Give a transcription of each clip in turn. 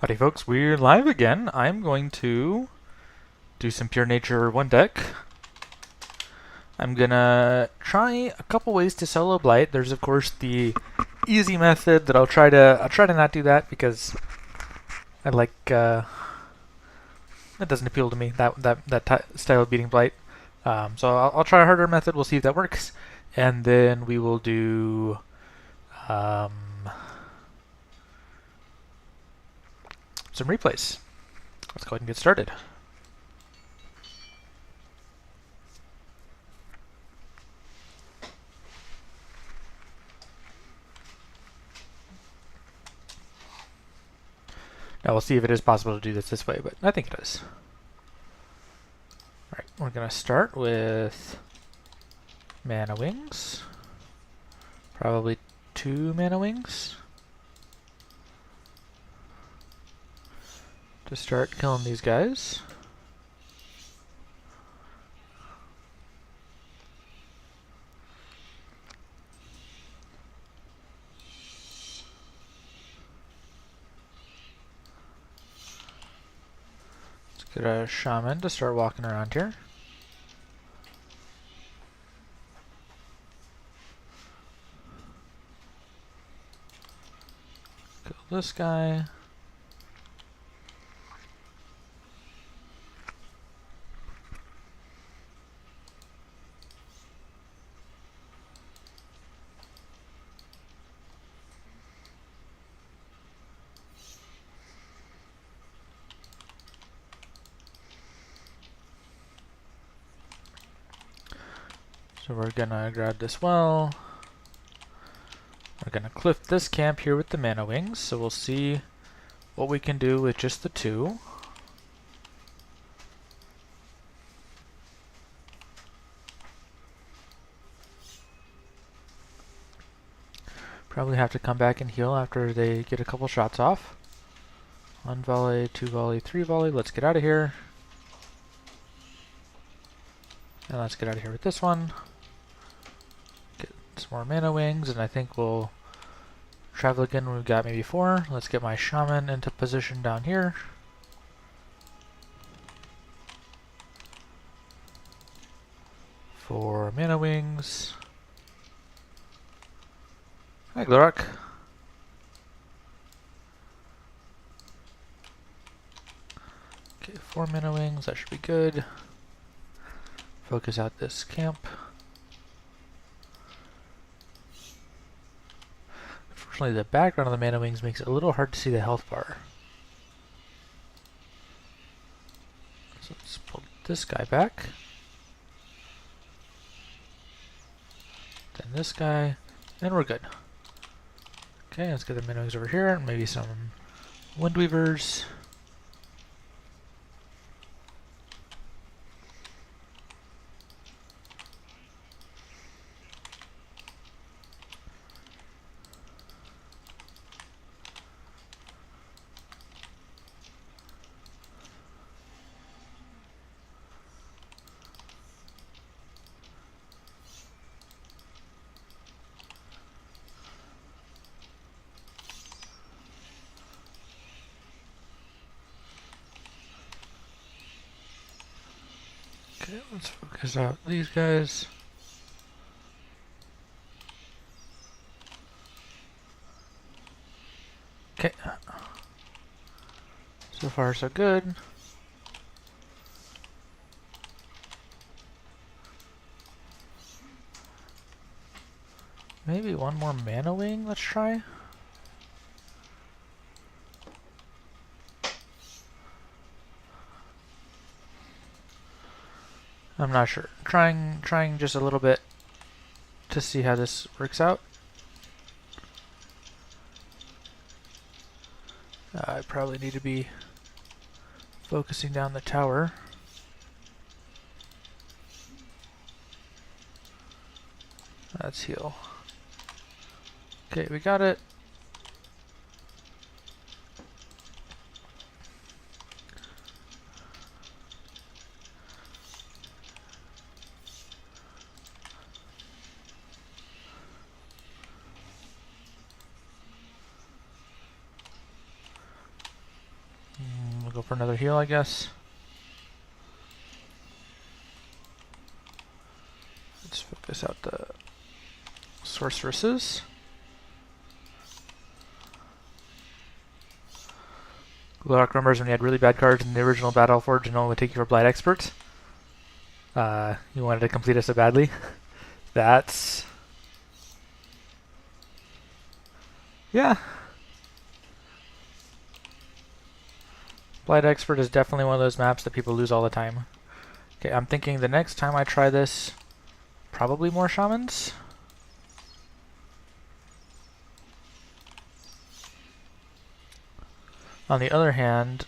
Howdy folks, we're live again. I'm going to do some Pure Nature 1 deck. I'm gonna try a couple ways to solo Blight. There's of course the easy method that I'll try to not do that because I like that doesn't appeal to me, that style of beating Blight. So I'll try a harder method, we'll see if that works. And then we will do some replays. Let's go ahead and get started. Now we'll see if it is possible to do this way, but I think it is. Alright, we're going to start with Mana Wings. Probably 2 Mana Wings. To start killing these guys. Get a shaman to start walking around here. Kill this guy. So we're gonna grab this well. We're gonna cliff this camp here with the Mana Wings, so we'll see what we can do with just the 2. Probably have to come back and heal after they get a couple shots off. 1 volley, 2 volley, 3 volley. Let's get out of here. And let's get out of here with this one. Some more Mana Wings, and I think we'll travel again when we've got maybe 4. Let's get my shaman into position down here. For Mana Wings. Hi, Glorak. Okay, 4 Mana Wings, that should be good. Focus out this camp. Unfortunately, the background of the Mana Wings makes it a little hard to see the health bar. So let's pull this guy back. Then this guy, and we're good. Okay, let's get the Mana Wings over here, maybe some Windweavers. Okay, let's focus out these guys. Okay. So far, so good. Maybe one more Mana Wing, let's try. I'm not sure. Trying just a little bit to see how this works out. I probably need to be focusing down the tower. Let's heal. Okay, we got it. gonna go for another heal, I guess. Let's focus out the sorceresses. Glowrock remembers when you had really bad cards in the original Battleforge and no one would take you for Blight Expert. You wanted to complete it so badly. That's... yeah. Blight Expert is definitely one of those maps that people lose all the time. Okay, I'm thinking the next time I try this, probably more shamans. On the other hand,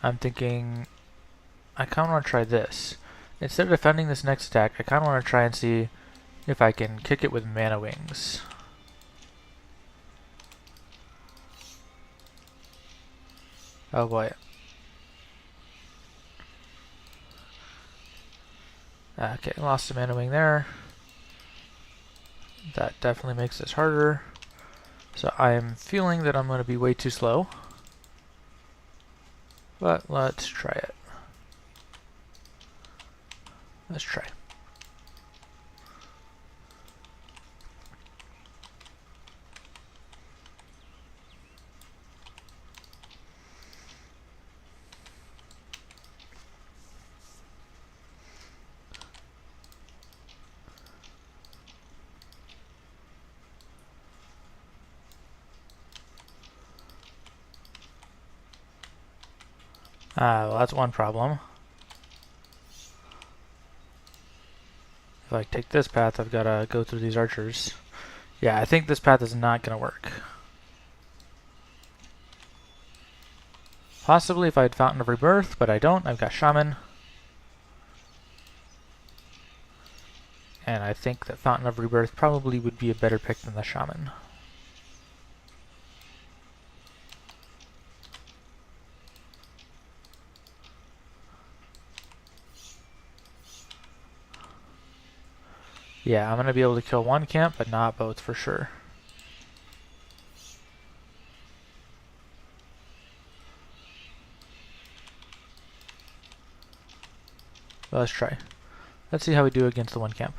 I'm thinking I kind of want to try this. Instead of defending this next attack, I kind of want to try and see if I can kick it with Mana Wings. Oh boy. Okay, lost a Mana Wing there. That definitely makes this harder. So I'm feeling that I'm going to be way too slow. But let's try it. Let's try. Well, that's one problem. If I take this path, I've got to go through these archers. Yeah, I think this path is not going to work. Possibly if I had Fountain of Rebirth, but I don't. I've got Shaman. And I think that Fountain of Rebirth probably would be a better pick than the Shaman. Yeah, I'm going to be able to kill one camp, but not both for sure. Well, let's try. Let's see how we do against the one camp.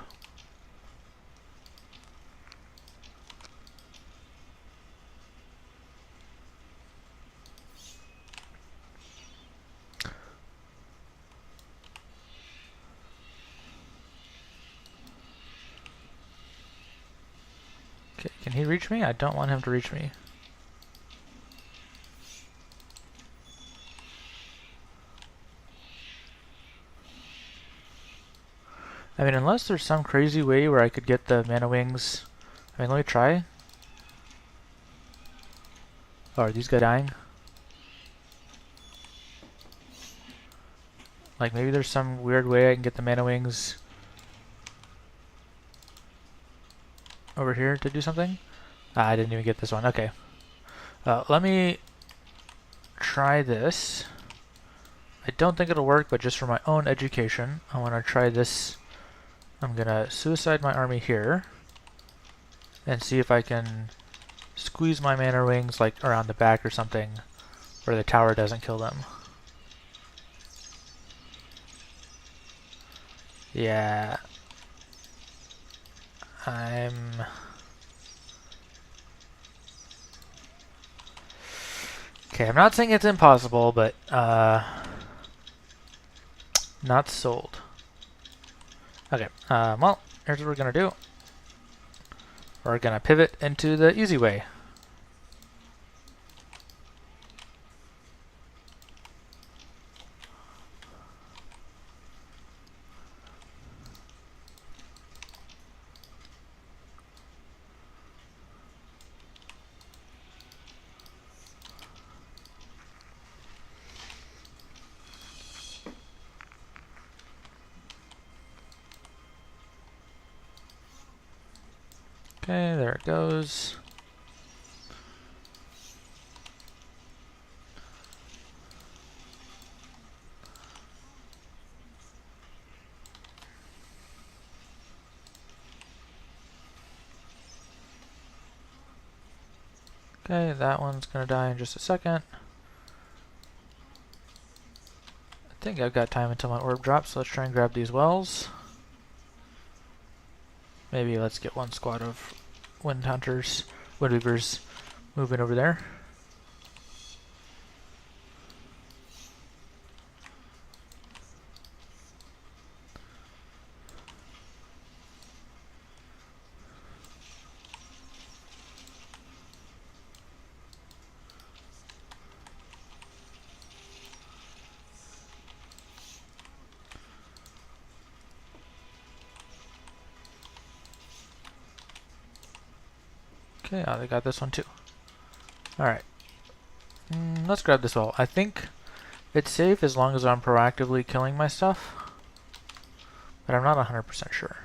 Okay, can he reach me? I don't want him to reach me. I mean, unless there's some crazy way where I could get the Mana Wings. I mean, let me try. Oh, are these guys dying? Like, maybe there's some weird way I can get the Mana Wings over here to do something? I didn't even get this one. Okay. Let me try this. I don't think it'll work, but just for my own education, I want to try this. I'm going to suicide my army here and see if I can squeeze my Mana Wings like around the back or something where the tower doesn't kill them. Yeah. Okay, I'm not saying it's impossible, but not sold. Okay, well, here's what we're gonna do. We're gonna pivot into the easy way. Okay, there it goes. Okay, that one's gonna die in just a second. I think I've got time until my orb drops, so let's try and grab these wells. Maybe let's get one squad of wind hunters, wind weavers moving over there. Okay, oh, they got this one too. Alright. Let's grab this well. I think it's safe as long as I'm proactively killing my stuff, but I'm not 100% sure.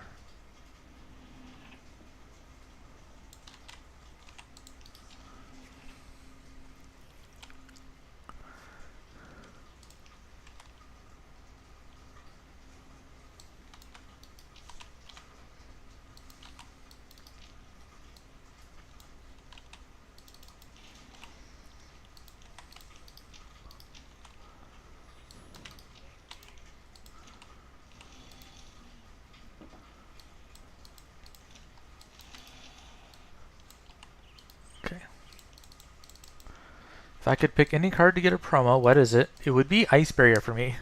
If I could pick any card to get a promo, what is it? It would be Ice Barrier for me.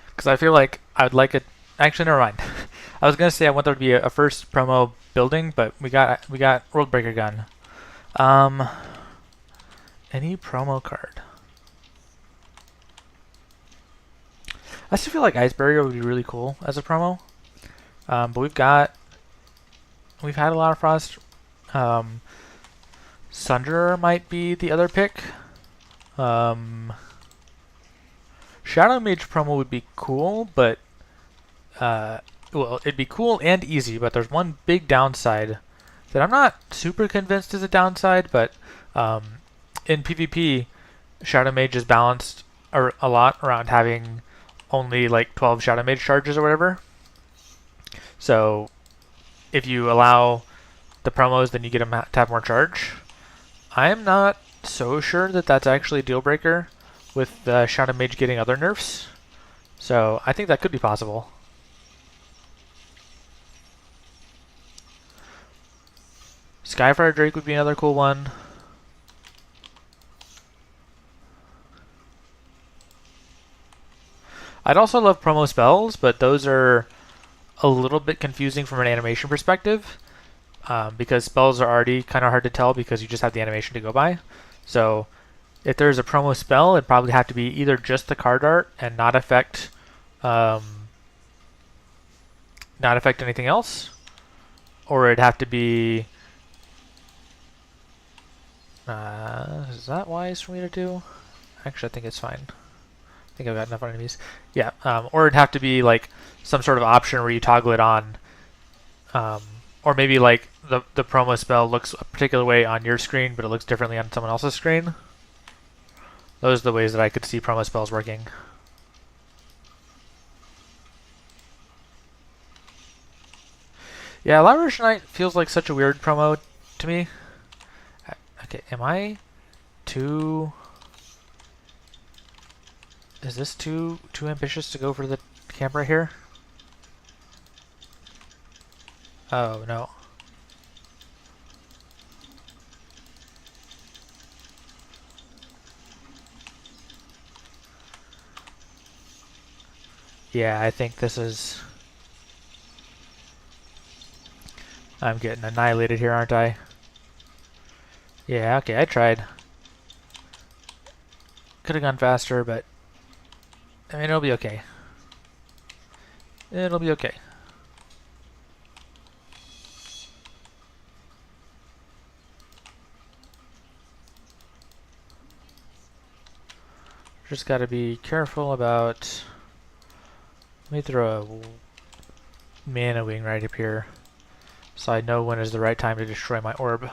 Because I feel like I'd like it. Actually, never mind. I was gonna say I want there to be a first promo building, but we got Worldbreaker Gun. Any promo card? I still feel like Ice Barrier would be really cool as a promo. But we've had a lot of Frost. Sunderer might be the other pick. Shadow Mage promo would be cool, but well, it'd be cool and easy, but there's one big downside that I'm not super convinced is a downside, but in PvP, Shadow Mage is balanced a lot around having only like 12 Shadow Mage charges or whatever. So if you allow the promos, then you get them to have more charge. I'm not so sure that that's actually a deal breaker with Shadow Mage getting other nerfs. So I think that could be possible. Skyfire Drake would be another cool one. I'd also love promo spells, but those are a little bit confusing from an animation perspective. Because spells are already kind of hard to tell because you just have the animation to go by. So if there's a promo spell, it'd probably have to be either just the card art and not affect anything else, or it'd have to be. Is that wise for me to do? Actually, I think it's fine. I think I've got enough enemies. Yeah, or it'd have to be like some sort of option where you toggle it on. Or maybe like the promo spell looks a particular way on your screen, but it looks differently on someone else's screen. Those are the ways that I could see promo spells working. Yeah, Lavish Knight feels like such a weird promo to me. Okay, am I too... Is this too ambitious to go for the camp right here? Oh, no. Yeah, I think this is... I'm getting annihilated here, aren't I? Yeah, okay, I tried. Could have gone faster, but... I mean, it'll be okay. It'll be okay. Just gotta be careful about... Let me throw a mana wing right up here, so I know when is the right time to destroy my orb.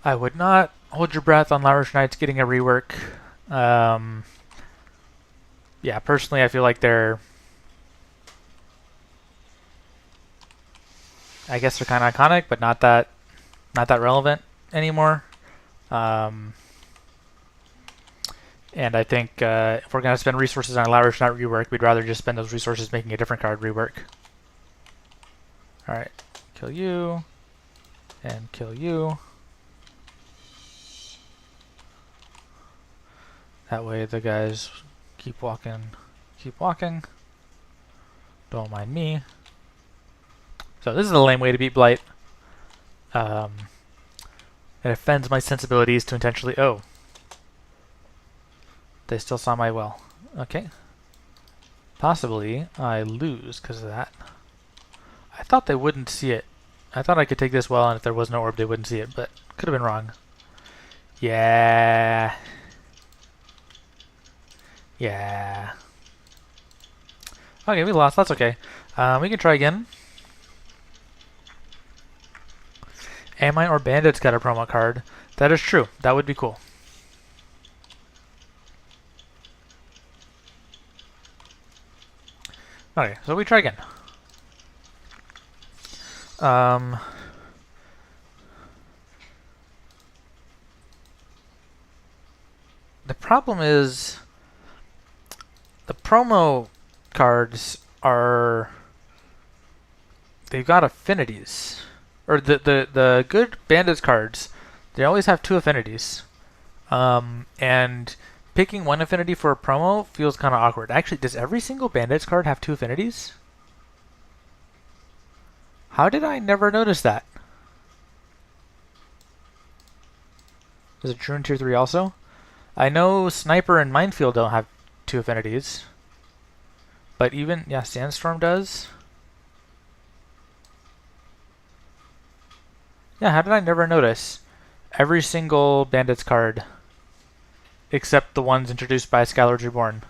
I would not hold your breath on Lavish Knights getting a rework. Yeah, personally, I feel like they're... I guess they're kind of iconic, but not that relevant anymore. And I think if we're going to spend resources on a Lavish Knight rework, we'd rather just spend those resources making a different card rework. Alright, kill you, and kill you. That way the guys keep walking, keep walking. Don't mind me. So this is a lame way to beat Blight. It offends my sensibilities to intentionally... Oh. They still saw my well. Okay. Possibly I lose because of that. I thought they wouldn't see it. I thought I could take this well, and if there was no orb, they wouldn't see it, but could have been wrong. Yeah. Yeah. Okay, we lost. That's okay. We can try again. Amii or Bandits got a promo card. That is true. That would be cool. Okay, so we try again. The problem is the promo cards are... They've got affinities. Or the good Bandits cards, they always have 2 affinities. And picking 1 affinity for a promo feels kind of awkward. Actually, does every single Bandits card have 2 affinities? How did I never notice that? Is it true in Tier 3 also? I know Sniper and Minefield don't have 2 affinities. But even, yeah, Sandstorm does. Yeah, how did I never notice? Every single Bandits card, except the ones introduced by Skylords Reborn,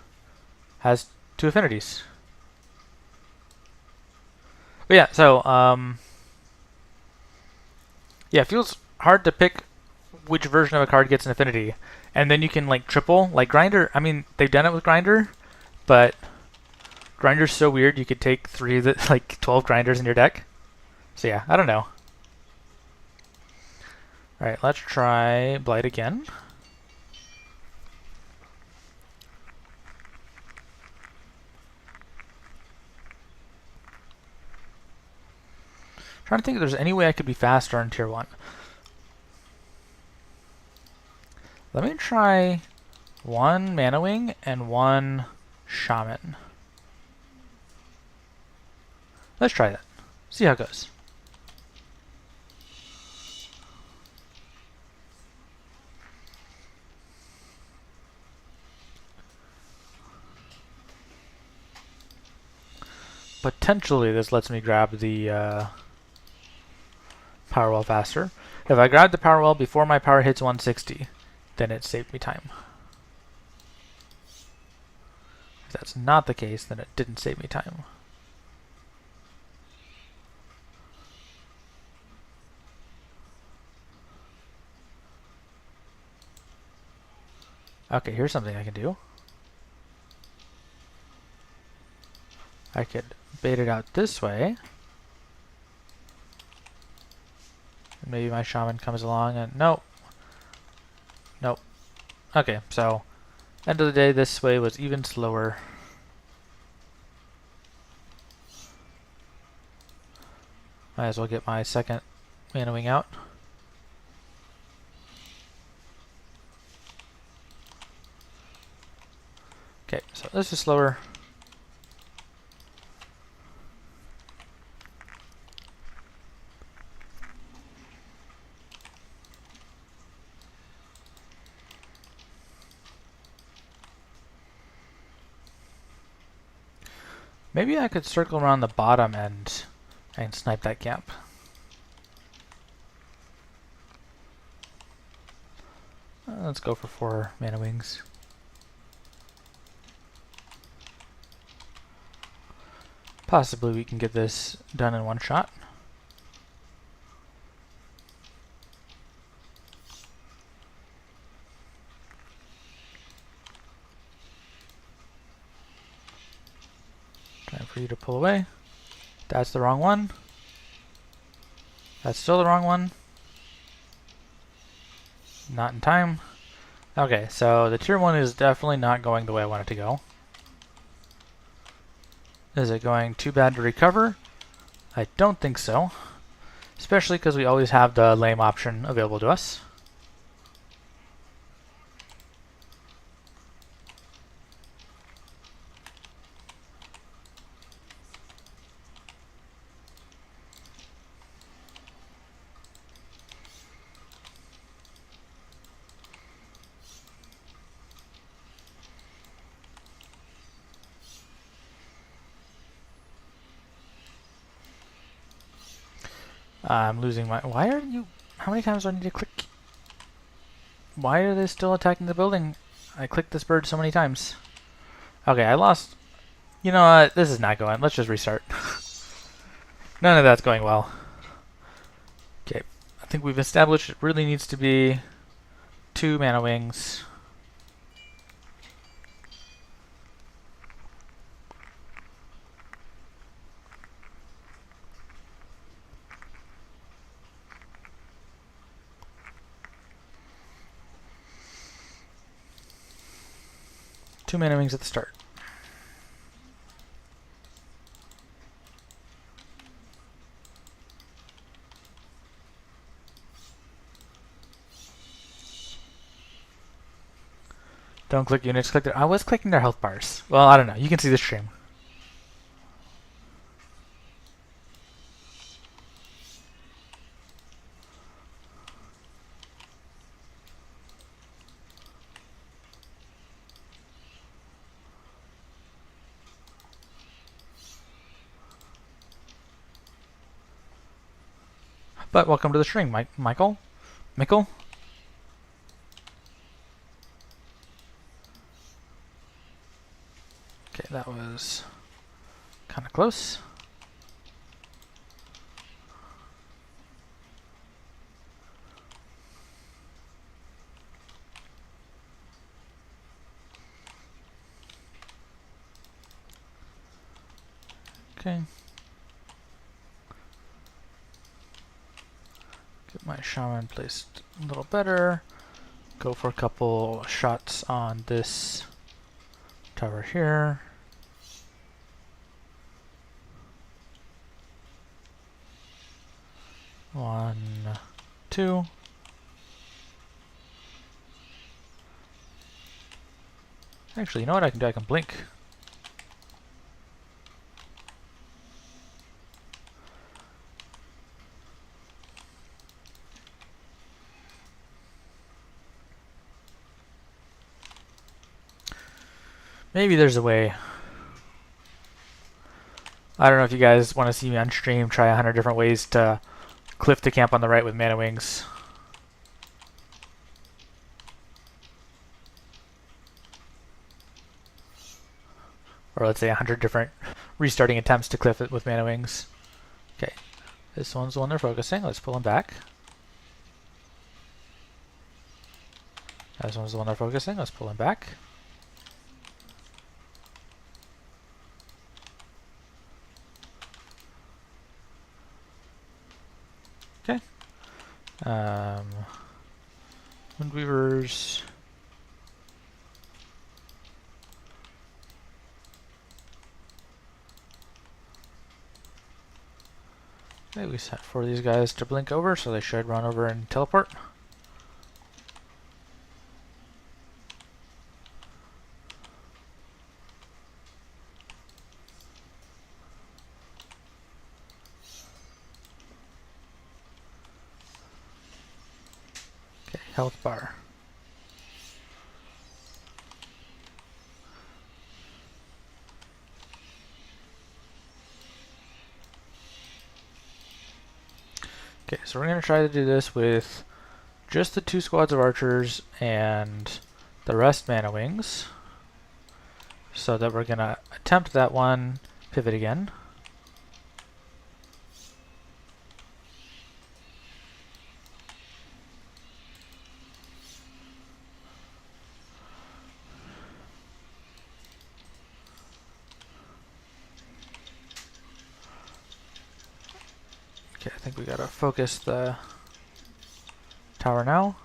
has 2 affinities. But yeah, so, yeah, it feels hard to pick which version of a card gets an affinity. And then you can, like, triple. Like, Grinder, I mean, they've done it with Grinder, but Grinder's so weird you could take 3 of the, like, 12 Grinders in your deck. So yeah, I don't know. Alright, let's try Blight again. Trying to think if there's any way I could be faster on Tier 1. Let me try 1 Mana Wing and 1 Shaman. Let's try that. See how it goes. Potentially this lets me grab the power well faster. If I grab the power well before my power hits 160, then it saved me time. If that's not the case, then it didn't save me time. Okay, here's something I can do. I could bait it out this way. And maybe my shaman comes along and... Nope. Nope. Okay, so end of the day, this way was even slower. Might as well get my second Mana Wing out. Okay, so this is slower. Maybe I could circle around the bottom end and snipe that camp. Let's go for 4 Mana Wings. Possibly we can get this done in one shot. you to pull away. That's the wrong one. That's still the wrong one. Not in time. Okay, so the tier 1 is definitely not going the way I want it to go. Is it going too bad to recover? I don't think so. Especially because we always have the lame option available to us. I'm losing my... Why are you... How many times do I need to click? Why are they still attacking the building? I clicked this bird so many times. Okay, I lost... You know what? This is not going. Let's just restart. None of that's going well. Okay, I think we've established it really needs to be 2 mana wings. Two mana wings at the start. Don't click units, click their... I was clicking their health bars. Well, I don't know. You can see the stream. But welcome to the stream, Michael. Mickle? Okay, that was kind of close. Okay. Get my shaman placed a little better. Go for a couple shots on this tower here. One, two. Actually, you know what I can do? I can blink. Maybe there's a way. I don't know if you guys want to see me on stream try 100 different ways to cliff the camp on the right with mana wings. Or let's say 100 different restarting attempts to cliff it with mana wings. Okay, this one's the one they're focusing. Let's pull them back. This one's the one they're focusing. Let's pull them back. Okay. Windweavers. Okay, we set for these guys to blink over, so they should run over and teleport. Okay, health bar. Okay, so we're going to try to do this with just the 2 squads of archers and the rest mana wings. So that we're going to attempt that one, pivot again. Okay, I think we gotta focus the tower now.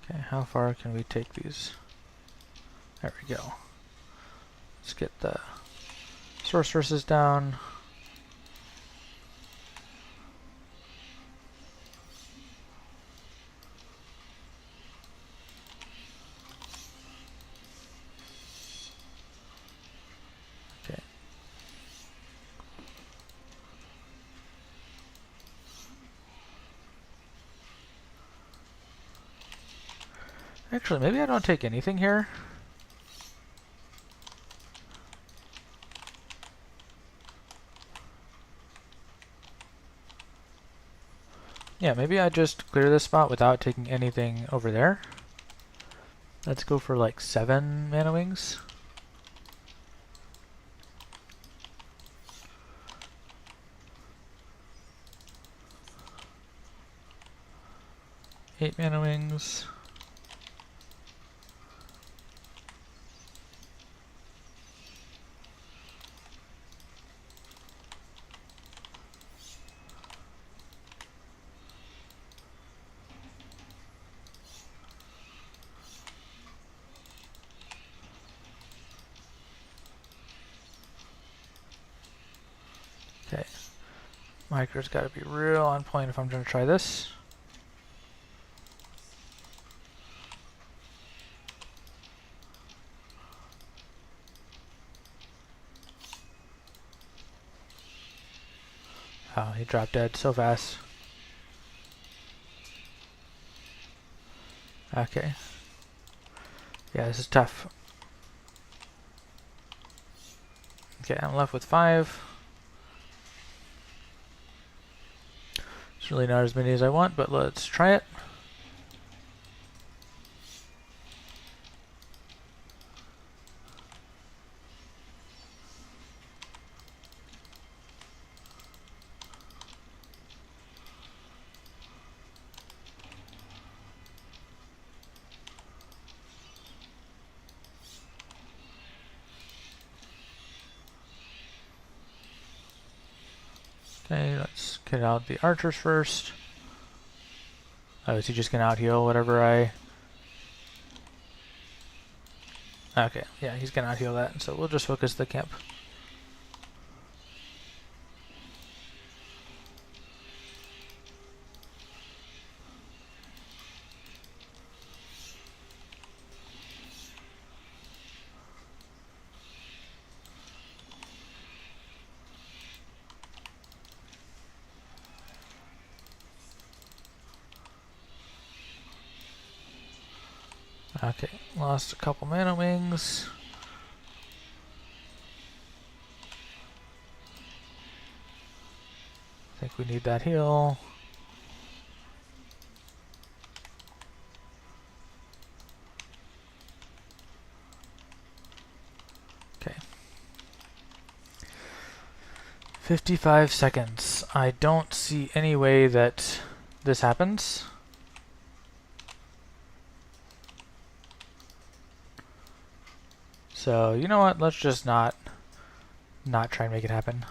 Okay, how far can we take these? There we go. Let's get the sorceresses down. Okay. Actually, maybe I don't take anything here. Yeah, maybe I just clear this spot without taking anything over there. Let's go for like 7 mana wings. Eight mana wings. Okay, micro's got to be real on point if I'm going to try this. Oh, he dropped dead so fast. Okay. Yeah, this is tough. Okay, I'm left with 5. It's really not as many as I want, but let's try it. Okay, let's get out the archers first. Oh, is he just gonna out heal whatever I... Okay, yeah, he's gonna out heal that, so we'll just focus the camp. Okay, lost a couple mana wings. I think we need that heal. Okay. 55 seconds. I don't see any way that this happens. So, you know what? Let's just not try and make it happen.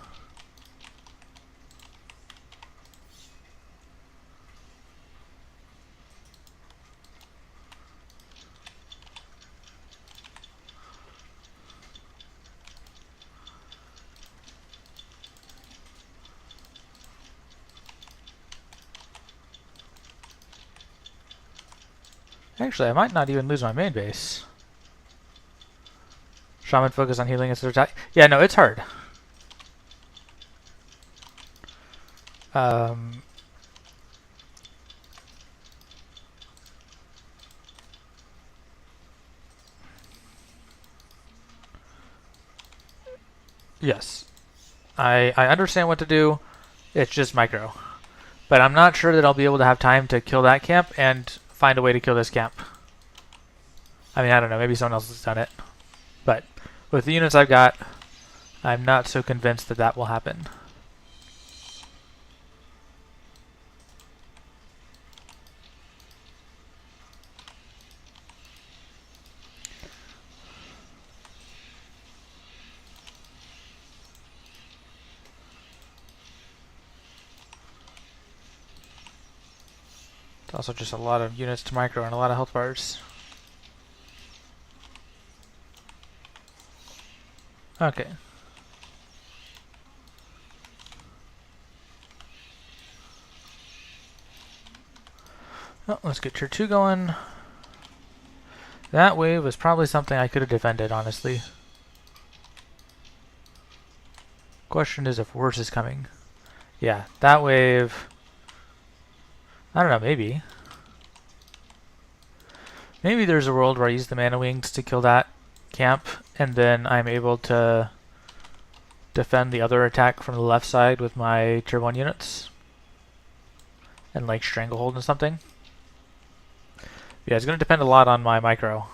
Actually, I might not even lose my main base. Shaman focus on healing instead of attack. Yeah, no, it's hard. Yes. I understand what to do. It's just micro. But I'm not sure that I'll be able to have time to kill that camp and find a way to kill this camp. I mean, I don't know, maybe someone else has done it. But with the units I've got, I'm not so convinced that that will happen. It's also just a lot of units to micro and a lot of health bars. Okay. Well, let's get tier 2 going. That wave was probably something I could have defended, honestly. Question is if worse is coming. Yeah, that wave... I don't know, maybe. Maybe there's a world where I use the mana wings to kill that camp, and then I'm able to defend the other attack from the left side with my tier 1 units. And like stranglehold and something. Yeah, it's going to depend a lot on my micro.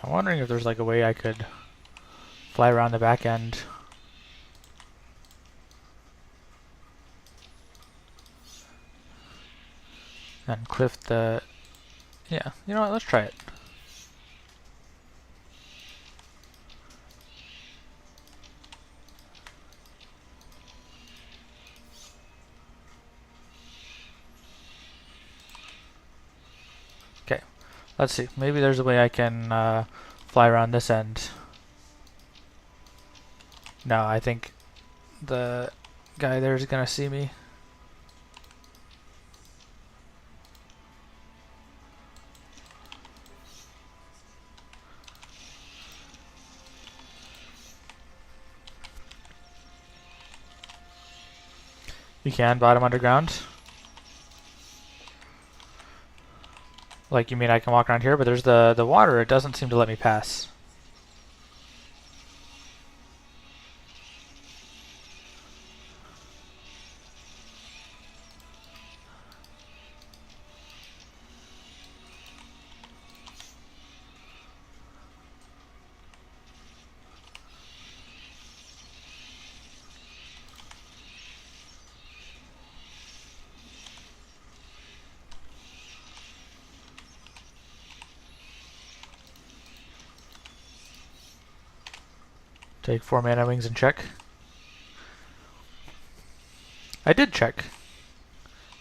I'm wondering if there's like a way I could fly around the back end. And cliff the... Yeah, you know what, let's try it. Okay, let's see. Maybe there's a way I can fly around this end. No, I think the guy there is gonna see me. You can bottom underground. Like, you mean I can walk around here, but there's the water. It doesn't seem to let me pass. Take 4 mana wings and check. I did check.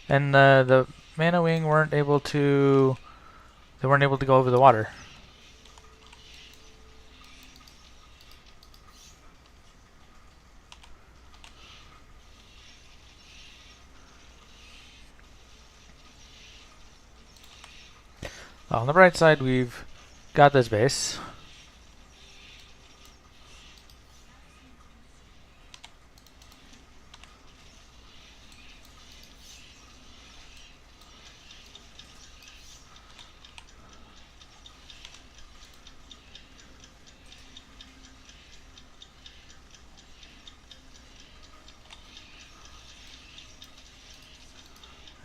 And the mana wing weren't able to... They weren't able to go over the water. Well, on the bright side, we've got this base.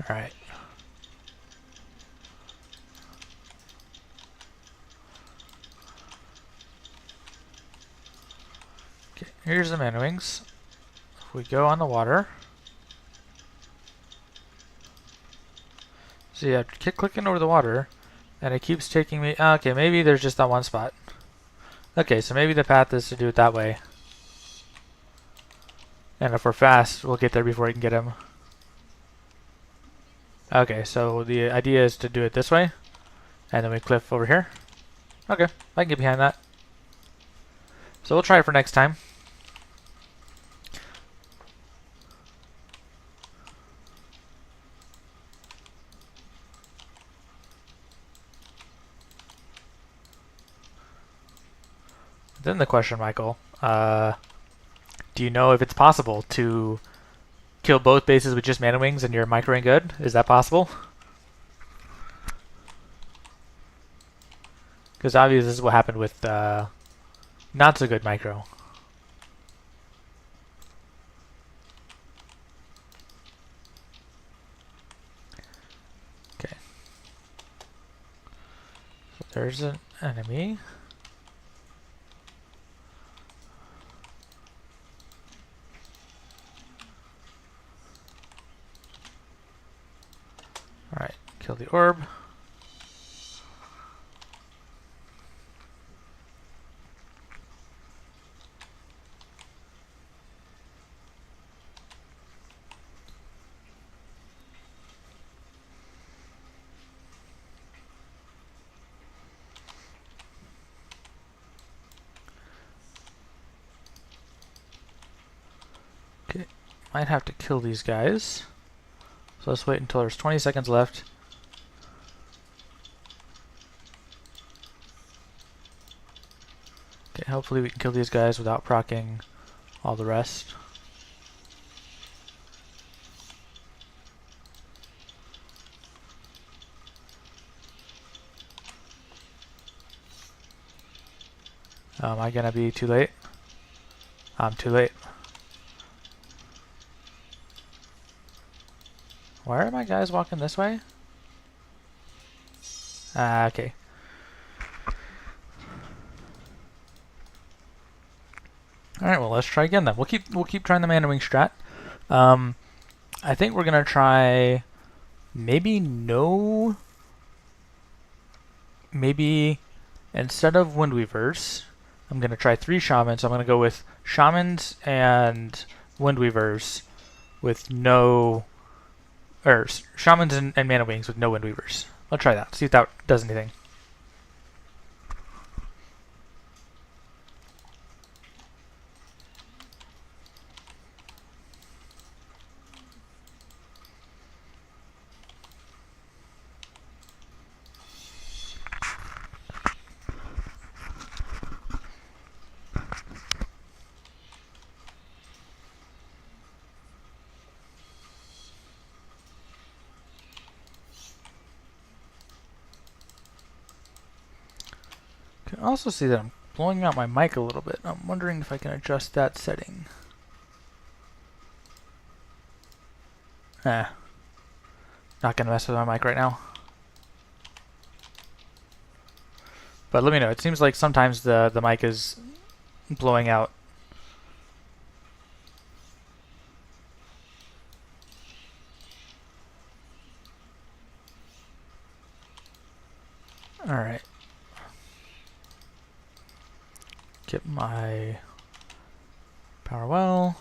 All right. Okay, here's the mana wings. If we go on the water. So yeah, keep clicking over the water, and it keeps taking me. Okay, maybe there's just that one spot. Okay, so maybe the path is to do it that way. And if we're fast, we'll get there before we can get him. Okay, so the idea is to do it this way, and then we cliff over here. Okay, I can get behind that. So we'll try it for next time. Then the question, Michael, do you know if it's possible to kill both bases with just mana wings and you're microing good? Is that possible? Because obviously this is what happened with not so good micro. Okay. So there's an enemy. Alright, kill the orb. Okay, might have to kill these guys. So let's wait until there's 20 seconds left. Okay, hopefully we can kill these guys without proccing all the rest. Am I gonna be too late? I'm too late. Why are my guys walking this way? Ah, okay. All right, well let's try again then. We'll keep trying the mana wing strat. I think we're gonna try maybe instead of Windweavers, I'm gonna try 3 shamans. I'm gonna go with shamans and Windweavers with no, or shamans and mana wings with no Windweavers. I'll try that. See if that does anything. I can also see that I'm blowing out my mic a little bit. I'm wondering if I can adjust that setting. Not gonna mess with my mic right now. But let me know. It seems like sometimes the mic is blowing out. Alright. Get my power well.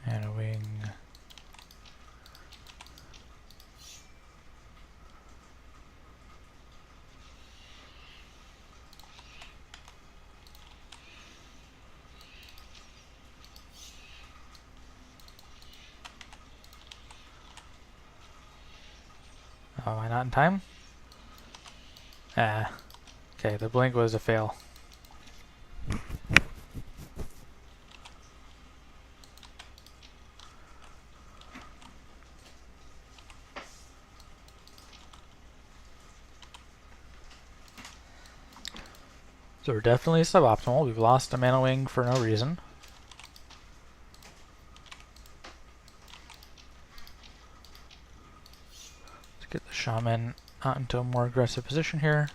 And a wing. Oh, am I not in time? Okay, the blink was a fail. So we're definitely suboptimal. We've lost a mana wing for no reason. Let's get the shaman out into a more aggressive position here.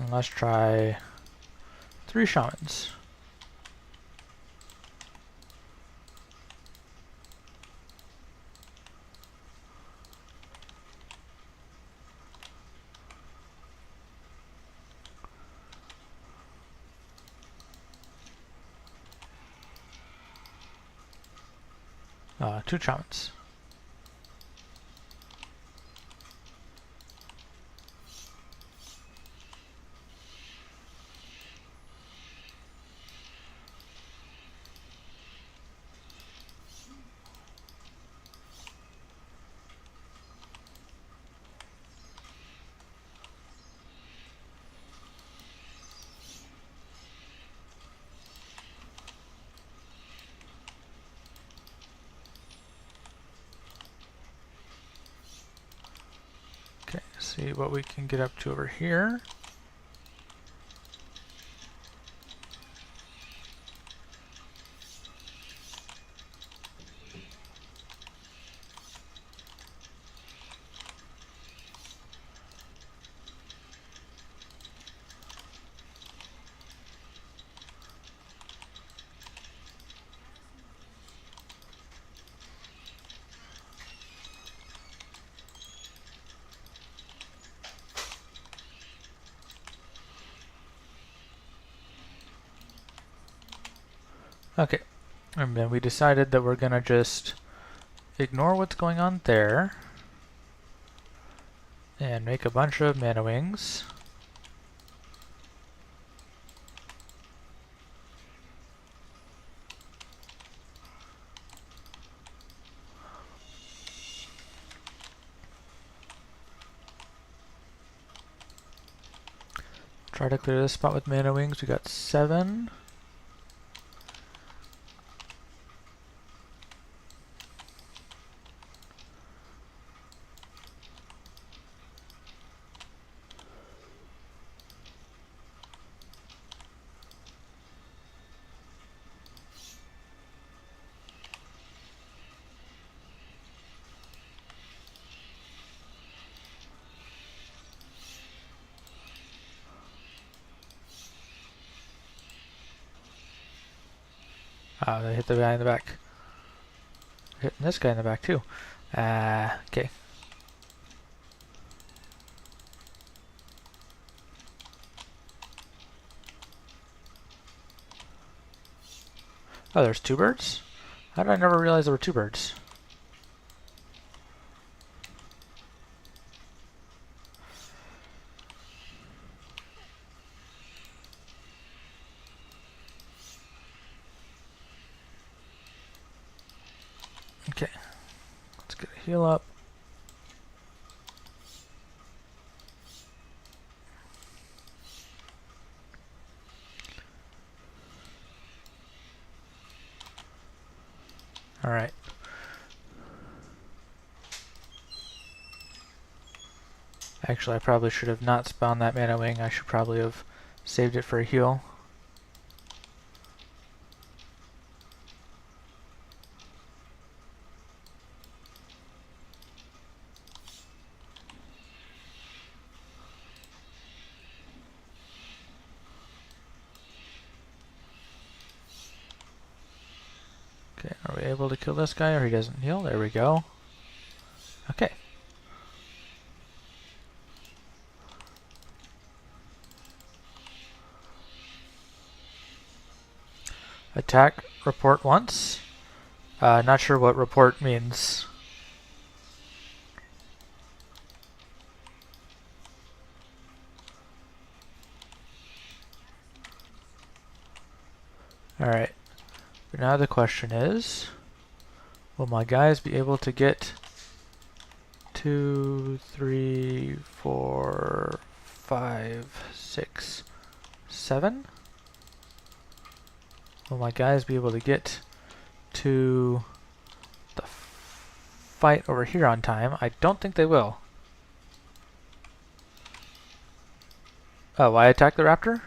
And let's try 3 shamans. Two shamans. Okay, see what we can get up to over here. Okay, and then we decided that we're gonna just ignore what's going on there and make a bunch of mana wings. Try to clear this spot with mana wings. We got 7. They hit the guy in the back. Hitting this guy in the back too. Okay. Oh, there's 2 birds? How did I never realize there were 2 birds? Okay, let's get a heal up. All right. Actually, I probably should have not spawned that mana wing. I should probably have saved it for a heal. Okay, are we able to kill this guy or he doesn't heal? There we go. Okay. Attack, report once. Not sure what report means. Alright. Now the question is, will my guys be able to get 2, 3, 4, 5, 6, 7? Will my guys be able to get to the fight over here on time? I don't think they will. Oh, why attack the raptor?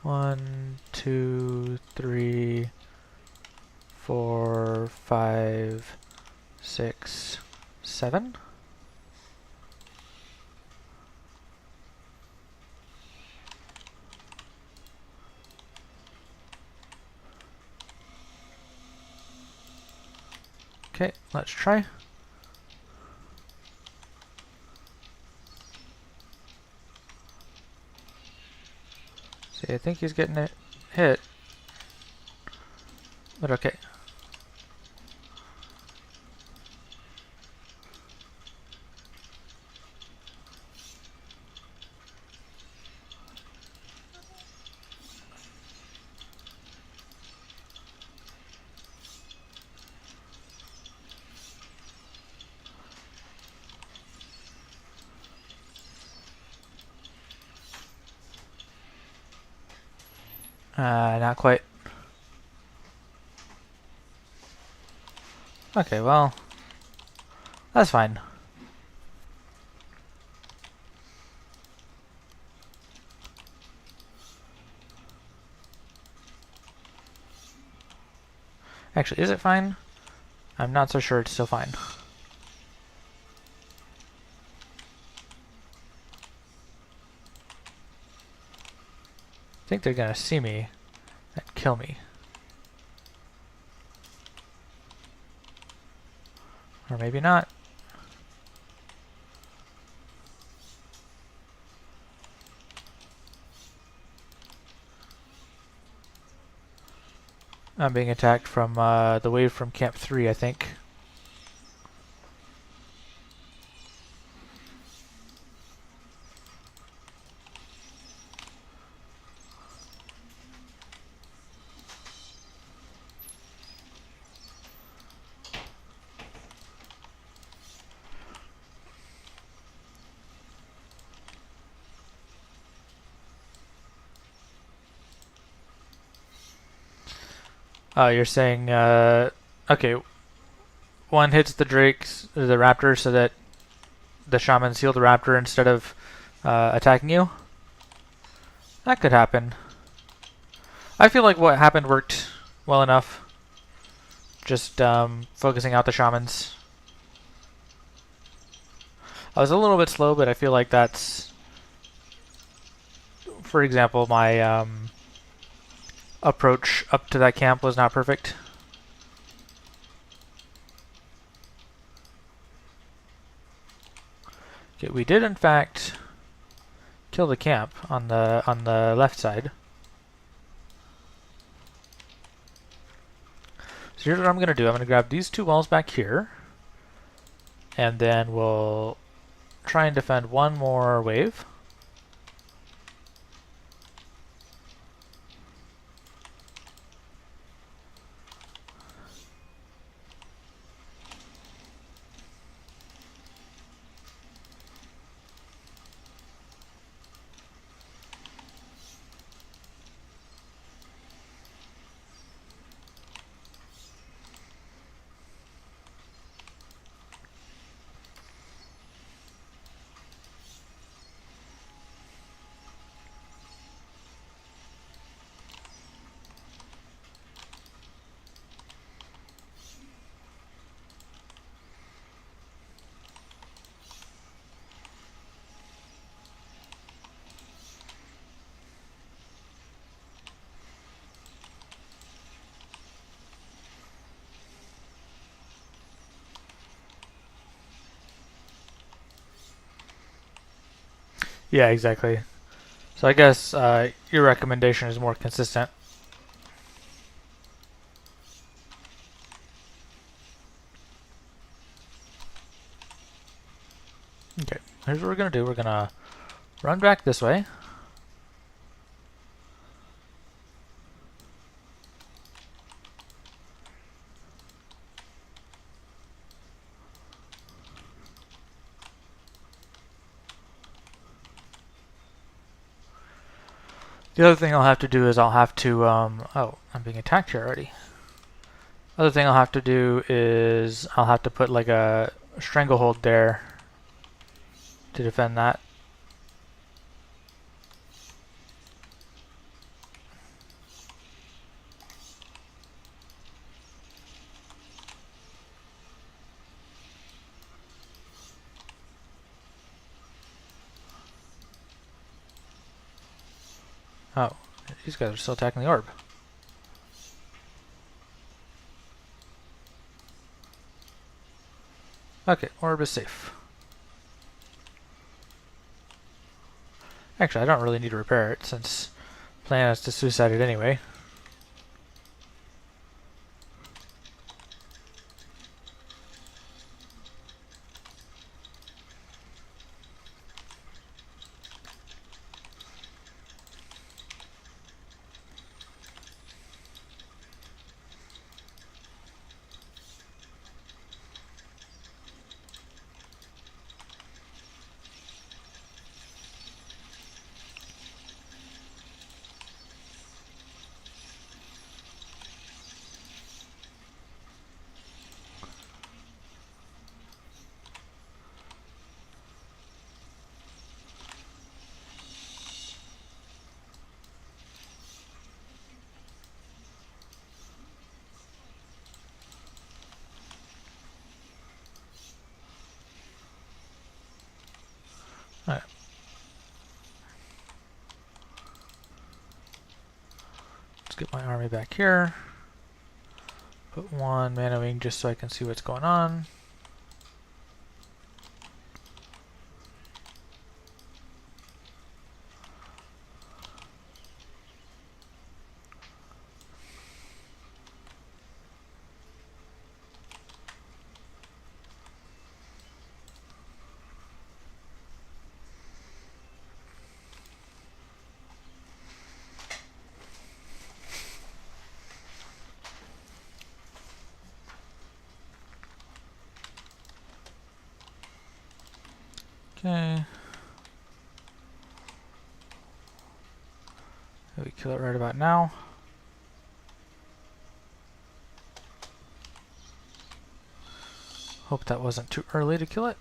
One, 2, 3, 4, 5, 6, 7. 7. Okay, let's try. See, I think he's getting it hit. But okay. Not quite. Okay, well, that's fine. Actually, is it fine? I'm not so sure it's still fine. I think they're gonna see me and kill me. Or maybe not. I'm being attacked from the wave from Camp 3, I think. Oh, you're saying, okay, one hits the drakes, the raptor, so that the shamans heal the raptor instead of attacking you? That could happen. I feel like what happened worked well enough. Just focusing out the shamans. I was a little bit slow, but I feel like that's, for example, my approach up to that camp was not perfect. Okay, we did in fact kill the camp on the left side. So here's what I'm gonna do. I'm gonna grab these 2 walls back here, and then we'll try and defend one more wave. Yeah, exactly. So I guess your recommendation is more consistent. Okay, here's what we're gonna do. We're gonna run back this way. The other thing I'll have to do is I'll have to, oh, I'm being attacked here already. Other thing I'll have to do is I'll have to put like a stranglehold there to defend that. These guys are still attacking the orb. Okay, orb is safe. Actually, I don't really need to repair it since plan is to suicide it anyway. Alright. Let's get my army back here. Put one mana wing just so I can see what's going on. Okay. We kill it right about now. Hope that wasn't too early to kill it.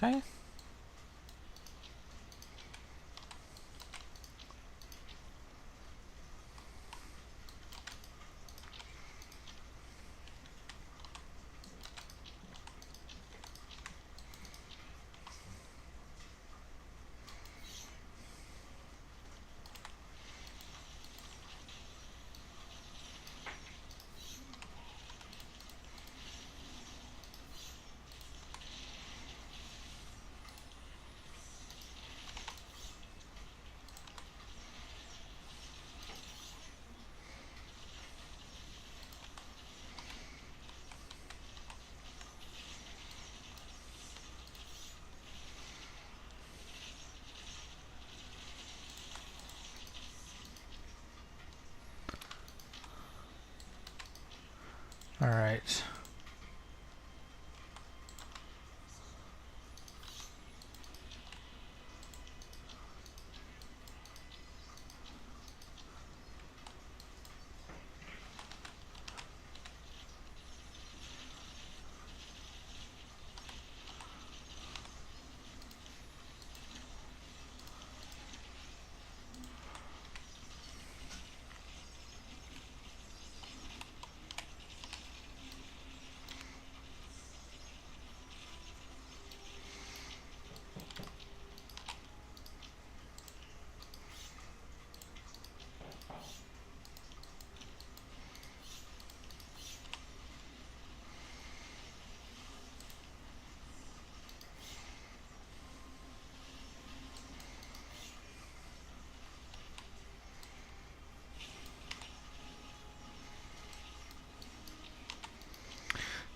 Okay. All right.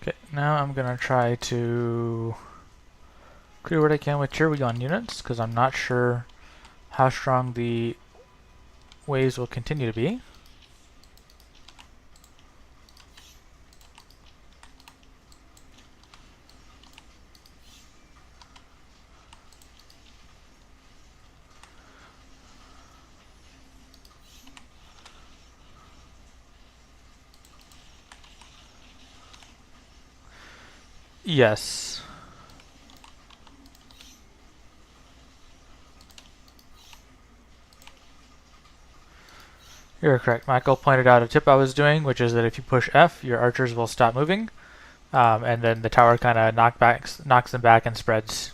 Okay, now I'm gonna try to clear what I can with AinzOwlGoawn units, because I'm not sure how strong the waves will continue to be. Yes. You're correct. Michael pointed out a tip I was doing, which is that if you push F, your archers will stop moving, and then the tower kind of knocks them back and spreads.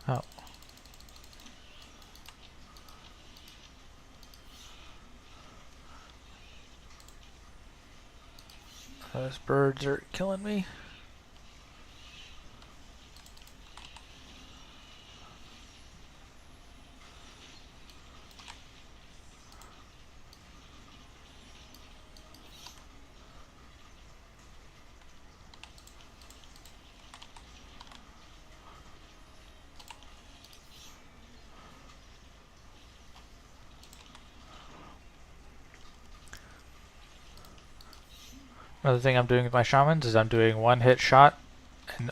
Oh. Those birds are killing me. Another thing I'm doing with my shamans is I'm doing one hit shot,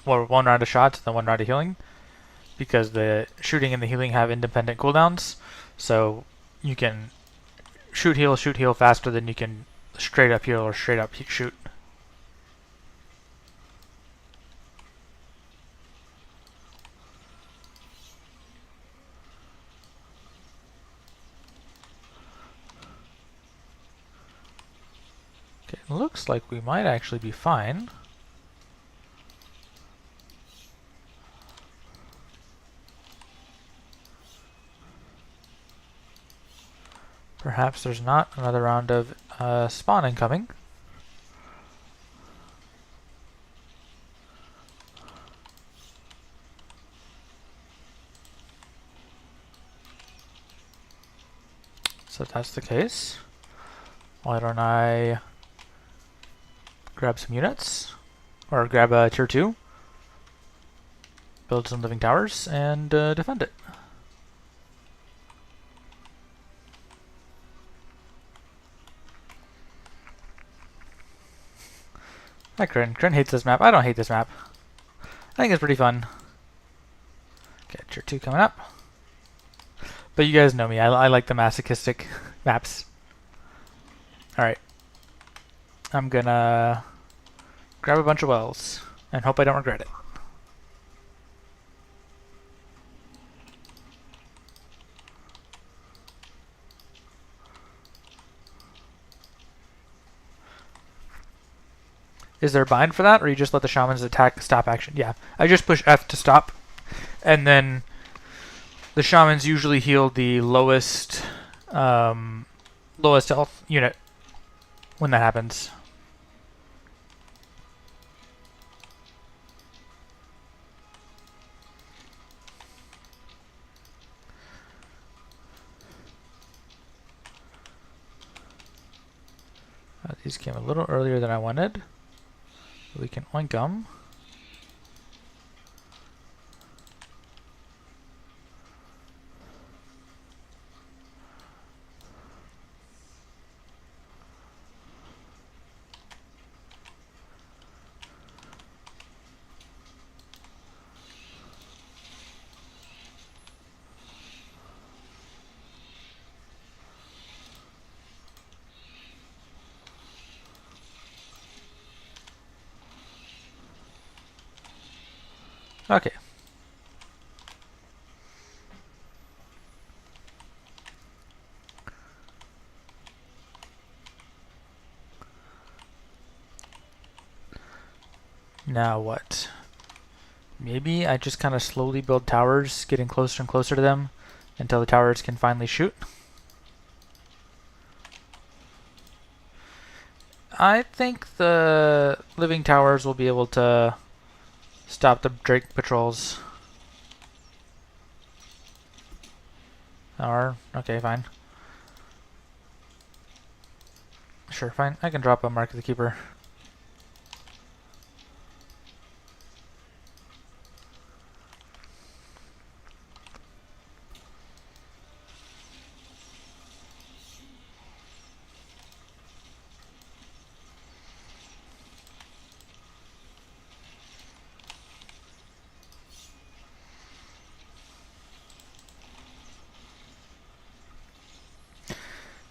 or one round of shots and then one round of healing, because the shooting and the healing have independent cooldowns, so you can shoot heal faster than you can straight up heal or straight up shoot. Okay, looks like we might actually be fine. Perhaps there's not another round of spawn incoming. So if that's the case, why don't I grab some units, or grab a tier 2, build some living towers, and defend it. Hi, Kryn. Kryn hates this map. I don't hate this map. I think it's pretty fun. Okay, tier 2 coming up. But you guys know me. I like the masochistic maps. Alright. I'm gonna grab a bunch of wells and hope I don't regret it. Is there a bind for that, or you just let the shamans attack stop action? Yeah, I just push F to stop, and then the shamans usually heal the lowest health unit when that happens. These came a little earlier than I wanted. We can oink them. Okay. Now what? Maybe I just kind of slowly build towers, getting closer and closer to them until the towers can finally shoot. I think the living towers will be able to stop the Drake patrols. Or, okay, fine. Sure, fine. I can drop a Mark of the Keeper.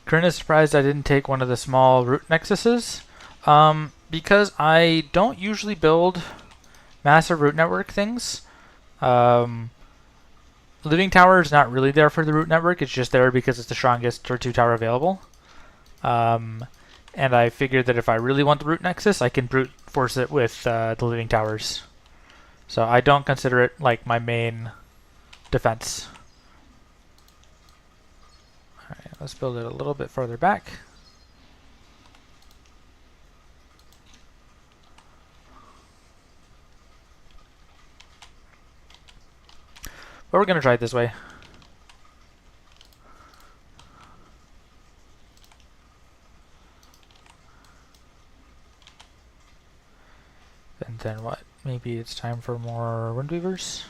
Corinne is surprised I didn't take one of the small root nexuses, because I don't usually build massive root network things. Living Tower is not really there for the root network, it's just there because it's the strongest Tier 2 tower available. And I figured that if I really want the root nexus, I can brute force it with the Living Towers. So I don't consider it like my main defense. Alright, let's build it a little bit further back. But we're going to try it this way. And then what? Maybe it's time for more Windweavers?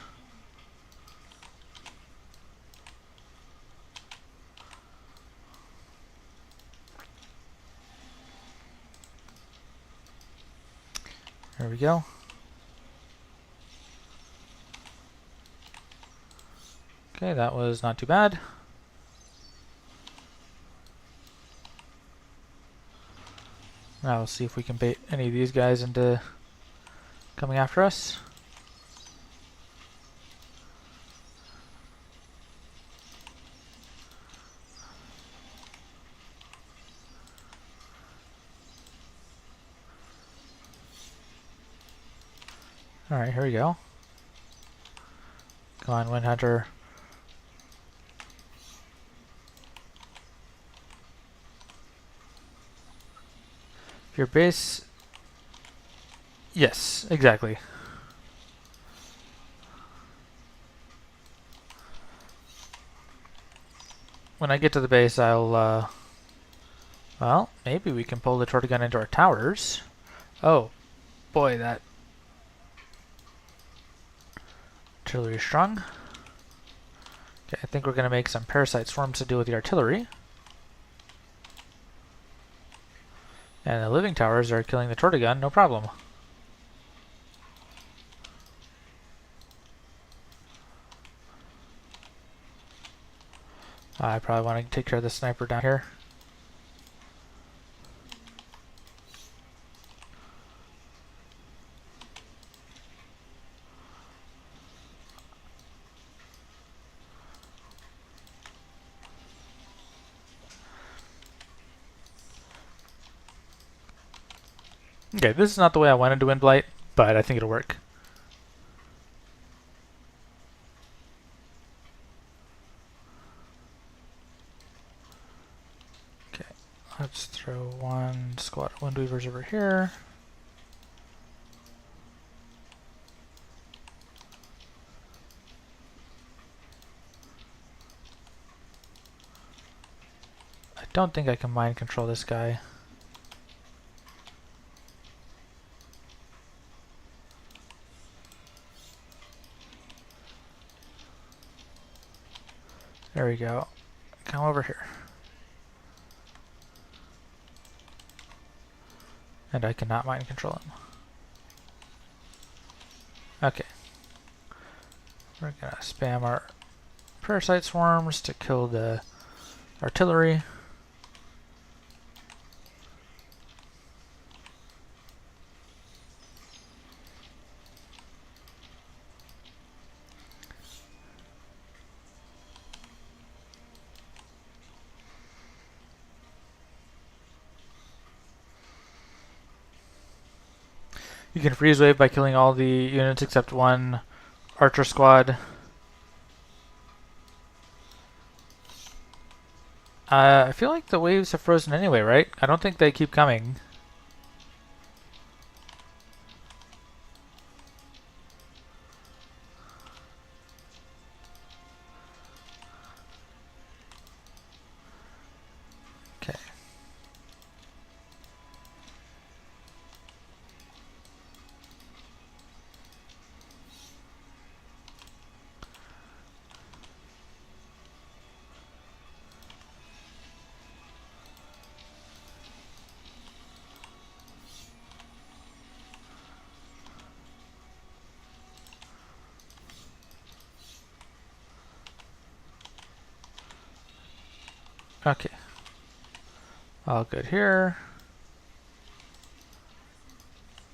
There we go. Okay, that was not too bad. Now we'll see if we can bait any of these guys into coming after us. Alright, here we go. Come on, Wind Hunter. Your base... Yes, exactly. When I get to the base, I'll, well, maybe we can pull the Tortigun into our towers. Oh, boy, that... artillery is strong. Okay, I think we're going to make some Parasite Swarms to deal with the artillery. And the living towers are killing the Tortigun, no problem. I probably want to take care of the sniper down here. Okay, this is not the way I wanted to win Blight, but I think it'll work. Okay, let's throw one squad of Windweavers over here. I don't think I can mind control this guy. There we go. Come over here. And I cannot mind control him. Okay. We're gonna spam our Parasite Swarms to kill the artillery. You can freeze wave by killing all the units except one archer squad. I feel like the waves have frozen anyway, right? I don't think they keep coming. All good here.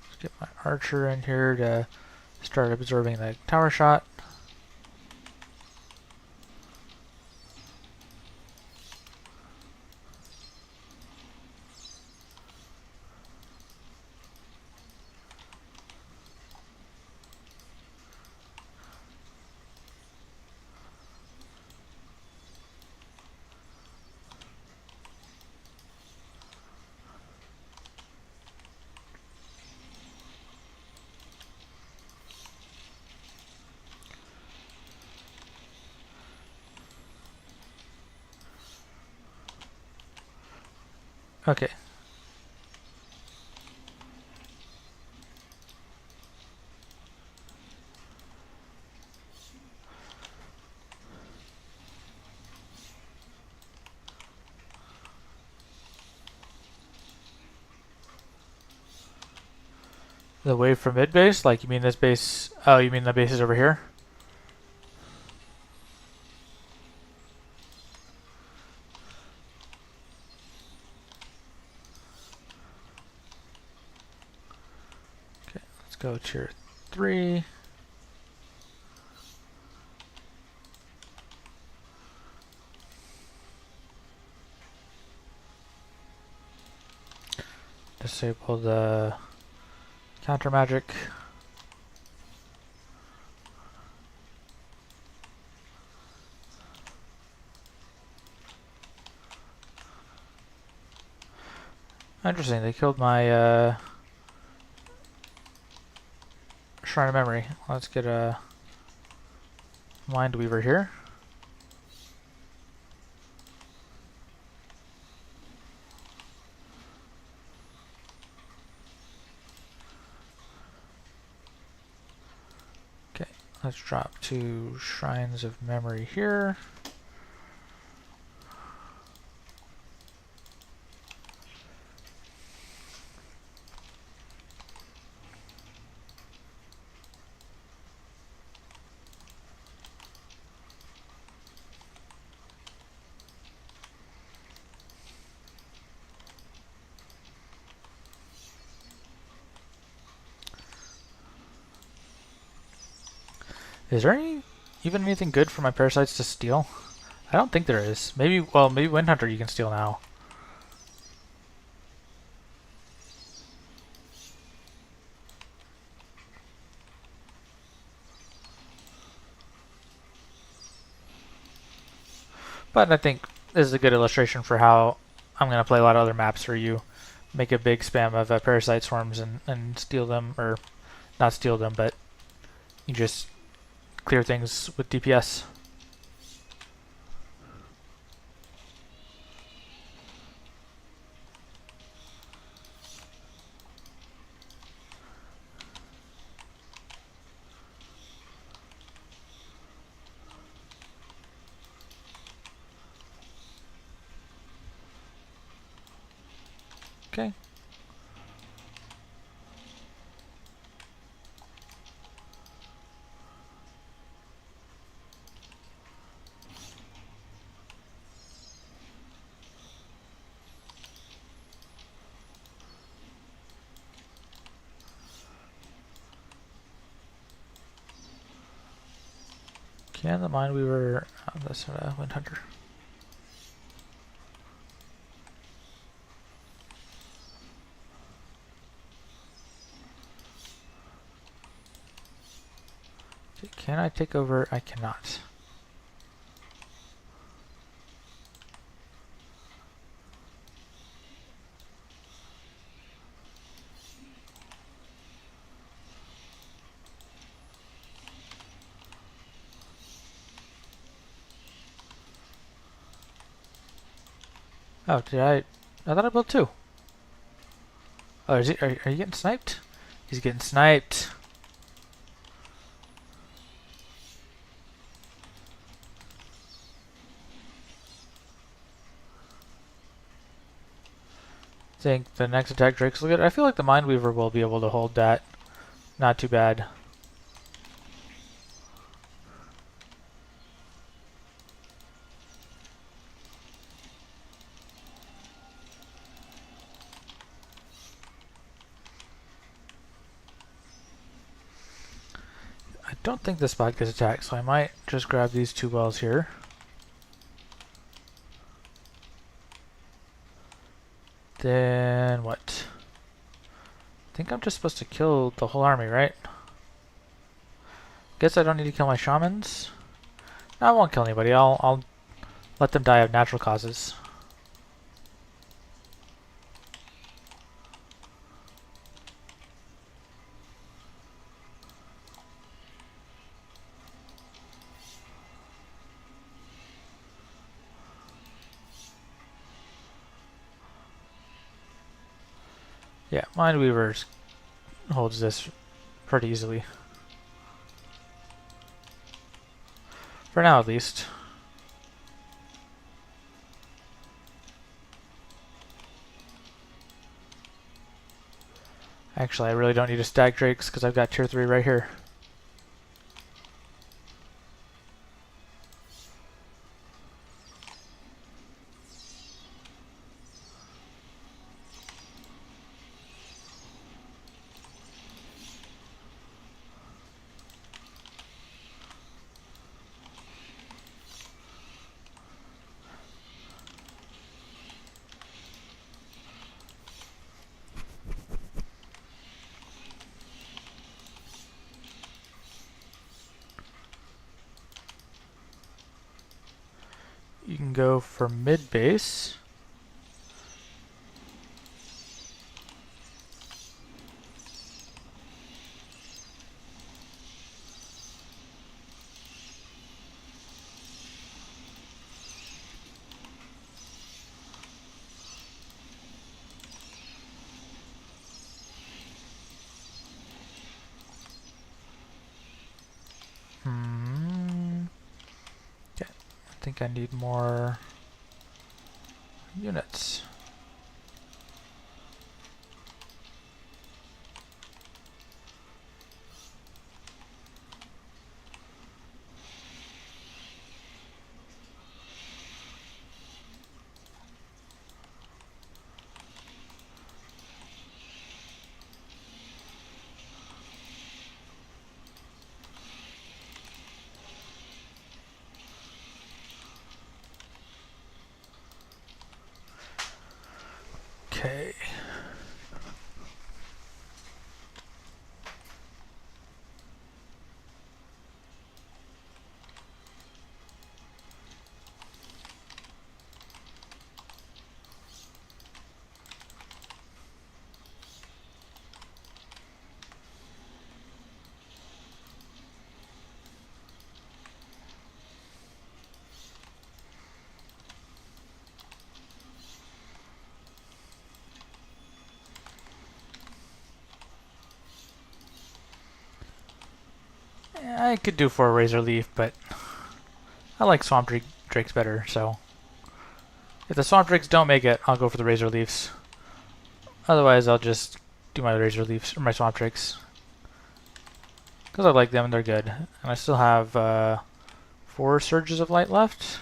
Let's get my archer in here to start absorbing the tower shot. Okay. The wave from mid base? Like, you mean this base? Oh, you mean the base is over here? Okay, let's go tier 3. Disable the counter magic. Interesting, they killed my Shrine of Memory. Let's get a Mind Weaver here. Okay, let's drop 2 Shrines of Memory here. Is there even anything good for my parasites to steal? I don't think there is. Maybe, well, maybe Wind Hunter you can steal now. But I think this is a good illustration for how I'm going to play a lot of other maps where you make a big spam of parasite swarms and steal them, or not steal them, but you just clear things with DPS. Okay. Can the Mind Weaver... Oh, that's a Wind Hunter. Can I take over? I cannot. Oh, did I thought I built 2. Oh, is he, are you getting sniped? He's getting sniped. Think the next attack Drake's will get. I feel like the Mind Weaver will be able to hold that. Not too bad. don't think this spot gets attacked, so I might just grab these 2 wells here. Then what? I think I'm just supposed to kill the whole army, right? Guess I don't need to kill my shamans. No, I won't kill anybody. I'll let them die of natural causes. Yeah, Mindweaver holds this pretty easily. For now, at least. Actually, I really don't need to stack Drakes because I've got tier 3 right here. You can go for mid base. Okay, I think I need more units. Okay. I could do for a Razor Leaf, but I like Swamp Drakes better, so if the Swamp Drakes don't make it, I'll go for the Razor Leaves. Otherwise, I'll just do my Razor Leaves, or my Swamp Drakes. Because I like them and they're good. And I still have 4 Surges of Light left.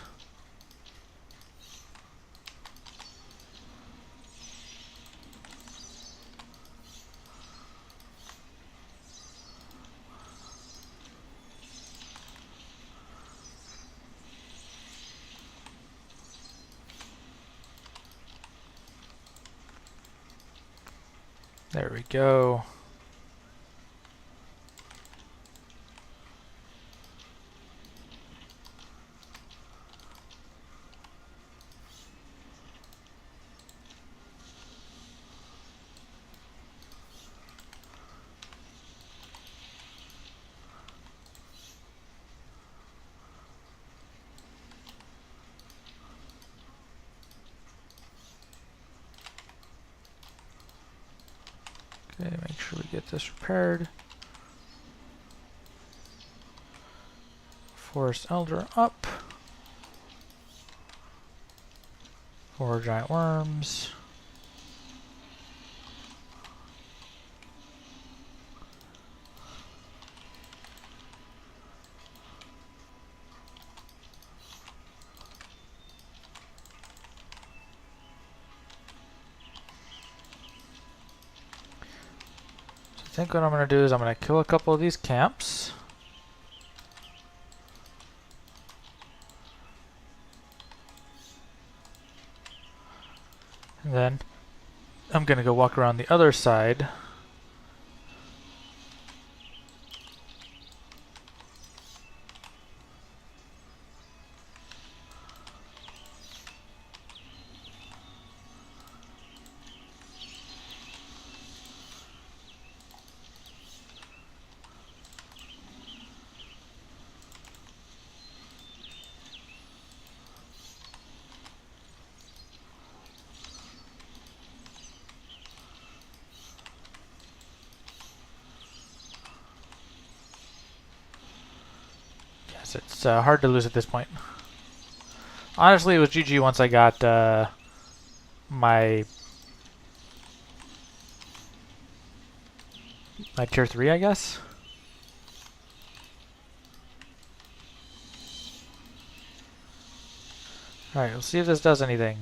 There we go. Okay, make sure we get this repaired. Forest Elder up. 4 giant worms. I think what I'm going to do is I'm going to kill a couple of these camps. then I'm gonna go walk around the other side. It's hard to lose at this point. Honestly, it was GG once I got my tier 3, I guess. Alright, we'll see if this does anything.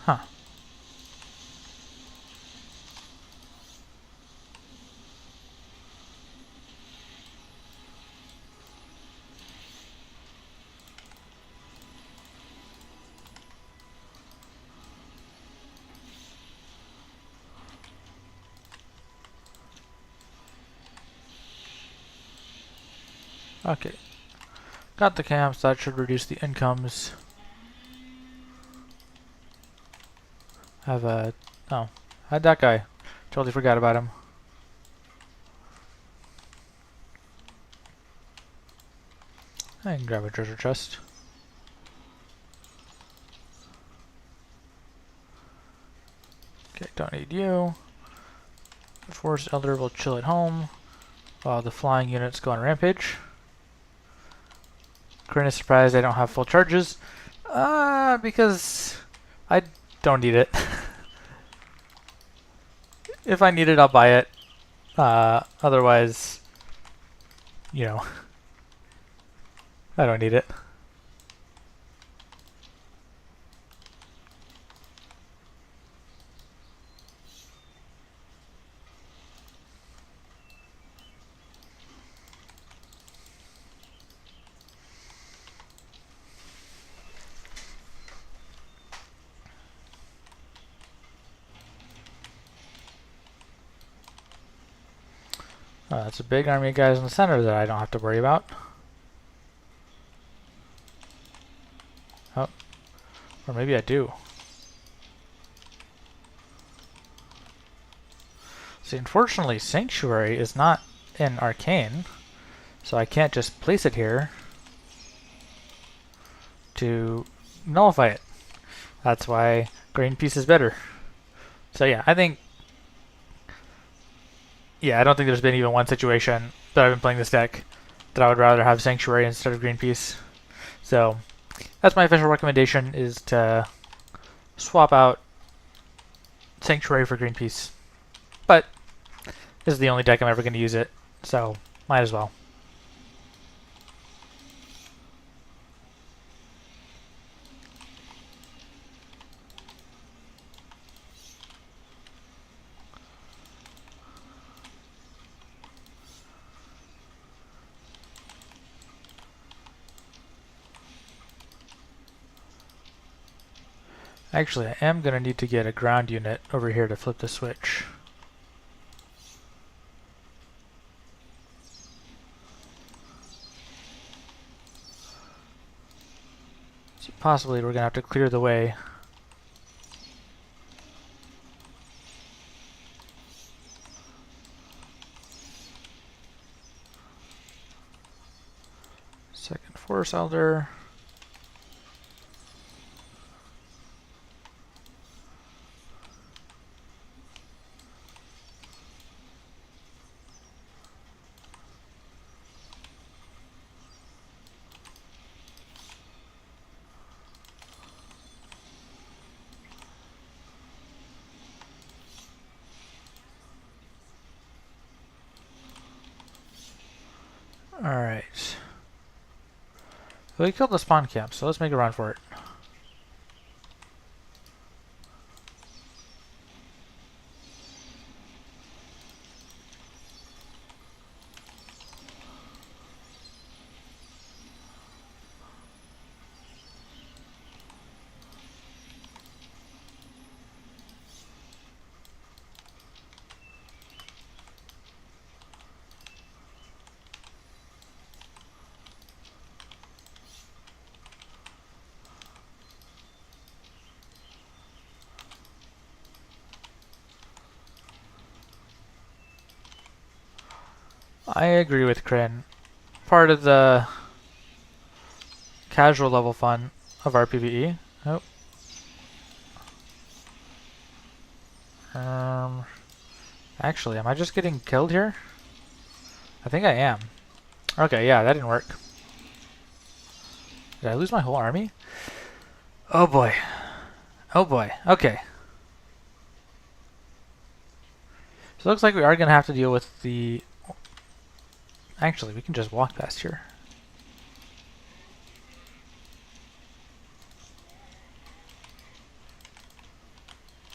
Huh. Okay. Got the camps, that should reduce the incomes. Have a... oh. How'd that guy? Totally forgot about him. I can grab a treasure chest. Okay, don't need you. The Forest Elder will chill at home while the flying units go on rampage. Corinne is surprised I don't have full charges. Because I don't need it. If I need it, I'll buy it. Otherwise, you know, I don't need it. That's a big army of guys in the center that I don't have to worry about. Oh, or maybe I do. See, unfortunately, Sanctuary is not in Arcane, so I can't just place it here to nullify it. That's why Green Peace is better. So yeah, I think... yeah, I don't think there's been even one situation that I've been playing this deck that I would rather have Sanctuary instead of Green Peace. So that's my official recommendation, is to swap out Sanctuary for Green Peace. But this is the only deck I'm ever going to use it, so might as well. Actually, I am going to need to get a ground unit over here to flip the switch. So possibly we're going to have to clear the way. Second Force Elder. Alright. Well, we killed the spawn camp, so let's make a run for it. I agree with Kryn. Part of the casual level fun of our PvE. Oh. Actually, am I just getting killed here? I think I am. Okay, yeah, that didn't work. Did I lose my whole army? Oh boy. Oh boy. Okay. So it looks like we are going to have to deal with the... Actually, we can just walk past here.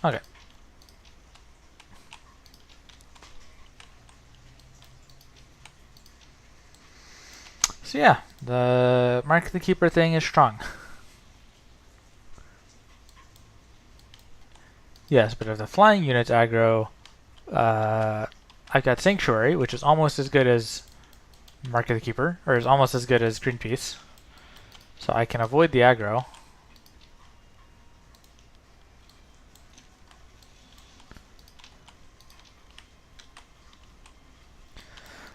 Okay. So yeah, the Mark the Keeper thing is strong. Yes, but if the flying units aggro, I've got Sanctuary, which is almost as good as Mark of the Keeper, or is almost as good as Greenpeace. So I can avoid the aggro.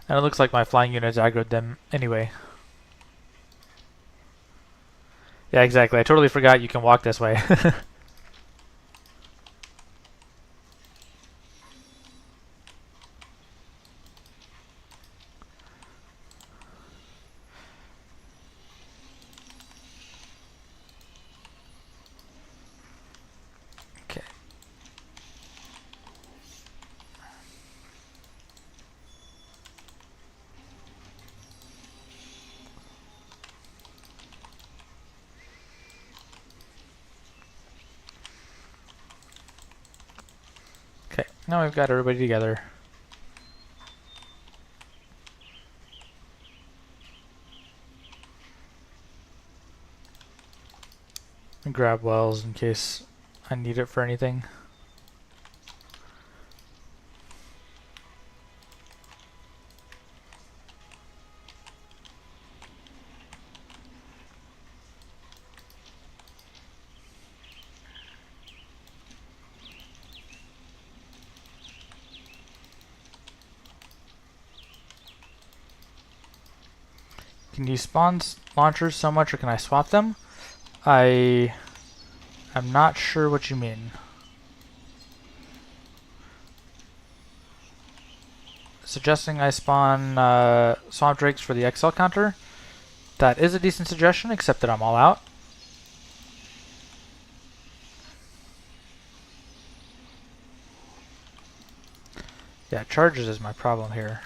And it looks like my flying units aggroed them anyway. Yeah, exactly. I totally forgot you can walk this way. Okay. Okay, now we've got everybody together. And grab wells in case I need it for anything. Can you spawn launchers so much, or can I swap them? I'm not sure what you mean. Suggesting I spawn Swamp Drakes for the XL counter? That is a decent suggestion, except that I'm all out. Yeah, charges is my problem here.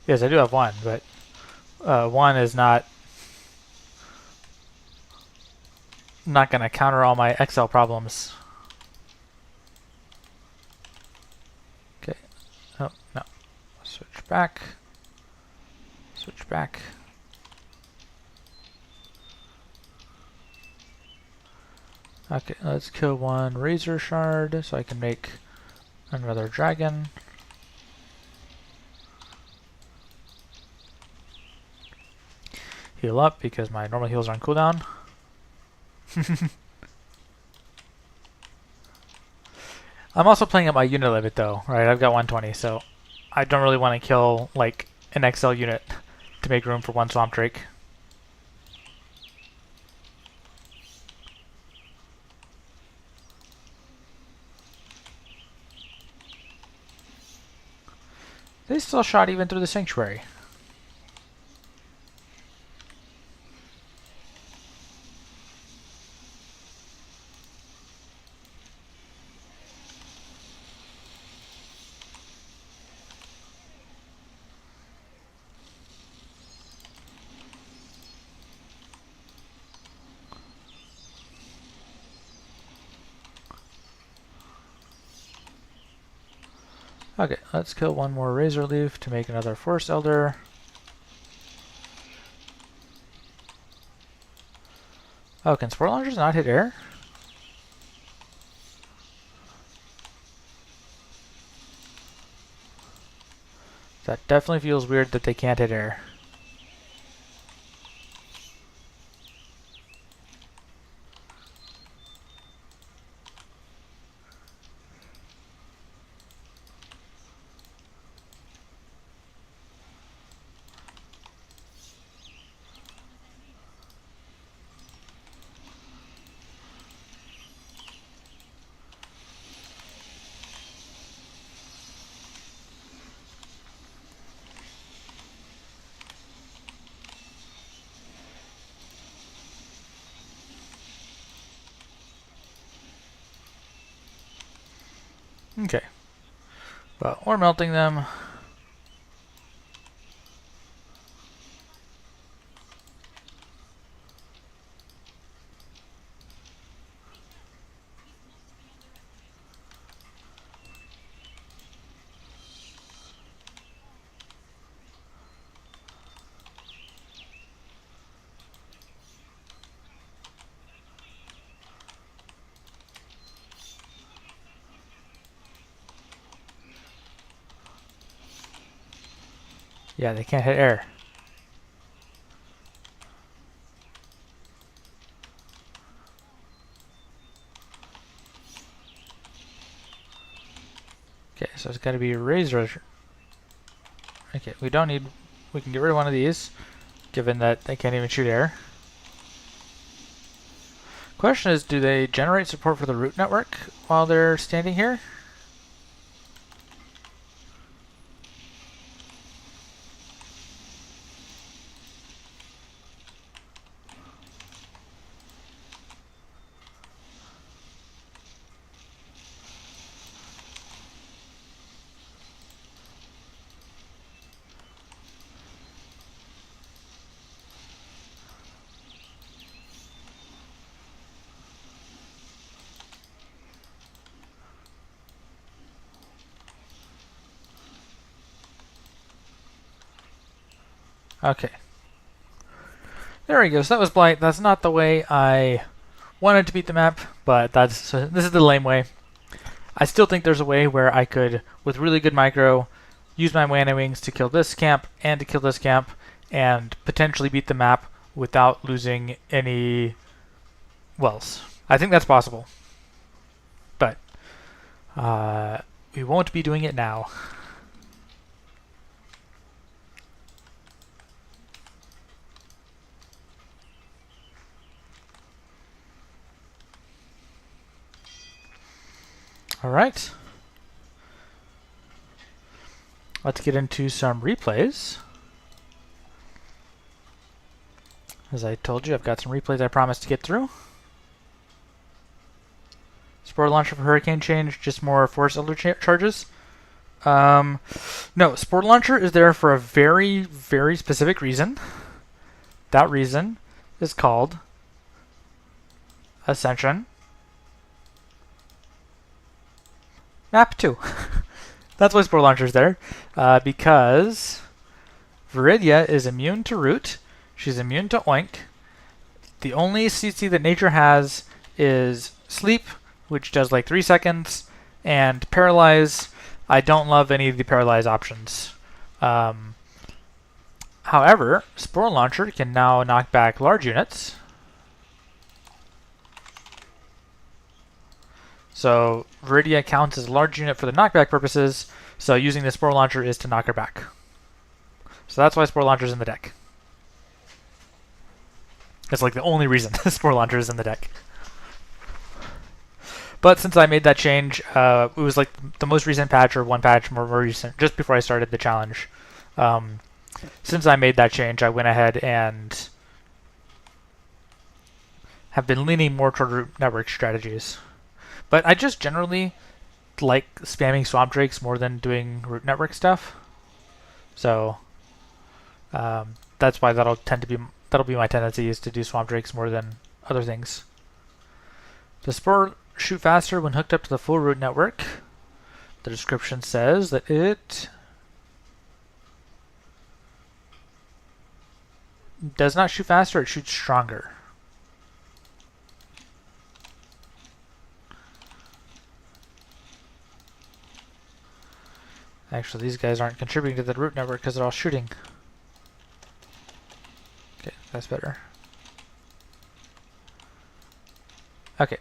Yes, I do have one, but one is not going to counter all my XL problems. Okay. Oh, no. Switch back. Switch back. Okay, let's kill one Razor Shard so I can make another dragon. heal up because my normal heals are on cooldown. I'm also playing at my unit limit though, right? I've got 120, so I don't really want to kill like an XL unit to make room for one Swamp Drake. They still shot even through the Sanctuary. Okay, let's kill one more Razor Leaf to make another Forest Elder. Oh, can Spore Launchers not hit air? That definitely feels weird that they can't hit air. Okay. Well, we're melting them. Yeah, they can't hit air. Okay, so it's got to be Razor. Okay, we don't need... We can get rid of one of these, given that they can't even shoot air. Question is, do they generate support for the root network while they're standing here? Okay. There we go. So that was Blight. That's not the way I wanted to beat the map, but this is the lame way. I still think there's a way where I could, with really good micro, use my Mana Wings to kill this camp and to kill this camp, and potentially beat the map without losing any wells. I think that's possible. But we won't be doing it now. Alright. Let's get into some replays. As I told you, I've got some replays I promised to get through. Spore Launcher for Hurricane Change, just more Force Elder charges. No, Spore Launcher is there for a very, very specific reason. That reason is called Ascension Map 2. That's why Spore Launcher's there. Because Viridia is immune to Root. She's immune to Oink. The only CC that Nature has is Sleep, which does like 3 seconds, and Paralyze. I don't love any of the Paralyze options. However, Spore Launcher can now knock back large units. So Viridia counts as a large unit for the knockback purposes, so using the Spore Launcher is to knock her back. So that's why Spore Launcher is in the deck. It's like the only reason Spore Launcher is in the deck. But since I made that change, it was like the most recent patch, or one patch more recent, just before I started the challenge. Since I made that change, I went ahead and have been leaning more toward root network strategies. But I just generally like spamming Swamp Drakes more than doing root network stuff. So that's why that'll be my tendency, is to do Swamp Drakes more than other things. The Spore shoot faster when hooked up to the full root network. The description says that it does not shoot faster, it shoots stronger. Actually, these guys aren't contributing to the root network because they're all shooting. Okay, that's better. Okay.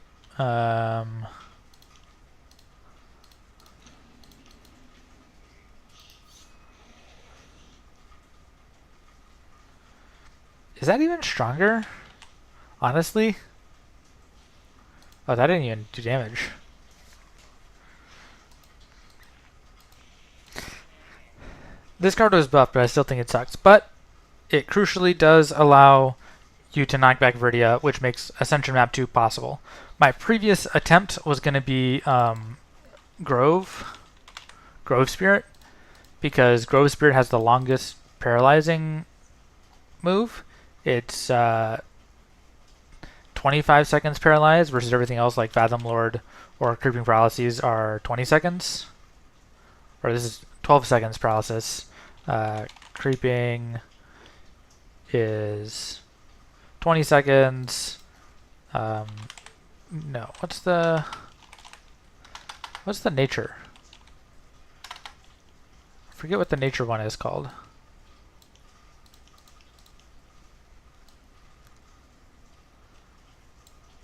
Is that even stronger? Honestly? Oh, that didn't even do damage. This card was buffed, but I still think it sucks. But it crucially does allow you to knock back Viridia, which makes Ascension Map 2 possible. My previous attempt was going to be Grove Spirit, because Grove Spirit has the longest paralyzing move. It's 25 seconds paralyzed versus everything else like Fathom Lord or Creeping Paralyses are 20 seconds. Or this is 12 seconds paralysis. Creeping is 20 seconds. No, what's the nature? I forget what the nature one is called.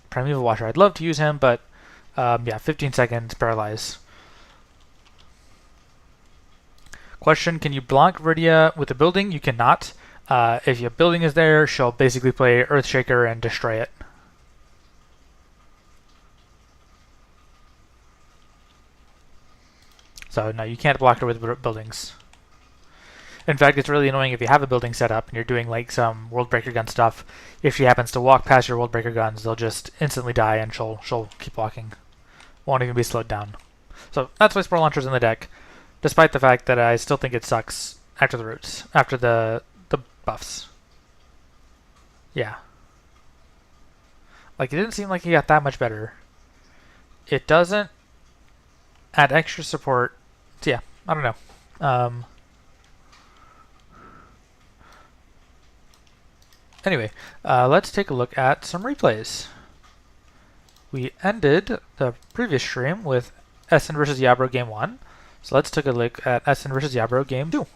Primeval Watcher. I'd love to use him, but yeah, 15 seconds paralyze. Question, can you block Viridia with a building? You cannot. If your building is there, she'll basically play Earthshaker and destroy it. So no, you can't block her with buildings. In fact, it's really annoying if you have a building set up and you're doing like some World Breaker Gun stuff. If she happens to walk past your World Breaker Guns, they'll just instantly die and she'll keep walking. Won't even be slowed down. So that's why Spore Launcher's in the deck, despite the fact that I still think it sucks after the roots, after the buffs. Yeah. Like, it didn't seem like he got that much better. It doesn't add extra support. So yeah, I don't know. Anyway, let's take a look at some replays. We ended the previous stream with Essen versus Yabro Game 1. So let's take a look at Essen versus Yabro Game 2.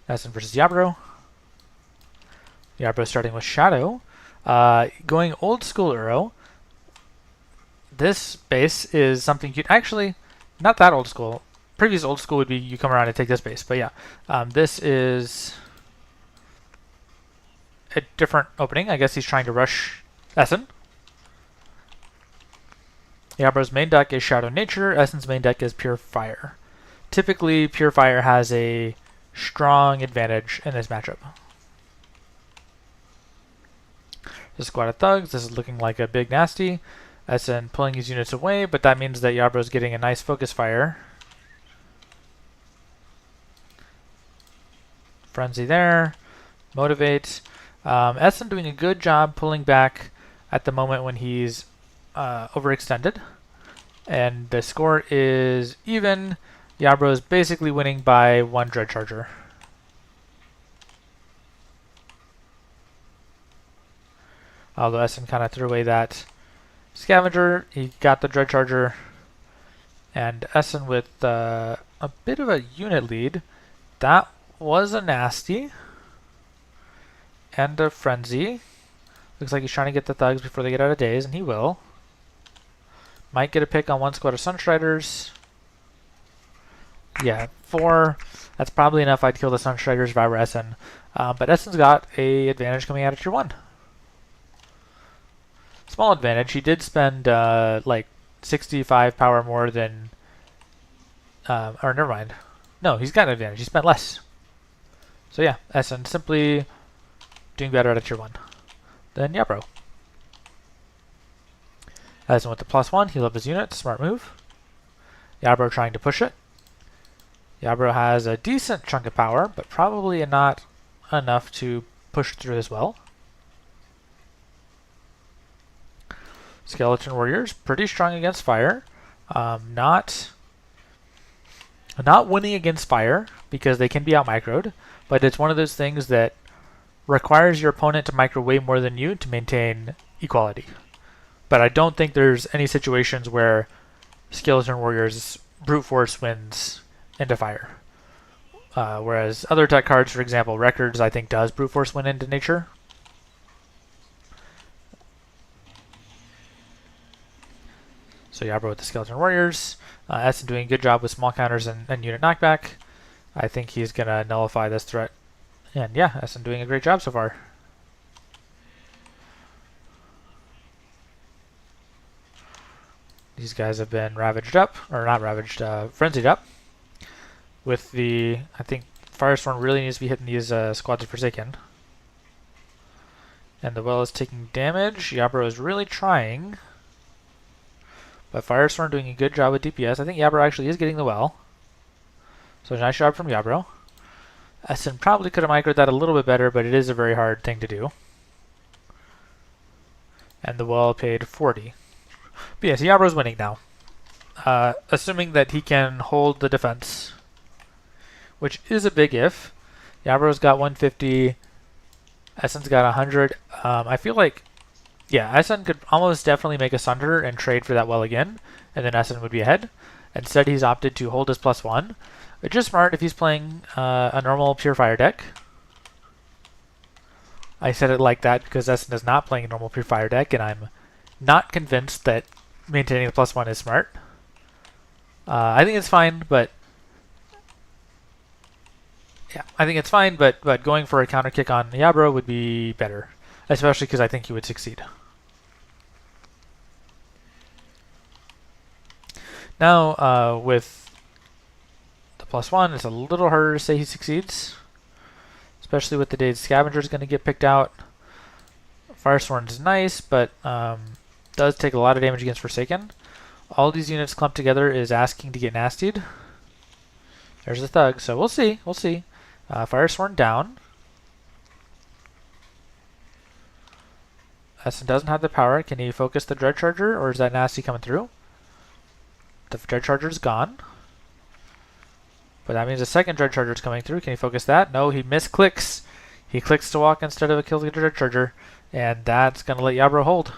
Essen versus Yabro. Yabro starting with Shadow. Going old school Uro. This base is something you'd actually, not that old school. Previous old school would be you come around and take this base, but yeah. This is a different opening. I guess he's trying to rush Essen. Yabro's main deck is Shadow Nature. Essen's main deck is Pure Fire. Typically, Pure Fire has a strong advantage in this matchup. The squad of thugs. This is looking like a big nasty. Essen pulling his units away, but that means that Yabro's getting a nice focus fire. Frenzy there. Motivate. Essen doing a good job pulling back at the moment when he's overextended. And the score is even. Yabro's basically winning by 1 Dread Charger. Although Essen kind of threw away that Scavenger, he got the Dread Charger. And Essen with a bit of a unit lead. That was a nasty. And a frenzy. Looks like he's trying to get the thugs before they get out of daze, and he will. Might get a pick on one squad of Sunstriders. Yeah, 4. That's probably enough. I'd kill the Sunstriders if I were Essen. But Essen's got a advantage coming out of tier 1. Small advantage. He did spend like 65 power more than... or never mind. No, he's got an advantage. He spent less. So yeah, Essen simply doing better out of tier 1 than Yabro. Essen with the +1. Heal up his unit. Smart move. Yabro trying to push it. Yabro has a decent chunk of power, but probably not enough to push through as well. Skeleton Warriors, pretty strong against fire. Not winning against fire, because they can be out-microed, but it's one of those things that requires your opponent to micro way more than you to maintain equality. But I don't think there's any situations where Skeleton Warriors brute force wins into fire. Whereas other tech cards, for example, Records, I think does brute force win into nature. So Yabro with the Skeleton Warriors. Essen doing a good job with small counters and unit knockback. I think he's going to nullify this threat. And yeah, Essen doing a great job so far. These guys have been ravaged up, or not ravaged, frenzied up. With the, I think Firestorm really needs to be hitting these squads of Forsaken. And the well is taking damage. Yabro is really trying. But Firestorm doing a good job with DPS. I think Yabro actually is getting the well. So nice job from Yabro. Essen probably could have microed that a little bit better, but it is a very hard thing to do. And the well paid 40. But yes, Yabro's winning now. Assuming that he can hold the defense, which is a big if. Yabro's got 150. Essen's got 100. I feel like, yeah, Essen could almost definitely make a Sunder and trade for that well again, and then Essen would be ahead. Instead, he's opted to hold his +1, which is smart if he's playing a normal Pure Fire deck. I said it like that because Essen is not playing a normal Pure Fire deck, and I'm not convinced that maintaining the +1 is smart. I think it's fine, but yeah, I think it's fine, but going for a counter kick on Yabro would be better, especially because I think he would succeed. Now, with the +1, it's a little harder to say he succeeds, especially with the Dazed Scavenger is going to get picked out. Firestorm is nice, but does take a lot of damage against Forsaken. All these units clumped together is asking to get nastied. There's a thug, so we'll see. We'll see. Firestorm down. Essen doesn't have the power. Can he focus the Dread Charger, or is that nasty coming through? The Dread Charger's gone. But that means the second Dread Charger's coming through. Can he focus that? No, he misclicks. He clicks to walk instead of a kill the Dread Charger, and that's going to let Yabro hold.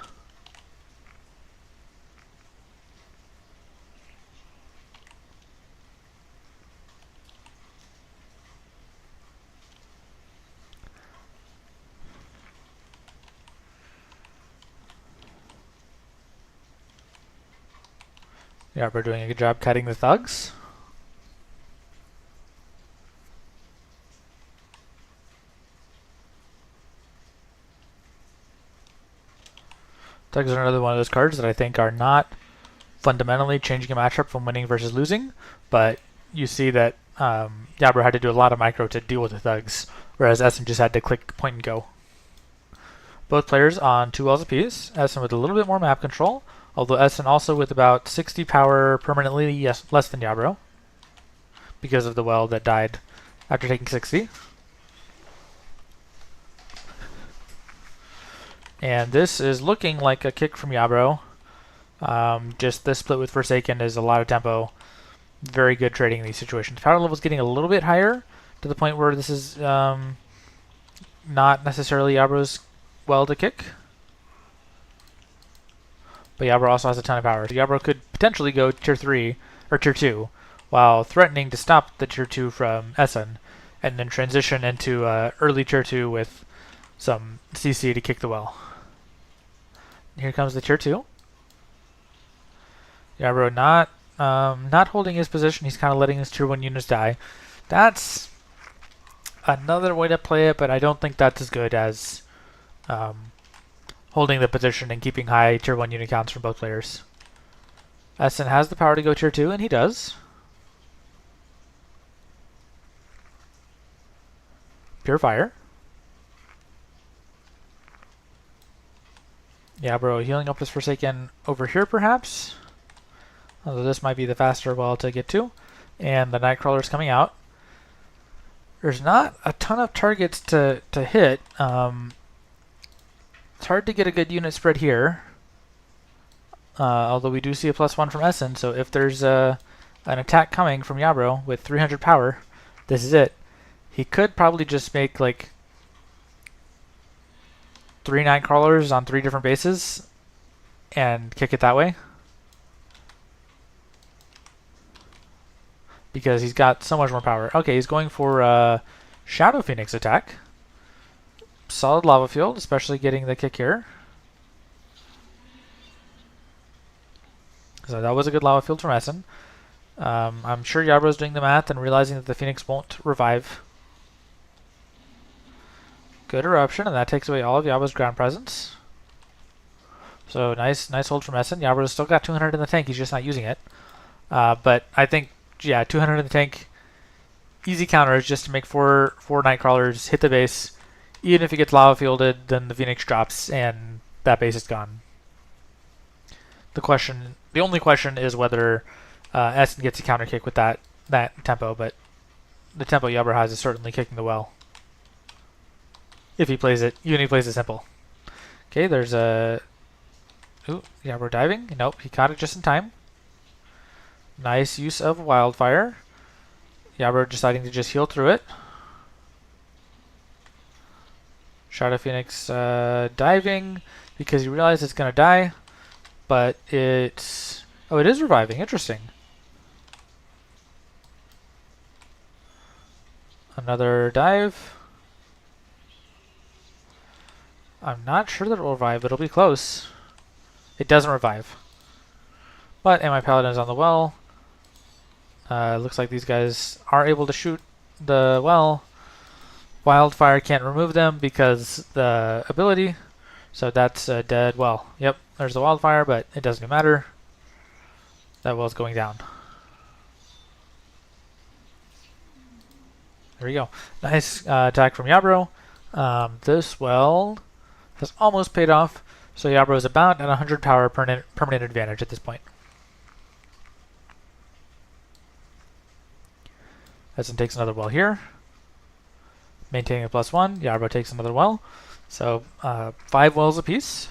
Yabro doing a good job cutting the thugs. Thugs are another one of those cards that I think are not fundamentally changing a matchup from winning versus losing, but you see that Yabro had to do a lot of micro to deal with the thugs, whereas Essen just had to click point and go. Both players on 2 wells apiece. Essen with a little bit more map control, although Essen also with about 60 power permanently, yes, less than Yabro, because of the well that died after taking 60. And this is looking like a kick from Yabro. Just this split with Forsaken is a lot of tempo. Very good trading in these situations. Power level is getting a little bit higher to the point where this is not necessarily Yabro's well to kick. But Yabro also has a ton of power. So Yabro could potentially go tier 3 or tier 2 while threatening to stop the tier 2 from Essen, and then transition into early tier 2 with some CC to kick the well. Here comes the tier 2. Yabro not holding his position. He's kind of letting his tier 1 units die. That's another way to play it, but I don't think that's as good as holding the position and keeping high tier 1 unit counts from both players. Essen has the power to go tier 2, and he does. Pure Fire. Yabro healing up his Forsaken over here, perhaps. Although this might be the faster well to get to. And the Nightcrawler's coming out. There's not a ton of targets to hit. It's hard to get a good unit spread here. Although we do see a +1 from Essen, so if there's an attack coming from Yabro with 300 power, this is it. He could probably just make like 3 Nightcrawlers on 3 different bases and kick it that way. Because he's got so much more power. Okay, he's going for Shadow Phoenix attack. Solid lava field, especially getting the kick here. So that was a good lava field from Essen. I'm sure Yabro's doing the math and realizing that the Phoenix won't revive. Good eruption, and that takes away all of Yabro's ground presence. So nice hold from Essen. Yabro's still got 200 in the tank, he's just not using it. But I think, yeah, 200 in the tank, easy counters just to make 4 Nightcrawlers hit the base. Even if it gets lava fielded, then the Phoenix drops and that base is gone. The only question is whether Essen gets a counter kick with that tempo, but the tempo Yabro has is certainly kicking the well. If he plays it, even if he plays it simple. Okay, there's a... Ooh, Yabro diving. Nope, he caught it just in time. Nice use of Wildfire. Yabro deciding to just heal through it. Shadow Phoenix diving because he realized it's going to die. But it's... Oh, it is reviving. Interesting. Another dive. I'm not sure that it will revive, but it'll be close. It doesn't revive. But Amii Paladin is on the well. Looks like these guys are able to shoot the well. Wildfire can't remove them because the ability. So that's a dead well. Yep, there's the Wildfire, but it doesn't matter. That well's going down. There we go. Nice attack from Yabro. This well has almost paid off. So Yabro is about at 100 power permanent advantage at this point. Essen takes another well here. Maintaining a +1. Yabro takes another well. So 5 wells apiece.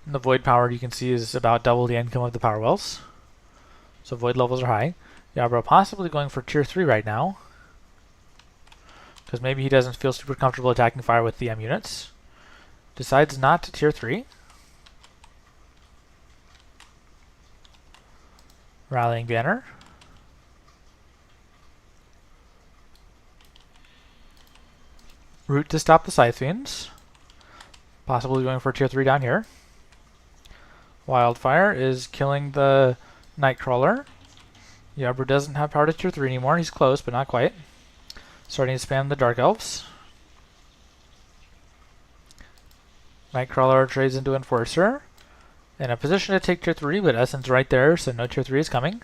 And the void power you can see is about double the income of the power wells. So void levels are high. Yabro possibly going for tier 3 right now. Because maybe he doesn't feel super comfortable attacking fire with the M units. Decides not to tier 3. Rallying Banner. Route to stop the Scythe Fiends. Possibly going for tier 3 down here. Wildfire is killing the Nightcrawler. Yabro doesn't have power to tier 3 anymore. He's close, but not quite. Starting to spam the Dark Elves. Nightcrawler trades into Enforcer. In a position to take tier 3, but Essen's right there, so no tier 3 is coming.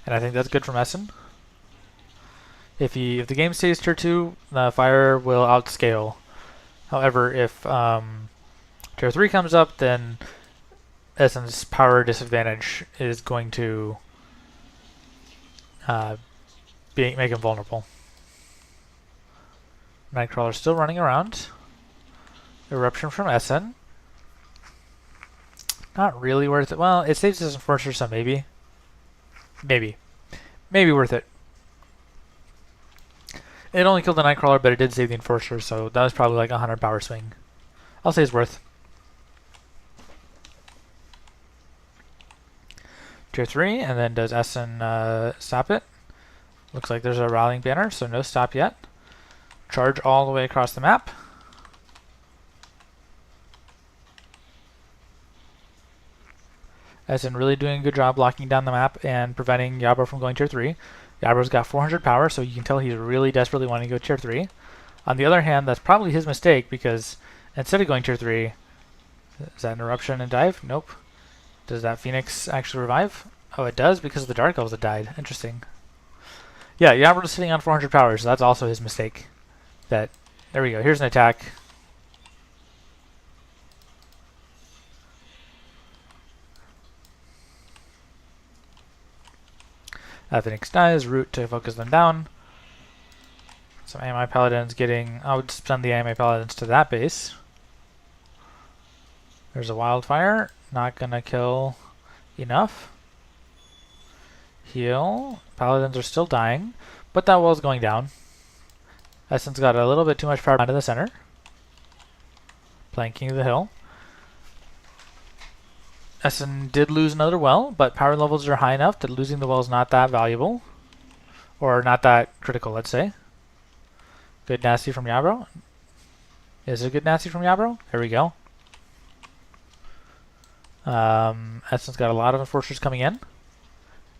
And I think that's good from Essen. If the game stays tier 2, the fire will outscale. However, if tier 3 comes up, then Essen's power disadvantage is going to make him vulnerable. Nightcrawler still running around. Eruption from Essen. Not really worth it. Well, it saves his Enforcer, so maybe. Maybe worth it. It only killed the Nightcrawler, but it did save the Enforcer, so that was probably like a 100 power swing. I'll say it's worth. Tier 3, and then does Essen stop it? Looks like there's a rallying banner, so no stop yet. Charge all the way across the map. Essen really doing a good job locking down the map and preventing Yabro from going Tier 3. Yabro's got 400 power, so you can tell he's really desperately wanting to go Tier 3. On the other hand, that's probably his mistake, because instead of going Tier 3, is that an eruption and dive? Nope. Does that Phoenix actually revive? Oh, it does, because of the Dark Elves that died. Interesting. Yeah, Yabro's sitting on 400 power, so that's also his mistake. There we go. Here's an attack. Phoenix dies, root to focus them down. Some Amii Paladins getting... I would send the Amii Paladins to that base. There's a wildfire. Not gonna kill enough. Heal. Paladins are still dying, but that wall's going down. Essen's got a little bit too much power down to the center. Playing King of the Hill. Essen did lose another well, but power levels are high enough that losing the well is not that valuable. Or not that critical, let's say. Good nasty from Yabro. Is it a good nasty from Yabro? Here we go. Essen's got a lot of enforcers coming in.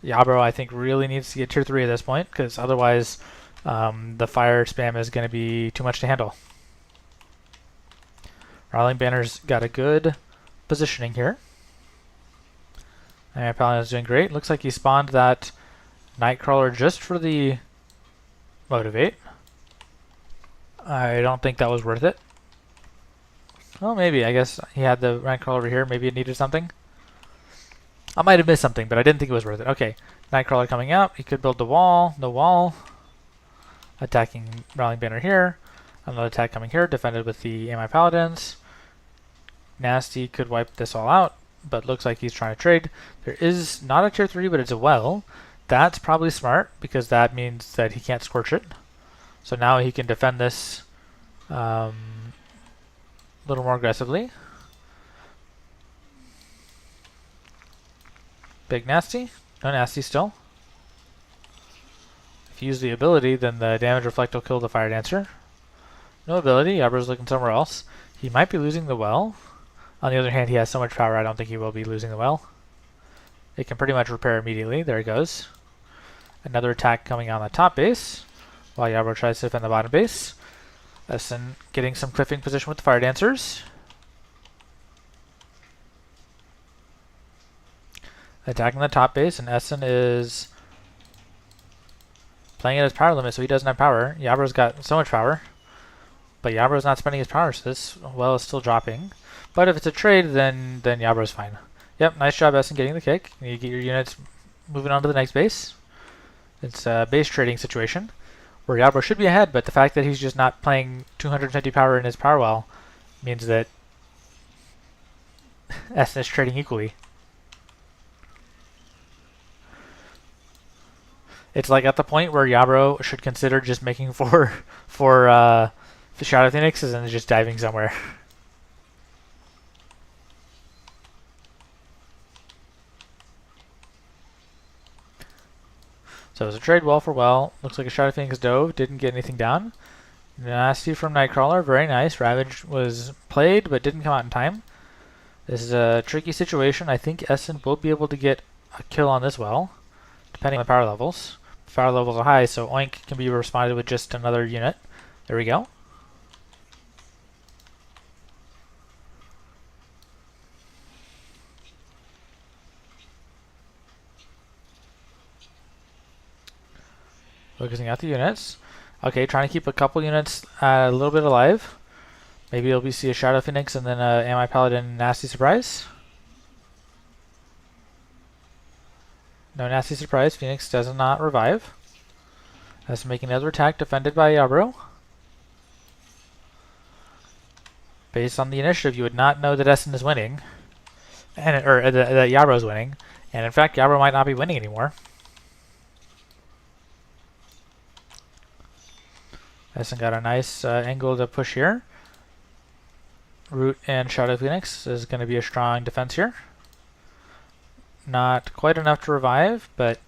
Yabro, I think, really needs to get Tier 3 at this point, because otherwise the fire spam is going to be too much to handle. Rallying Banner's got a good positioning here. And Paladin is doing great. Looks like he spawned that Nightcrawler just for the motivate. I don't think that was worth it. Well, maybe. I guess he had the Nightcrawler over here. Maybe it needed something. I might have missed something, but I didn't think it was worth it. Okay, Nightcrawler coming out. He could build the wall. No wall. Attacking Rallying Banner here. Another attack coming here. Defended with the Amii Paladins. Nasty could wipe this all out, but looks like he's trying to trade. There is not a Tier 3, but it's a well. That's probably smart, because that means that he can't scorch it. So now he can defend this a little more aggressively. Big nasty. No nasty still. If you use the ability, then the damage reflect will kill the Fire Dancer. No ability. Yabro's looking somewhere else. He might be losing the well. On the other hand, he has so much power, I don't think he will be losing the well. It can pretty much repair immediately. There he goes. Another attack coming on the top base, while Yabro tries to defend the bottom base. Essen getting some cliffing position with the Fire Dancers. Attacking the top base, and Essen is playing at his power limit, so he doesn't have power. Yabro's got so much power, but Yabro's not spending his power, so this well is still dropping. But if it's a trade, then Yabro's fine. Yep, nice job, Essen, getting the kick. You get your units moving on to the next base. It's a base trading situation where Yabro should be ahead, but the fact that he's just not playing 250 power in his power well means that Essen is trading equally. It's like at the point where Yabro should consider just making for Shadow Phoenixes and just diving somewhere. So it was a trade well for well. Looks like a Shadow Phoenix dove. Didn't get anything down. Nasty from Nightcrawler. Very nice. Ravage was played but didn't come out in time. This is a tricky situation. I think Essen will be able to get a kill on this well, depending on the power levels. Power levels are high, so Oink can be responded with just another unit. There we go. Focusing out the units. Okay, trying to keep a couple units a little bit alive. Maybe you'll see a Shadow Phoenix and then a Amii Paladin nasty surprise. No nasty surprise. Phoenix does not revive. That's making another attack defended by Yabro. Based on the initiative, you would not know that Essen is winning, or that Yabro is winning, and in fact, Yabro might not be winning anymore. Essen got a nice angle to push here. Root and Shadow Phoenix is going to be a strong defense here. Not quite enough to revive, but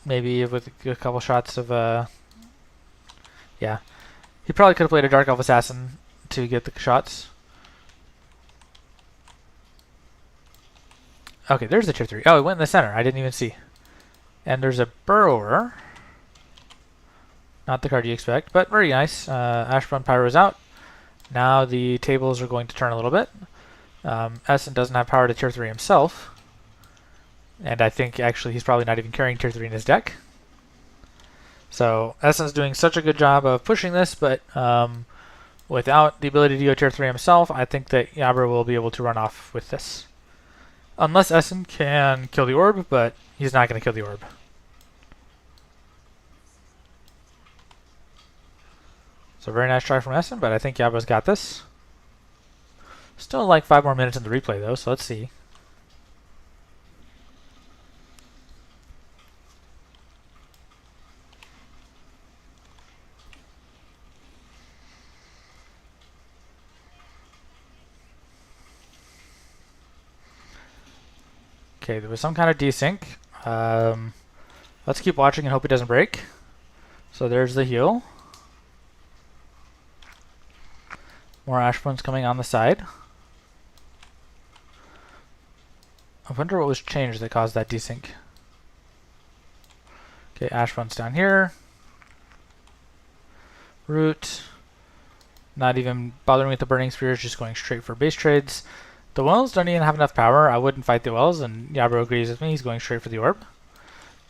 maybe with a couple shots of yeah. He probably could have played a Dark Elf Assassin to get the shots. Okay, there's the tier 3. Oh, it went in the center. I didn't even see. And there's a Burrower. Not the card you expect, but very nice. Ashbound Pyro's out. Now the tables are going to turn a little bit. Essen doesn't have power to tier 3 himself. And I think actually he's probably not even carrying tier 3 in his deck. So Essen's doing such a good job of pushing this, but without the ability to go tier 3 himself, I think that Yabra will be able to run off with this. Unless Essen can kill the orb, but he's not going to kill the orb. So very nice try from Essen, but I think Yabra's got this. Still like 5 more minutes in the replay though, so let's see. Okay, there was some kind of desync. Let's keep watching and hope it doesn't break. So there's the heal. More Ashbones coming on the side. I wonder what was changed that caused that desync. Okay, Ashbones down here. Root. Not even bothering with the Burning Spears, just going straight for base trades. The Wells don't even have enough power. I wouldn't fight the Wells, and Yabra agrees with me. He's going straight for the Orb.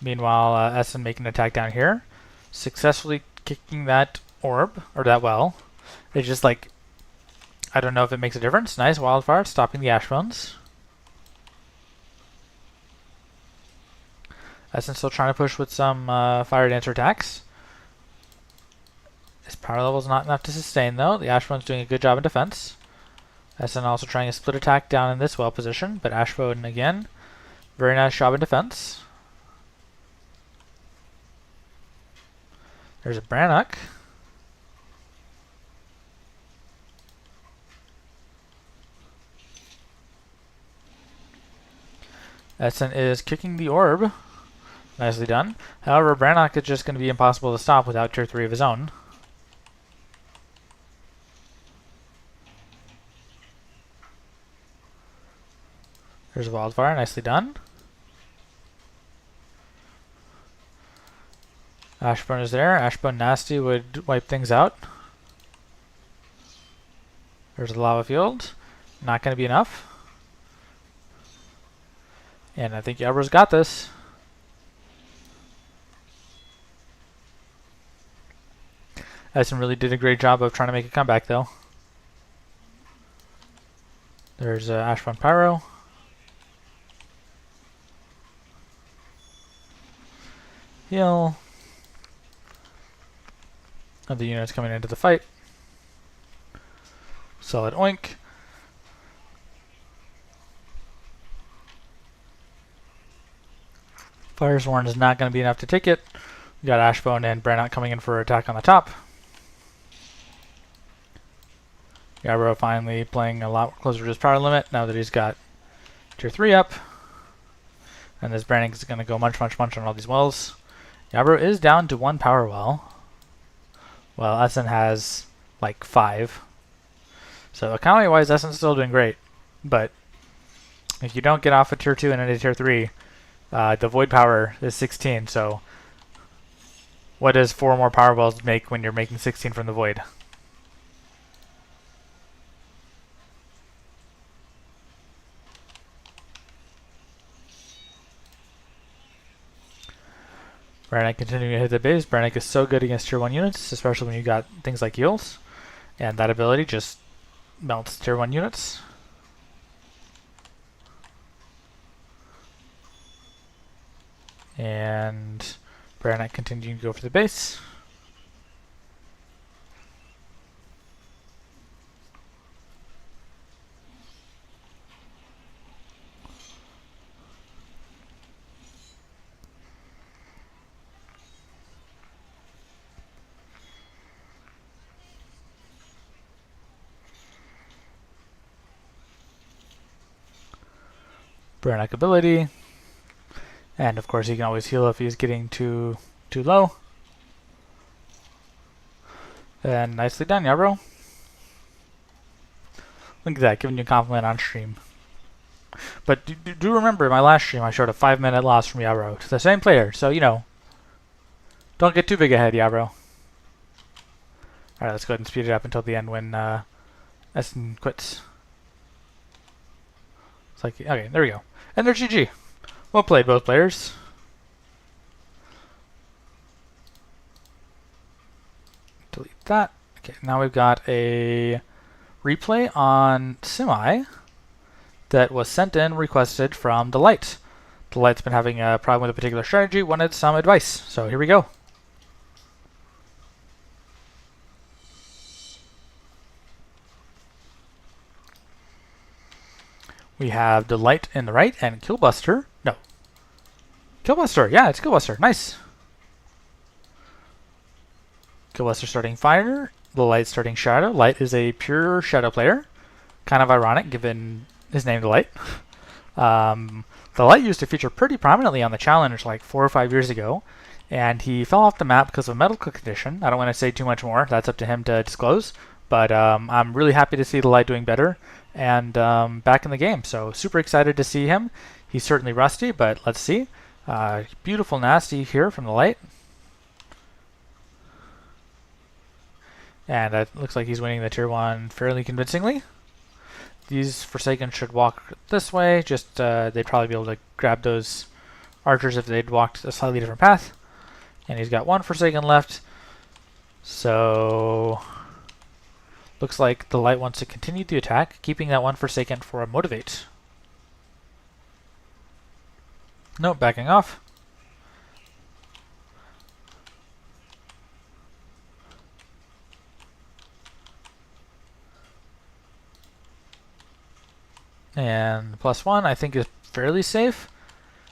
Meanwhile, Essen making an attack down here. Successfully kicking that Orb, or that Well. It's just like, I don't know if it makes a difference. Nice Wildfire, stopping the Ashbones. Essen still trying to push with some Fire Dancer attacks. His power level is not enough to sustain, though. The Ashbone's doing a good job in defense. Essen also trying a split attack down in this well position, but Ashbone again, very nice job in defense. There's a Brannock. Essen is kicking the orb. Nicely done. However, Brannock is just going to be impossible to stop without tier 3 of his own. There's a Wildfire, nicely done. Ashburn is there. Ashburn Nasty would wipe things out. There's a Lava Field. Not going to be enough. And I think Yabra's got this. Essen really did a great job of trying to make a comeback, though. There's Ashburn Pyro. Heal. Other units coming into the fight. Solid oink. Firesworn is not going to be enough to take it. We got Ashbone and Brannock coming in for attack on the top. Yabra finally playing a lot closer to his power limit now that he's got tier 3 up. And this Brannock is going to go munch, munch, munch on all these wells. Yabra is down to 1 power well. Well, Essen has like 5. So economy-wise, Essen's still doing great. But if you don't get off of tier 2 and into tier 3, the void power is 16. So what does 4 more power wells make when you're making 16 from the void? Brannock continuing to hit the base. Brannock is so good against tier 1 units, especially when you got things like heals. And that ability just melts tier 1 units. And Brannock continuing to go for the base. Burnout ability. And of course he can always heal if he's getting too low. And nicely done, yeah, bro. Look at that, giving you a compliment on stream. But do remember, in my last stream I showed a 5-minute loss from Yabro to the same player, so you know, don't get too big ahead, Yabro. Alright, let's go ahead and speed it up until the end when Essen quits. It's like, okay, there we go. And there's GG. Well played, both players. Delete that. Okay, now we've got a replay on Simi that was sent in, requested from Delight. Delight's been having a problem with a particular strategy, wanted some advice. So here we go. We have Delight in the right and Killbuster. No. Killbuster, yeah, it's Killbuster. Nice. Killbuster starting Fire, Delight starting Shadow. Light is a pure Shadow player. Kind of ironic given his name Delight. The Light used to feature pretty prominently on the challenge like 4 or 5 years ago, and he fell off the map because of a medical condition. I don't want to say too much more. That's up to him to disclose. But I'm really happy to see the Light doing better and back in the game. So super excited to see him. He's certainly rusty, but let's see. Beautiful nasty here from the Light. And it looks like he's winning the tier 1 fairly convincingly. These Forsaken should walk this way. Just they'd probably be able to grab those archers if they'd walked a slightly different path. And he's got 1 Forsaken left. So looks like the Light wants to continue the attack, keeping that 1 Forsaken for a motivate. Nope, backing off. And +1 I think is fairly safe,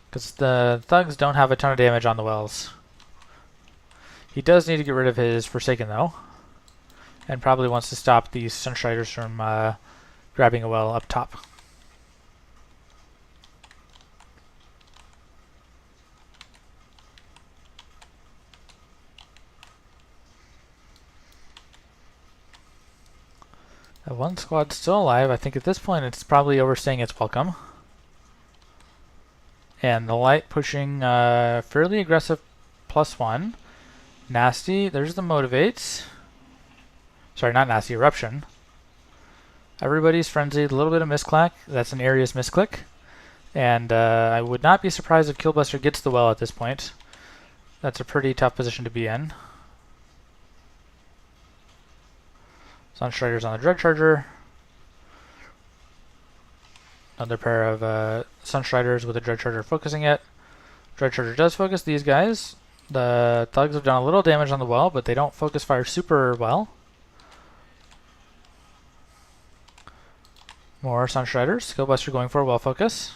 because the thugs don't have a ton of damage on the wells. He does need to get rid of his Forsaken though, and probably wants to stop these Sunstriders from grabbing a well up top. One squad still alive. I think at this point it's probably overstaying its welcome. And the Light pushing fairly aggressive +1. Nasty, there's the motivates. Sorry, not Nasty, Eruption. Everybody's frenzied, a little bit of misclack. That's an Eirias misclick. And I would not be surprised if Killbuster gets the well at this point. That's a pretty tough position to be in. Sunstrider's on the Dread Charger. Another pair of Sunstriders with a Dread Charger focusing it. Dread Charger does focus these guys. The thugs have done a little damage on the well, but they don't focus fire super well. More Sunstriders. Skillbuster going for a well focus.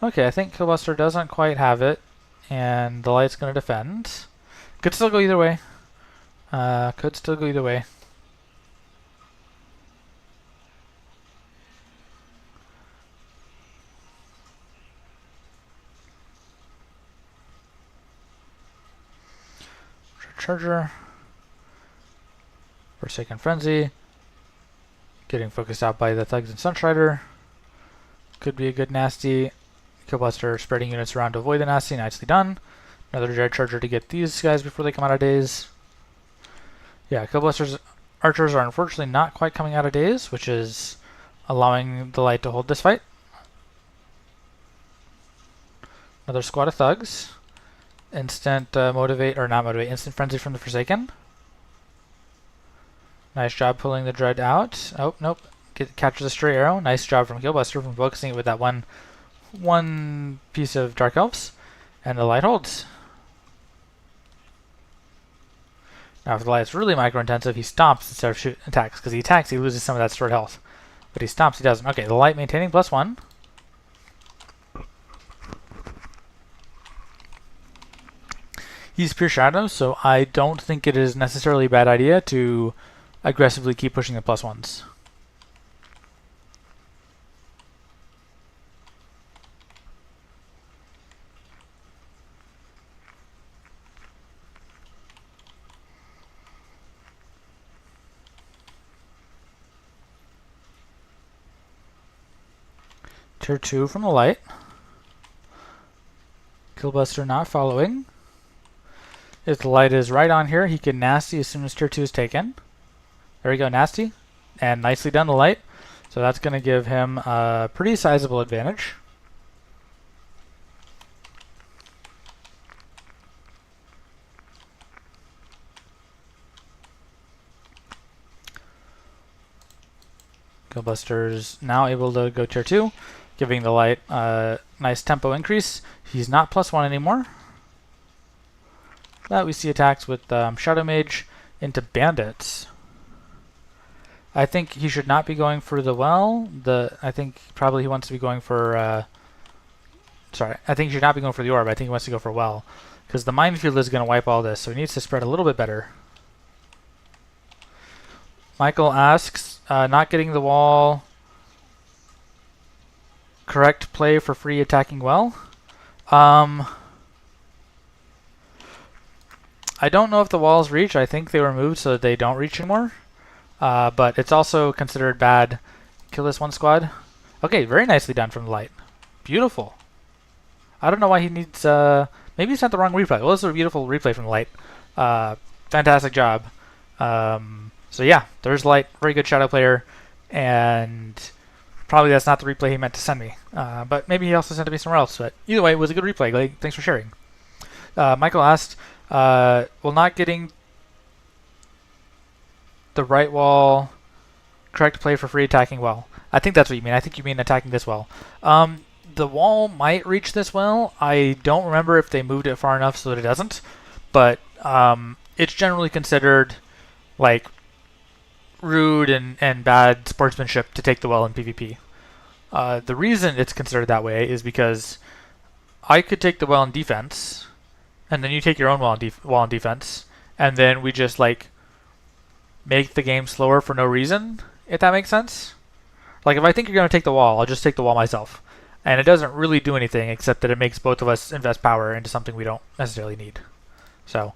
Okay, I think Killbuster doesn't quite have it. And the Light's going to defend. Could still go either way. Could still go either way. Charger. Forsaken Frenzy. Getting focused out by the Thugs and Sunstrider. Could be a good nasty. Killbuster spreading units around to avoid the nasty. Nicely done. Another Dread Charger to get these guys before they come out of daze. Yeah, Killbuster's archers are unfortunately not quite coming out of daze, which is allowing the Light to hold this fight. Another squad of thugs. Instant motivate, or not motivate, instant frenzy from the Forsaken. Nice job pulling the Dread out. Oh, nope. Captures a stray arrow. Nice job from Killbuster from focusing it with that one piece of Dark Elves, and the Light holds. Now if the Light's really micro-intensive, he stomps instead of attacks, because he attacks, he loses some of that stored health. But he stomps, he doesn't. Okay, the Light maintaining +1. He's pure Shadow, so I don't think it is necessarily a bad idea to aggressively keep pushing the +1s. Tier 2 from the light. Killbuster not following. If the light is right on here, he can nasty as soon as tier 2 is taken. There we go, nasty. And nicely done, the light. So that's going to give him a pretty sizable advantage. Killbuster's now able to go tier 2, giving the light a nice tempo increase. He's not +1 anymore. But we see attacks with Shadow Mage into Bandits. I think he should not be going for the well. I think probably he wants to be going for... I think he should not be going for the orb. I think he wants to go for well. Because the minefield is going to wipe all this, so he needs to spread a little bit better. Michael asks, not getting the wall, correct play for free attacking well? I don't know if the walls reach. I think they were moved so that they don't reach anymore. But it's also considered bad. Kill this one squad. Okay, very nicely done from the light. Beautiful. I don't know why he needs... maybe he sent the wrong replay. Well, this is a beautiful replay from the light. Fantastic job. So yeah, there's light. Very good shadow player. And probably that's not the replay he meant to send me. But maybe he also sent it to me somewhere else. But either way, it was a good replay. Like, thanks for sharing. Michael asked, well, not getting the right wall, correct play for free attacking well. I think that's what you mean. I think you mean attacking this well. The wall might reach this well. I don't remember if they moved it far enough so that it doesn't. But it's generally considered like rude and bad sportsmanship to take the well in PvP. The reason it's considered that way is because I could take the well in defense, and then you take your own wall in defense, and then we just like make the game slower for no reason, if that makes sense. Like if I think you're going to take the wall, I'll just take the wall myself. And it doesn't really do anything except that it makes both of us invest power into something we don't necessarily need. So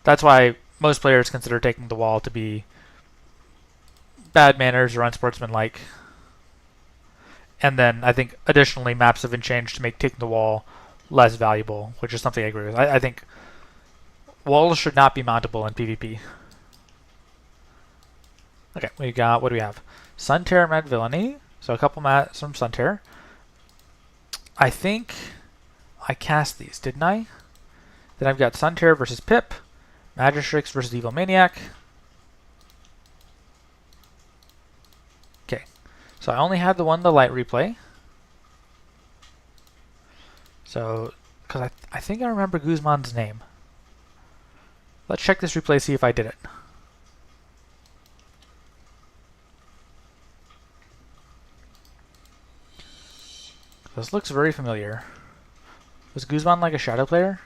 that's why most players consider taking the wall to be bad manners or unsportsmanlike. And then I think additionally maps have been changed to make taking the wall less valuable, which is something I agree with. I think walls should not be mountable in PvP. Okay, we got, what do we have? Sunterror, Madvillainy. So a couple mats from Sunterror. I think I cast these, didn't I? Then I've got Sunterror versus Pip, Magistrix versus Evil Maniac. Okay, so I only had the one, the light replay. So, because I think I remember Guzman's name. Let's check this replay, see if I did it. This looks very familiar. Was Guzman like a shadow player?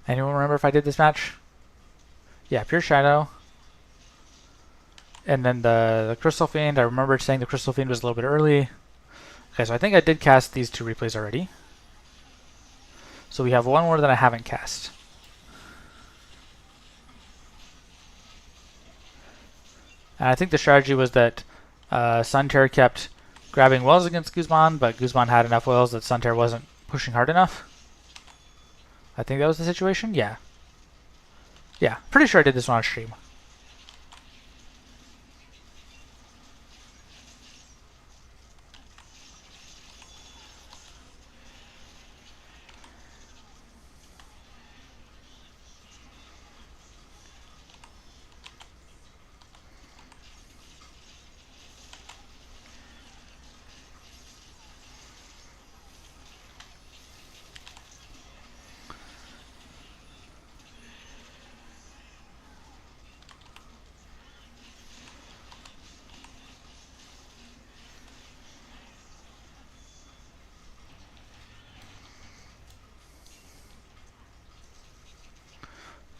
Anyone remember if I did this match? Yeah, pure shadow. And then the Crystal Fiend, I remember saying the Crystal Fiend was a little bit early. Okay, so I think I did cast these two replays already. So we have one more that I haven't cast. And I think the strategy was that Sunterror kept grabbing wells against Guzman, but Guzman had enough wells that Sunterror wasn't pushing hard enough. I think that was the situation? Yeah. Yeah, pretty sure I did this one on stream.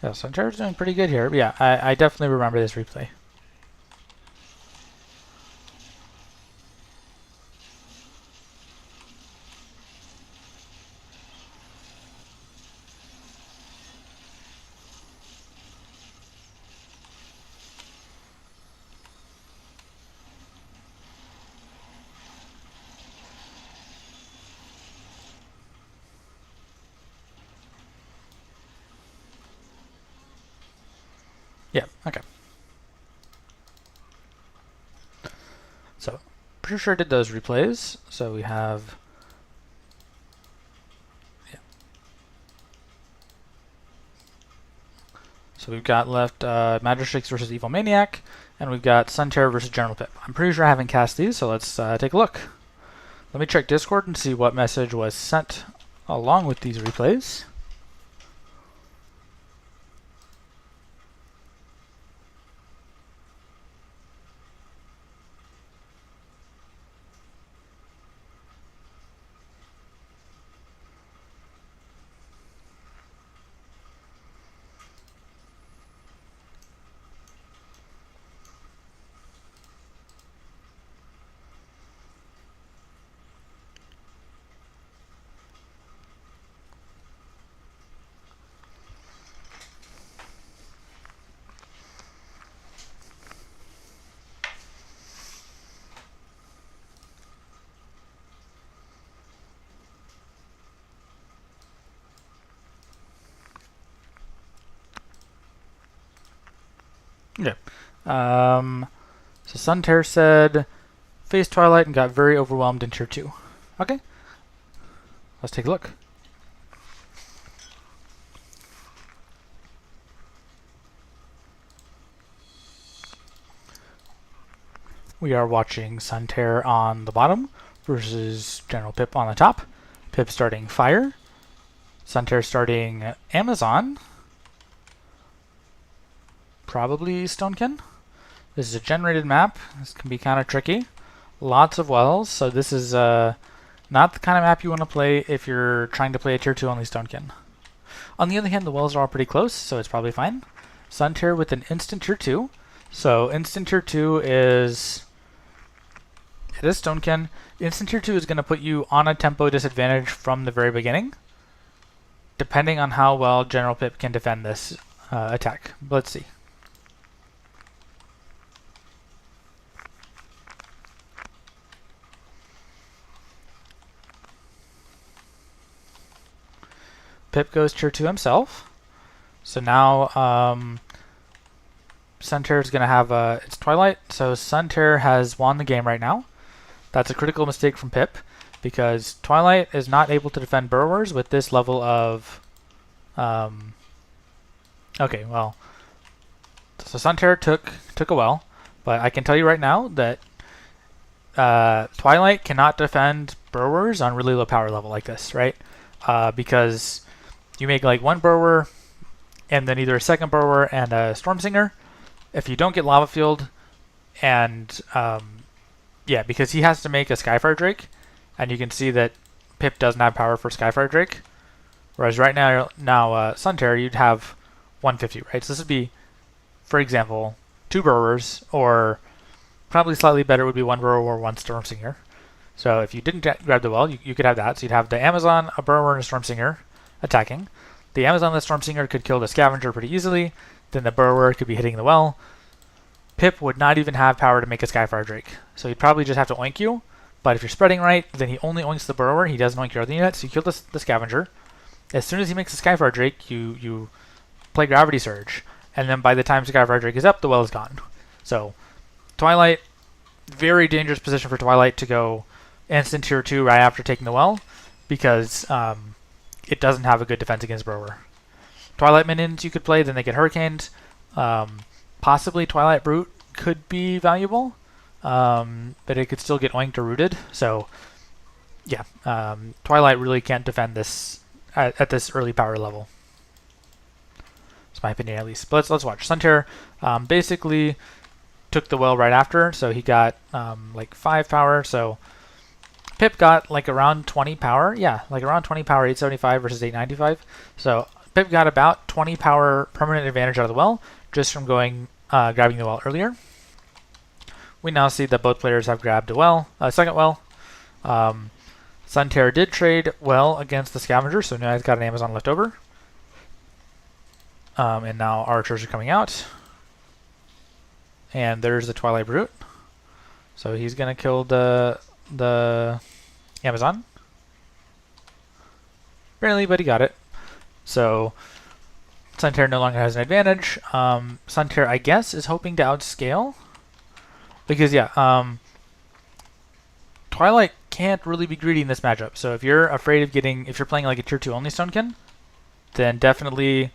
Yeah, Sunter's doing pretty good here. But yeah, I definitely remember this replay. Yeah, okay. So, pretty sure I did those replays. So we have... Yeah. So we've got left Magistrix versus Evil Maniac, and we've got Sunterror versus General Pip. I'm pretty sure I haven't cast these, so let's take a look. Let me check Discord and see what message was sent along with these replays. Okay. So Sunterror said, faced Twilight and got very overwhelmed in Tier 2. Okay. Let's take a look. We are watching Sunterror on the bottom versus General Pip on the top. Pip starting Fire. Sunterror starting Amazon. Probably Stonekin. This is a generated map. This can be kind of tricky. Lots of wells, so this is not the kind of map you want to play if you're trying to play a Tier 2 only Stonekin. On the other hand, the wells are all pretty close, so it's probably fine. Sunterror with an instant Tier 2. So instant Tier 2 is... It is Stonekin. Instant Tier 2 is going to put you on a tempo disadvantage from the very beginning, depending on how well General Pip can defend this attack. Let's see. Pip goes Tier 2 himself. So now Sunterror is going to have its Twilight. So Sunterror has won the game right now. That's a critical mistake from Pip, because Twilight is not able to defend Burrowers with this level of... okay, well... So Sunterror took a well, but I can tell you right now that Twilight cannot defend Burrowers on really low power level like this, right? Because you make like one Burrower, and then either a second Burrower and a Stormsinger. If you don't get Lava Field, and yeah, because he has to make a Skyfire Drake, and you can see that Pip doesn't have power for Skyfire Drake. Whereas right now Sunterror, you'd have 150, right? So this would be, for example, 2 Burrowers, or probably slightly better would be 1 Burrower or 1 Stormsinger. So if you didn't grab the well, you could have that. So you'd have the Amazon, a Burrower, and a Stormsinger attacking. The Amazon and the Stormsinger could kill the Scavenger pretty easily. Then the Burrower could be hitting the well. Pip would not even have power to make a Skyfire Drake. So he'd probably just have to oink you. But if you're spreading right, then he only oinks the Burrower. He doesn't oink your other unit, so you kill the Scavenger. As soon as he makes a Skyfire Drake, you play Gravity Surge. And then by the time Skyfire Drake is up, the well is gone. So Twilight, very dangerous position for Twilight to go instant Tier 2 right after taking the well, because it doesn't have a good defense against Burrower. Twilight minions you could play, then they get Hurricaned. Possibly Twilight Brute could be valuable, but it could still get oinked or rooted. So yeah, Twilight really can't defend this at this early power level. That's my opinion, at least. But let's watch. Sunterror basically took the well right after, so he got like 5 power. So Pip got like around 20 power. Yeah, like around 20 power, 875 versus 895. So Pip got about 20 power permanent advantage out of the well, just from going grabbing the well earlier. We now see that both players have grabbed a well, second well. Sunterra did trade well against the scavenger, so now he's got an Amazon left over. And now archers are coming out. And there's the Twilight Brute. So he's gonna kill the Amazon. Barely, but he got it. So Sunterra no longer has an advantage. Sunterra, I guess, is hoping to outscale. Because, yeah, Twilight can't really be greedy in this matchup. So if you're afraid of getting, if you're playing like a tier 2 only Stonekin, then definitely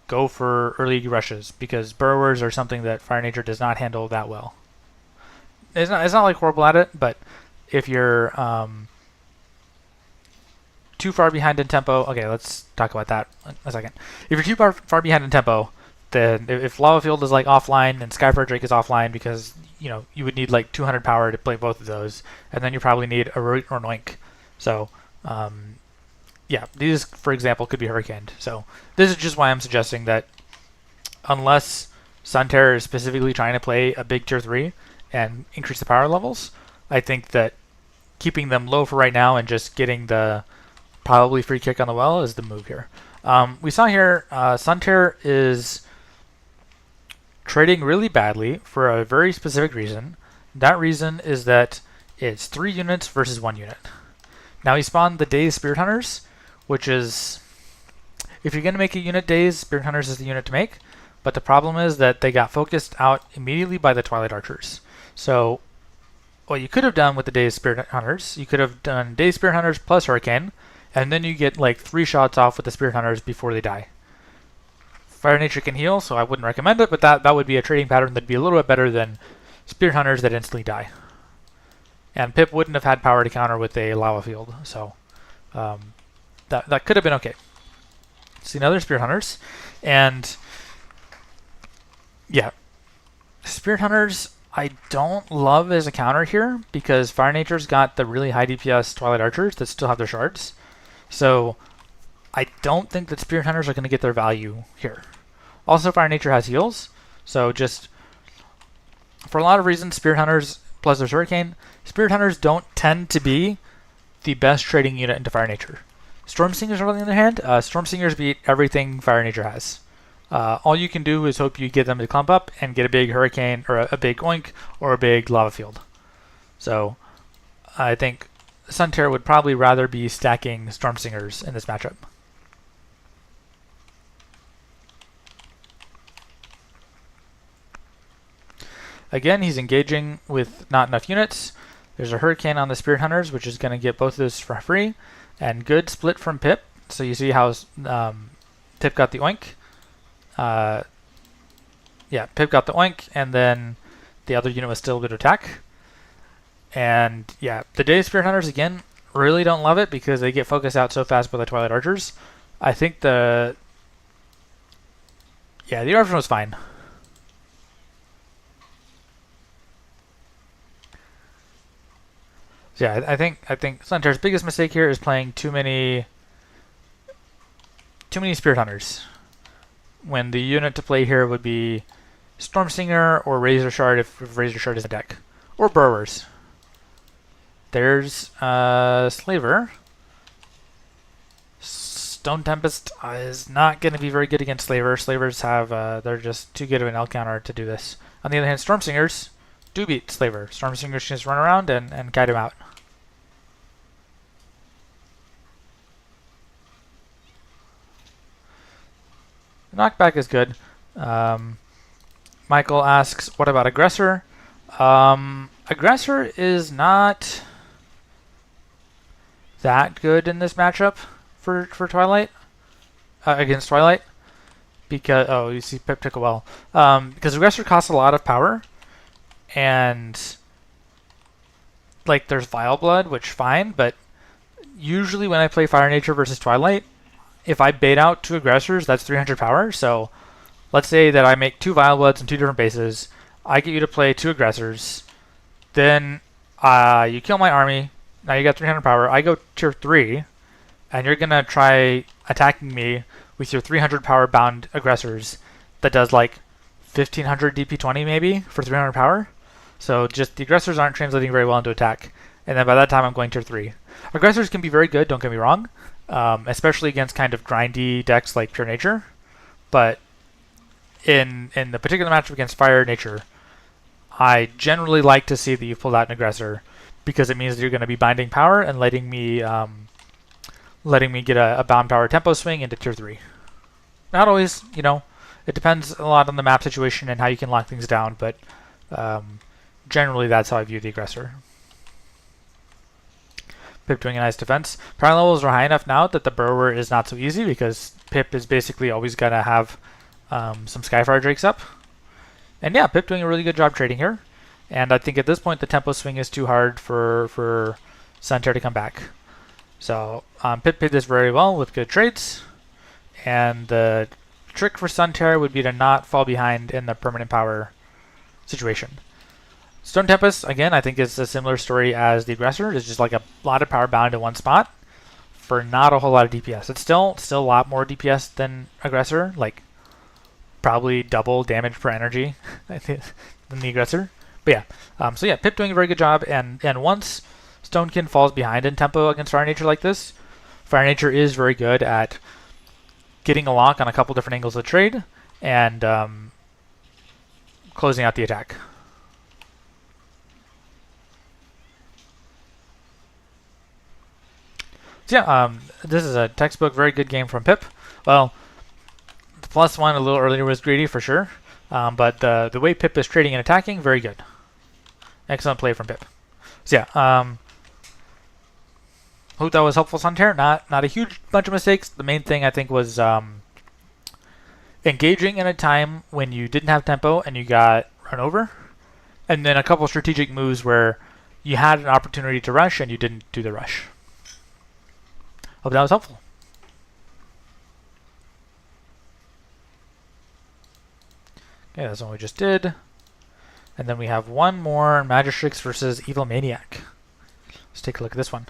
go for early rushes, because burrowers are something that Fire Nature does not handle that well. It's not like horrible at it, but if you're too far behind in tempo, okay, let's talk about that a second. If you're too far behind in tempo, then if Lava Field is like offline and Skyfire Drake is offline, because you know you would need like 200 power to play both of those, and then you probably need a Root or an Oink. So yeah, these, for example, could be hurricaned. So this is just why I'm suggesting that unless Sunterra is specifically trying to play a big tier 3 and increase the power levels, I think that keeping them low for right now and just getting the probably free kick on the well is the move here. We saw here Sunterra is trading really badly for a very specific reason. That reason is that it's 3 units versus 1 unit. Now he spawned the Daze Spirit Hunters, which is, if you're going to make a unit Daze, Spirit Hunters is the unit to make, but the problem is that they got focused out immediately by the Twilight Archers. So what you could have done with the Daze Spirit Hunters, you could have done Daze Spirit Hunters plus Hurricane, and then you get like 3 shots off with the Spirit Hunters before they die. Fire Nature can heal, so I wouldn't recommend it, but that would be a trading pattern that'd be a little bit better than Spirit Hunters that instantly die. And Pip wouldn't have had power to counter with a Lava Field, so that could have been okay. See another Spirit Hunters, and yeah, Spirit Hunters I don't love as a counter here, because Fire Nature's got the really high DPS Twilight Archers that still have their shards. So I don't think that Spirit Hunters are going to get their value here. Also, Fire Nature has heals, so just for a lot of reasons, Spirit Hunters plus their Hurricane, Spirit Hunters don't tend to be the best trading unit into Fire Nature. Storm Singers, on the other hand, Storm Singers beat everything Fire Nature has. All you can do is hope you get them to clump up and get a big Hurricane, or a big Oink, or a big Lava Field. So I think Sunterra would probably rather be stacking Storm Singers in this matchup. Again, he's engaging with not enough units. There's a Hurricane on the Spirit Hunters, which is going to get both of those for free. And good split from Pip. So you see how Pip got the Oink. Yeah, Pip got the Oink, and then the other unit was still able to attack. And yeah, the Daze Spirit Hunters, again, really don't love it because they get focused out so fast by the Twilight Archers. I think the Orphan was fine. So yeah, I think Sunterra's biggest mistake here is playing too many Spirit Hunters, when the unit to play here would be Storm Singer or Razor Shard if Razor Shard is in the deck, or Burrowers. There's Slaver. Stone Tempest is not going to be very good against Slaver. Slavers have they're just too good of an L counter to do this. On the other hand, Storm Singers do beat Slaver. Storm Singers can just run around and guide him out. Knockback is good. Michael asks, what about Aggressor? Aggressor is not that good in this matchup for Twilight, against Twilight, because, oh, you see Pip took a well. Because Aggressor costs a lot of power, and like there's Vile Blood, which fine, but usually when I play Fire Nature versus Twilight, if I bait out 2 Aggressors, that's 300 power. So let's say that I make 2 Vile Bloods in 2 different bases. I get you to play 2 Aggressors. Then you kill my army. Now you got 300 power. I go tier 3, and you're going to try attacking me with your 300 power bound aggressors that does like 1500 DP20 maybe for 300 power. So just the aggressors aren't translating very well into attack. And then by that time I'm going tier 3. Aggressors can be very good, don't get me wrong, especially against kind of grindy decks like Pure Nature. But in the particular matchup against Fire Nature, I generally like to see that you pulled out an aggressor because it means that you're going to be binding power and letting me get a bound power tempo swing into tier 3. Not always, you know, it depends a lot on the map situation and how you can lock things down, but generally that's how I view the aggressor. Pip doing a nice defense. Power levels are high enough now that the Burrower is not so easy because Pip is basically always going to have some Skyfire Drakes up. And yeah, Pip doing a really good job trading here. And I think at this point the tempo swing is too hard for Suntear to come back. So Pip played this very well with good trades. And the trick for Suntear would be to not fall behind in the permanent power situation. Stone Tempest, again, I think is a similar story as the aggressor. It's just like a lot of power bound in one spot for not a whole lot of DPS. It's still a lot more DPS than aggressor, like probably double damage per energy than the aggressor. But yeah, so yeah, Pip doing a very good job. And once Stonekin falls behind in tempo against Fire Nature like this, Fire Nature is very good at getting a lock on a couple different angles of the trade and closing out the attack. So yeah, this is a textbook, very good game from Pip. Well, the +1 a little earlier was greedy for sure, but the way Pip is trading and attacking, very good. Excellent play from Pip. So yeah, hope that was helpful, Suntear. Not a huge bunch of mistakes. The main thing I think was engaging in a time when you didn't have tempo and you got run over, and then a couple strategic moves where you had an opportunity to rush and you didn't do the rush. Hope that was helpful. Okay, that's what we just did. And then we have one more, Magistrix versus Evil Maniac. Let's take a look at this one.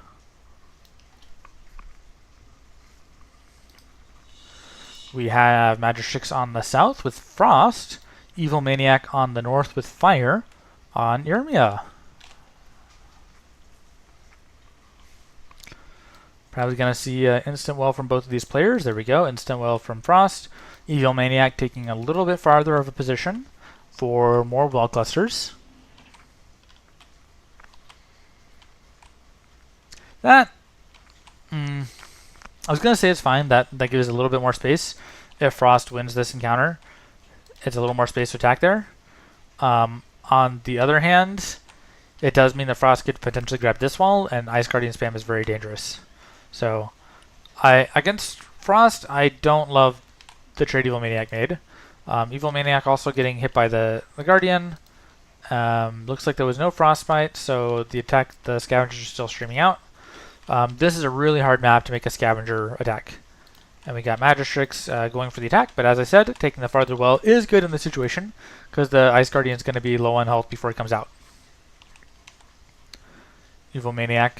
We have Magistrix on the south with Frost, Evil Maniac on the north with Fire on Eirias. Probably going to see instant well from both of these players. There we go, instant well from Frost. Evil Maniac taking a little bit farther of a position for more well clusters. That, I was going to say it's fine. That gives a little bit more space. If Frost wins this encounter, it's a little more space to attack there. On the other hand, it does mean that Frost could potentially grab this wall, and Ice Guardian spam is very dangerous. So, against Frost, I don't love the trade Evil Maniac made. Evil Maniac also getting hit by the Guardian. Looks like there was no Frostbite, so the Scavengers are still streaming out. This is a really hard map to make a Scavenger attack. And we got Magistrix going for the attack, but as I said, taking the farther well is good in this situation, because the Ice Guardian is going to be low on health before it comes out. Evil Maniac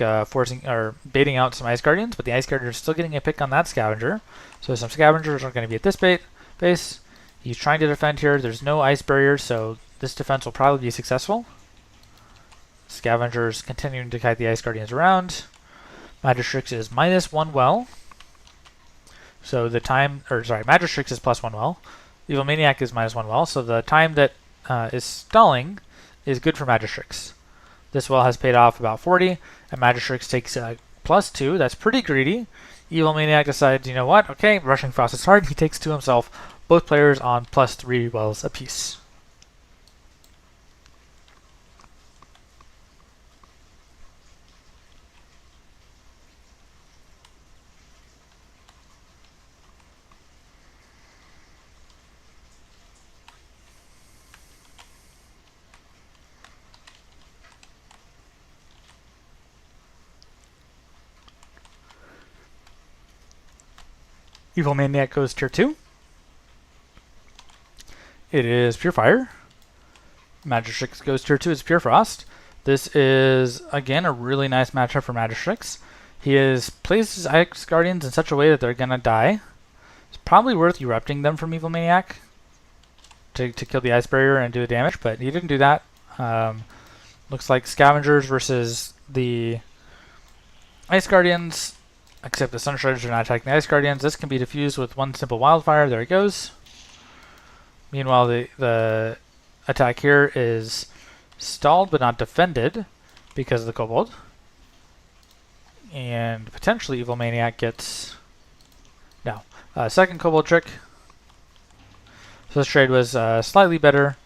baiting out some Ice Guardians, but the Ice Guardian is still getting a pick on that Scavenger. So some Scavengers are going to be at this base. He's trying to defend here. There's no ice barrier, so this defense will probably be successful. Scavengers continuing to kite the Ice Guardians around. Magistrix is -1 well. So the time, Magistrix is +1 well. Evil Maniac is -1 well, so the time that is stalling is good for Magistrix. This well has paid off about 40, and Magistrix takes +2. That's pretty greedy. Evil Maniac decides, you know what? Okay, rushing Frost is hard. He takes 2 himself. Both players on +3 wells apiece. Evil Maniac goes tier 2. It is Pure Fire. Magistrix goes tier 2. It's Pure Frost. This is, again, a really nice matchup for Magistrix. He has placed his Ice Guardians in such a way that they're going to die. It's probably worth erupting them from Evil Maniac to kill the ice barrier and do the damage, but he didn't do that. Looks like Scavengers versus the Ice Guardians, except the Sun Shredders are not attacking the Ice Guardians. This can be diffused with one simple wildfire. There it goes. Meanwhile, the attack here is stalled but not defended because of the Kobold. And potentially Evil Maniac gets... No. Second Kobold trick. So this trade was slightly better.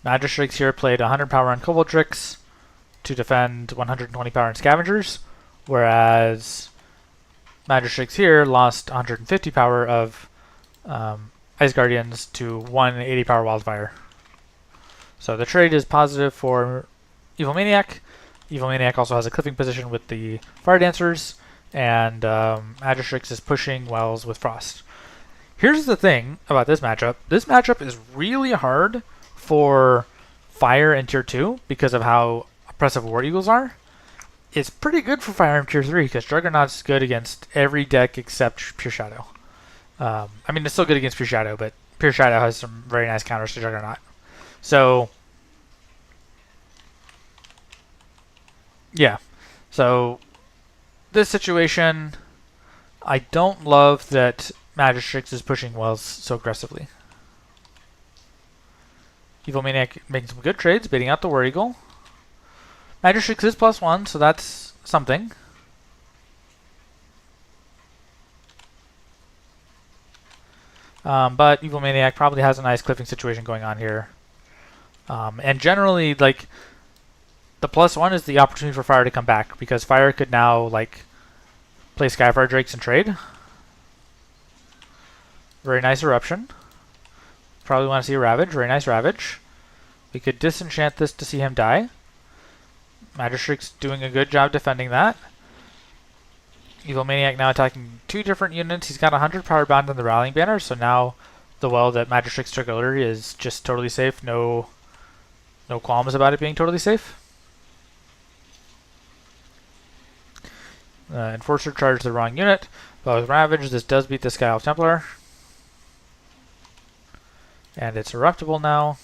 Magistrix here played 100 power on Kobold tricks to defend 120 power on Scavengers, whereas Magistrix here lost 150 power of Ice Guardians to 180 power Wildfire. So the trade is positive for Evil Maniac. Evil Maniac also has a cliffing position with the Fire Dancers, and Magistrix is pushing Wells with Frost. Here's the thing about this matchup. This matchup is really hard for Fire in Tier 2 because of how oppressive War Eagles are. It's pretty good for Fire in Tier 3 because Juggernaut's good against every deck except Pure Shadow. I mean, it's still good against Pure Shadow, but Pure Shadow has some very nice counters to Juggernaut. So, yeah. So, this situation, I don't love that Magistrix is pushing Wells so aggressively. Evil Maniac making some good trades, baiting out the War Eagle. Magistrix is +1, so that's something. But Evil Maniac probably has a nice cliffing situation going on here. And generally, like, the +1 is the opportunity for Fire to come back, because Fire could now, like, play Skyfire Drakes and trade. Very nice Eruption. Probably want to see a Ravage. Very nice Ravage. We could disenchant this to see him die. Magistrix doing a good job defending that. Evil Maniac now attacking 2 different units. He's got 100 power bound on the Rallying Banner, so now the well that Magistrix took earlier is just totally safe. No qualms about it being totally safe. Enforcer charged the wrong unit, but with Ravage, this does beat the Sky Elf Templar. And it's eruptible now.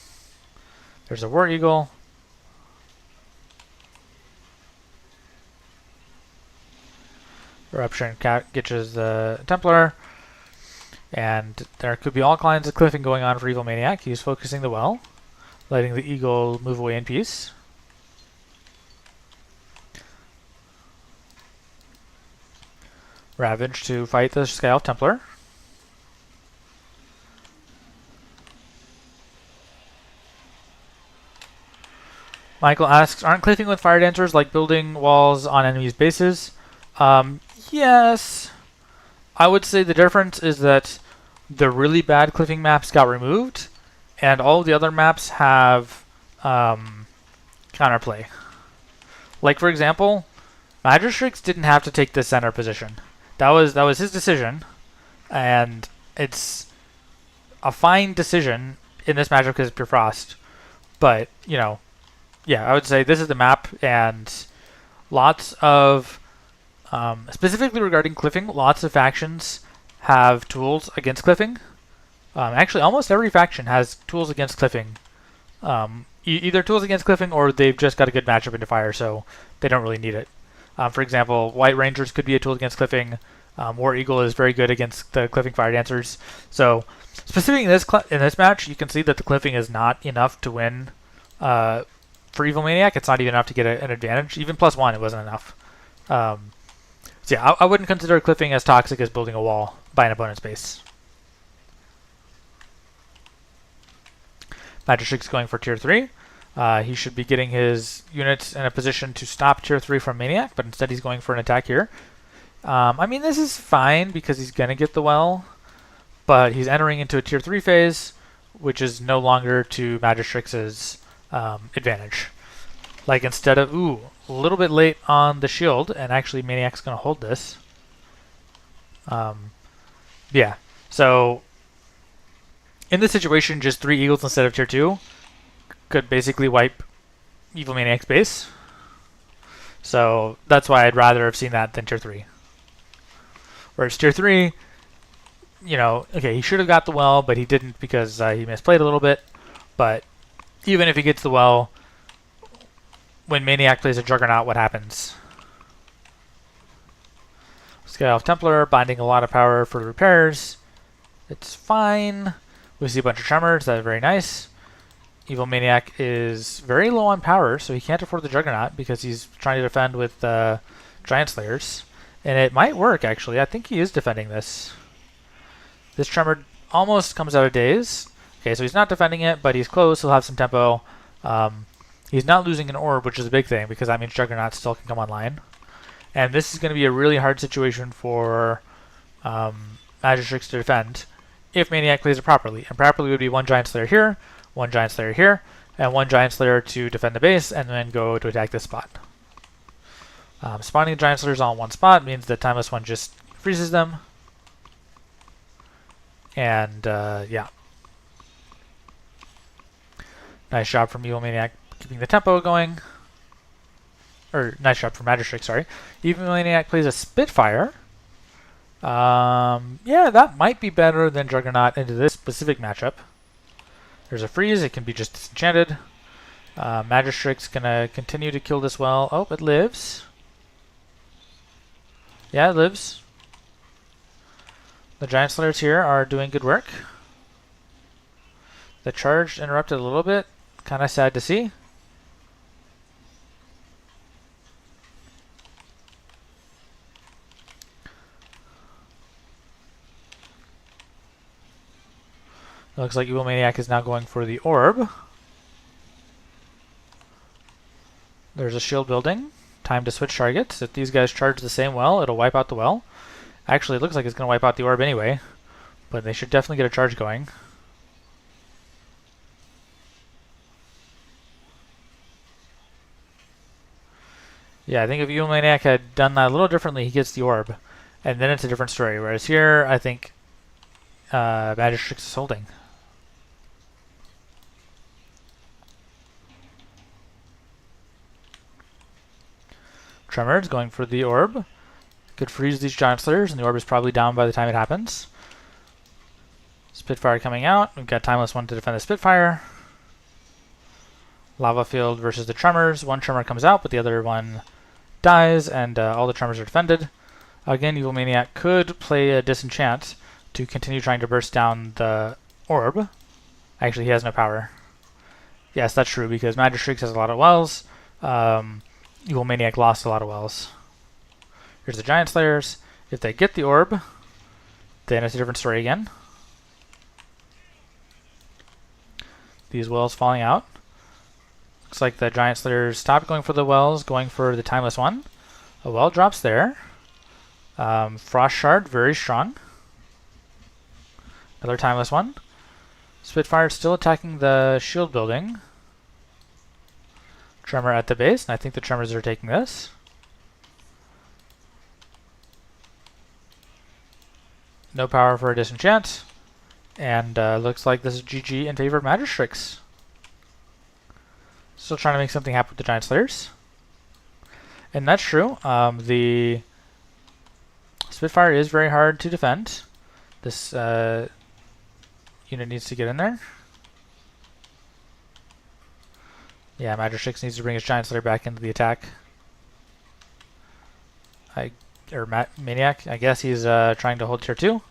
There's a War Eagle. Eruption catches the Templar. And there could be all kinds of cliffing going on for Evil Maniac. He's focusing the well, letting the Eagle move away in peace. Ravage to fight the Sky Elf Templar. Michael asks, aren't cliffing with Fire Dancers like building walls on enemies' bases? Yes. I would say the difference is that the really bad cliffing maps got removed, and all of the other maps have counterplay. Like, for example, Magistrix didn't have to take the center position. That was his decision, and it's a fine decision in this matchup because it's Pure Frost. But, you know, yeah, I would say this is the map, and lots of, specifically regarding cliffing, lots of factions have tools against cliffing. Actually, almost every faction has tools against cliffing. Either tools against cliffing, or they've just got a good matchup into Fire, so they don't really need it. For example, White Rangers could be a tool against cliffing. War Eagle is very good against the cliffing Fire Dancers. So, specifically in this match, you can see that the cliffing is not enough to win. For Evil Maniac, it's not even enough to get an advantage. Even +1, it wasn't enough. So yeah, I wouldn't consider cliffing as toxic as building a wall by an opponent's base. Magistrix going for Tier 3. He should be getting his units in a position to stop Tier 3 from Maniac, but instead he's going for an attack here. I mean, this is fine because he's going to get the well, but he's entering into a Tier 3 phase, which is no longer to Magistrix's advantage. Like, instead of, a little bit late on the shield, and actually Maniac's going to hold this. Yeah, so in this situation, just 3 Eagles instead of Tier 2 could basically wipe Evil Maniac's base. So that's why I'd rather have seen that than Tier 3. Whereas tier 3, you know, okay, he should have got the well, but he didn't because he misplayed a little bit. But even if he gets the well, when Maniac plays a Juggernaut, what happens? Sky Elf Templar, binding a lot of power for the repairs. It's fine. We see a bunch of Tremors, that's very nice. Evil Maniac is very low on power, so he can't afford the Juggernaut because he's trying to defend with Giant Slayers. And it might work, actually. I think he is defending this. This Tremor almost comes out of daze. Okay, so he's not defending it, but he's close. He'll have some tempo. He's not losing an orb, which is a big thing, because that means Juggernaut still can come online. And this is going to be a really hard situation for Magistrix to defend if Maniac plays it properly. And properly would be one Giant Slayer here, one Giant Slayer here, and one Giant Slayer to defend the base, and then go to attack this spot. Spawning Giant Slayers all in one spot means that Timeless One just freezes them. And, yeah. Nice job from Evil Maniac keeping the tempo going. Or, nice job from Magistrix, sorry. Evil Maniac plays a Spitfire. Yeah, that might be better than Juggernaut into this specific matchup. There's a freeze, it can be just disenchanted. Magistrix gonna continue to kill this well. Oh, it lives. Yeah, it lives. The Giant Slayers here are doing good work. The charge interrupted a little bit. Kind of sad to see. It looks like Evil Maniac is now going for the orb. There's a shield building. Time to switch targets. If these guys charge the same well, it'll wipe out the well. Actually, it looks like it's going to wipe out the orb anyway, but they should definitely get a charge going. Yeah, I think if Evil Maniac had done that a little differently, he gets the orb, and then it's a different story. Whereas here, I think Magistrix is holding. Tremors going for the orb. Could freeze these Giant Slayers, and the orb is probably down by the time it happens. Spitfire coming out. We've got Timeless One to defend the Spitfire. Lava Field versus the Tremors. One Tremor comes out, but the other one dies, and all the Tremors are defended. Again, Evil Maniac could play a Disenchant to continue trying to burst down the orb. Actually, he has no power. Yes, that's true, because Magistrix has a lot of wells. Evil Maniac lost a lot of wells. Here's the Giant Slayers. If they get the orb, then it's a different story again. These wells falling out. Looks like the Giant Slayers stopped going for the wells, going for the Timeless One. A well drops there. Frost Shard, very strong. Another Timeless One. Spitfire still attacking the shield building. Tremor at the base, and I think the Tremors are taking this. No power for a Disenchant. And looks like this is GG in favor of Magistrix. Still trying to make something happen with the Giant Slayers. And that's true. The Spitfire is very hard to defend. This unit needs to get in there. Yeah, Magistrix needs to bring his Giant Slayer back into the attack. Maniac, I guess he's trying to hold tier 2.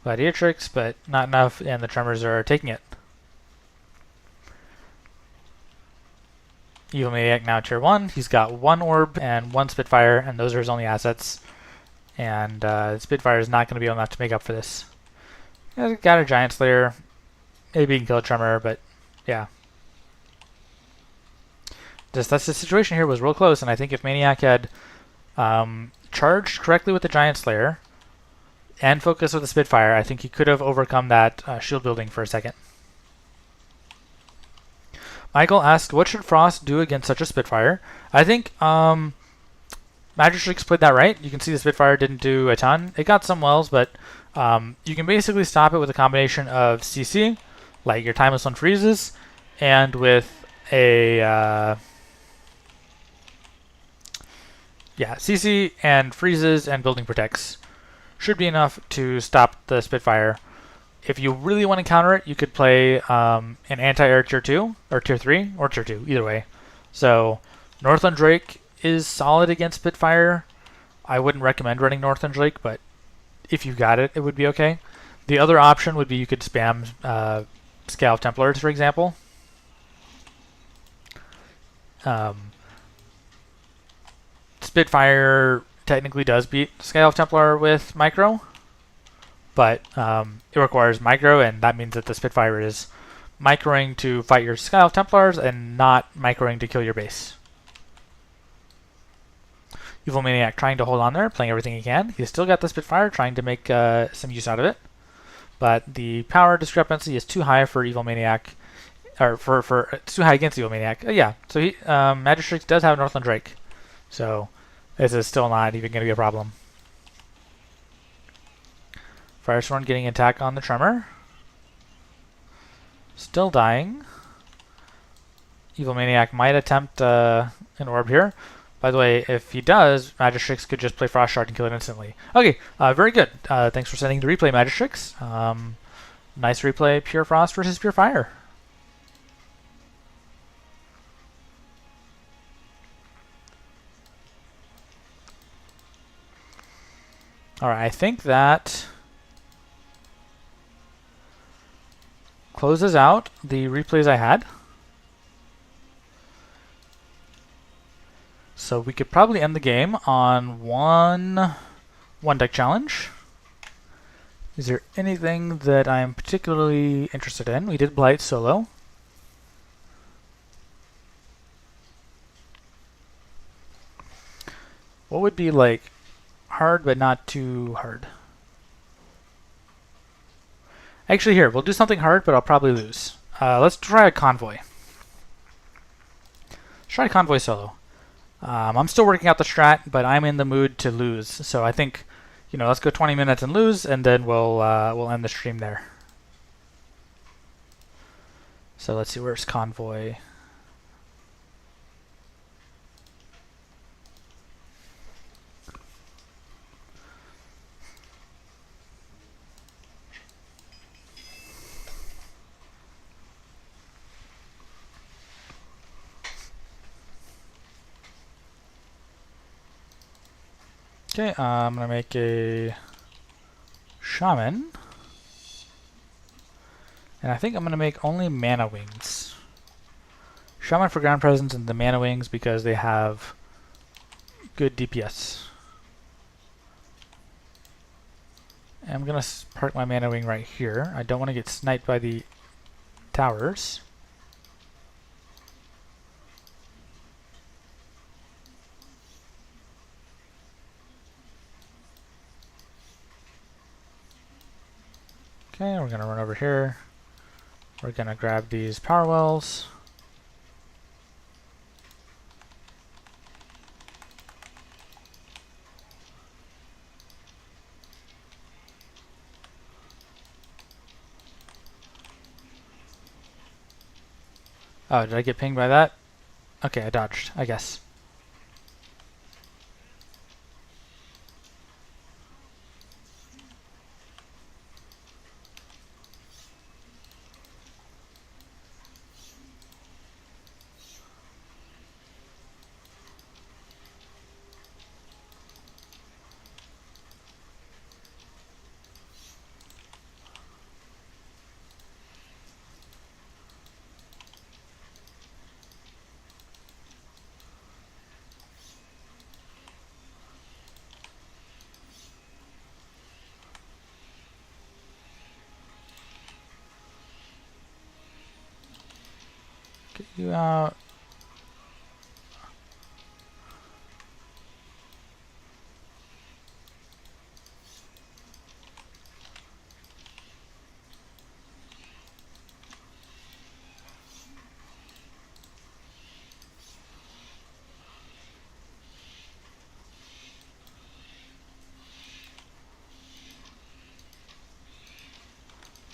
Gladiatrix, but not enough, and the Tremors are taking it. Evil Maniac now tier 1. He's got one orb and one Spitfire, and those are his only assets. And Spitfire is not going to be enough to make up for this. He's got a Giant Slayer. Maybe he can kill a Tremor, but yeah. That's the situation here, was real close, and I think if Maniac had charged correctly with the Giant Slayer and focused with the Spitfire, I think he could have overcome that shield building for a second. Michael asked, what should Frost do against such a Spitfire? I think Magistrix played that right. You can see the Spitfire didn't do a ton. It got some wells, but you can basically stop it with a combination of CC, like your Timeless One freezes, and with a Yeah, CC and freezes and building protects should be enough to stop the Spitfire. If you really want to counter it, you could play an anti-air tier 2, or tier 3, or tier 2, either way. So Northland Drake is solid against Spitfire. I wouldn't recommend running Northland Drake, but if you got it, it would be okay. The other option would be you could spam Scale Templars, for example. Spitfire technically does beat Scale Templar with micro, but it requires micro, and that means that the Spitfire is microing to fight your Scale Templars and not microing to kill your base. Evil Maniac trying to hold on there, playing everything he can. He's still got the Spitfire, trying to make some use out of it, but the power discrepancy is too high for Evil Maniac, or for it's too high against Evil Maniac. Yeah, so he Magistrix does have Northland Drake, so this is still not even going to be a problem. Firestorm getting attack on the Tremor. Still dying. Evil Maniac might attempt an orb here. By the way, if he does, Magistrix could just play Frost Shard and kill it instantly. Okay, very good. Thanks for sending the replay, Magistrix. Nice replay, Pure Frost versus Pure Fire. Alright, I think that closes out the replays I had. So we could probably end the game on one deck challenge. Is there anything that I'm particularly interested in? We did Blight solo. What would be like hard but not too hard? Actually, here, we'll do something hard, but I'll probably lose. Let's try a Convoy. Let's try a Convoy solo. I'm still working out the strat, but I'm in the mood to lose. So I think, you know, let's go 20 minutes and lose, and then we'll end the stream there. So let's see, where's Convoy? Okay, I'm going to make a Shaman. And I think I'm going to make only Mana Wings. Shaman for ground presence and the Mana Wings because they have good DPS. And I'm going to park my Mana Wing right here. I don't want to get sniped by the towers. Okay, we're going to run over here. We're going to grab these power wells. Oh, did I get pinged by that? Okay, I dodged, I guess. Get you out.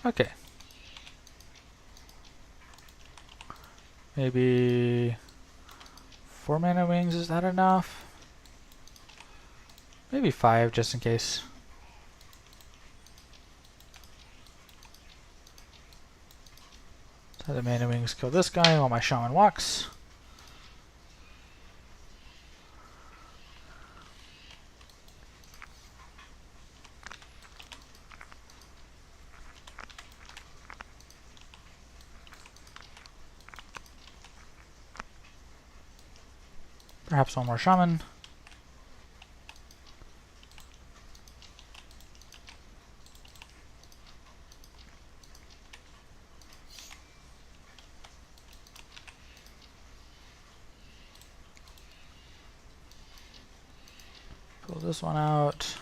Okay. Maybe 4 Mana Wings, is that enough? Maybe 5 just in case. So the Mana Wings kill this guy while my Shaman walks. Perhaps one more Shaman. Pull this one out.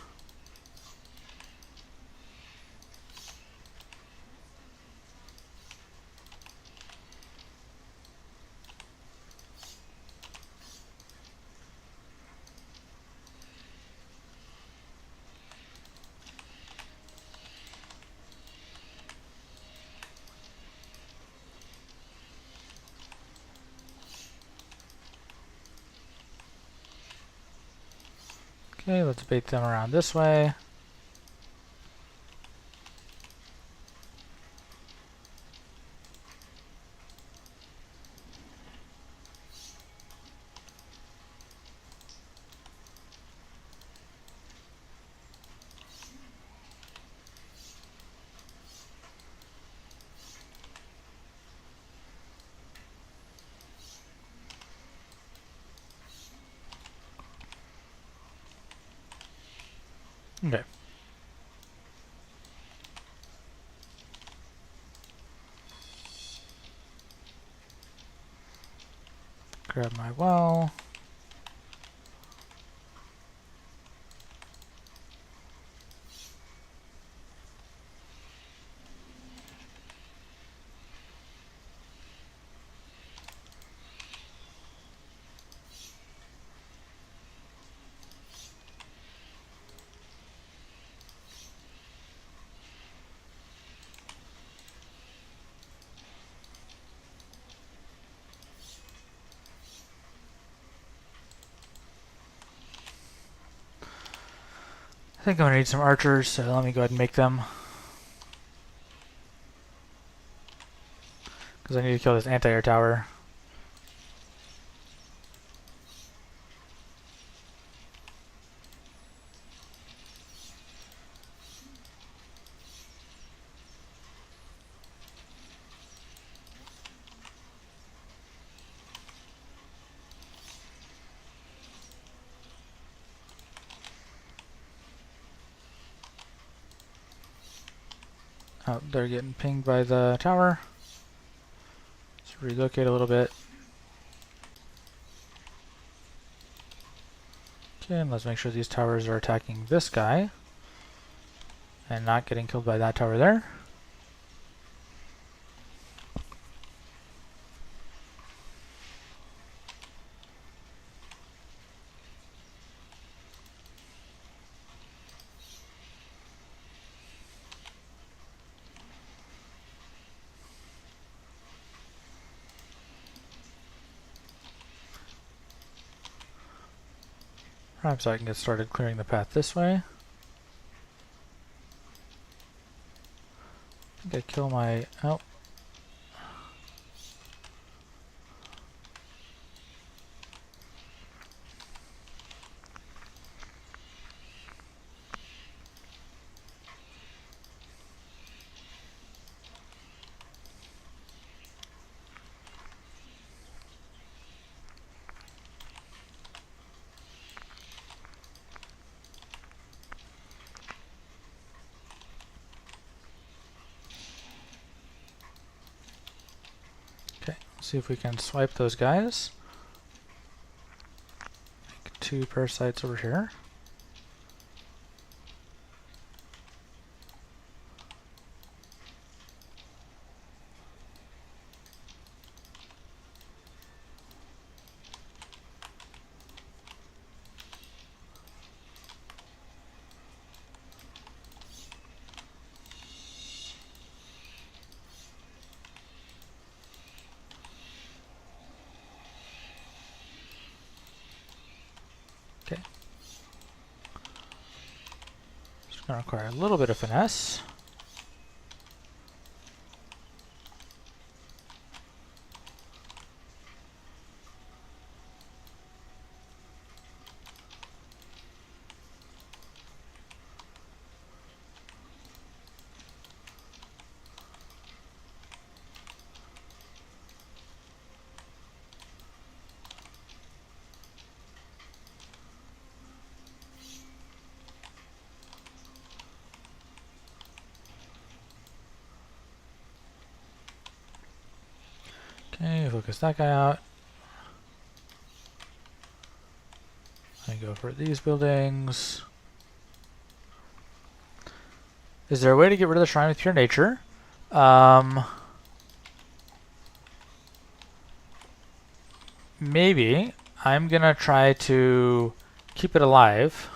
Okay, let's bait them around this way. Okay. Grab my well. I think I'm gonna need some archers, so let me go ahead and make them. Because I need to kill this anti-air tower. Oh, they're getting pinged by the tower. Let's relocate a little bit. Okay, and let's make sure these towers are attacking this guy and not getting killed by that tower there. Perhaps I can get started clearing the path this way. I think I kill my... oh. See if we can swipe those guys. Make 2 parasites over here. Okay. Gonna require a little bit of finesse. Okay, focus that guy out. I go for these buildings. Is there a way to get rid of the shrine with pure nature? Maybe. I'm gonna try to keep it alive.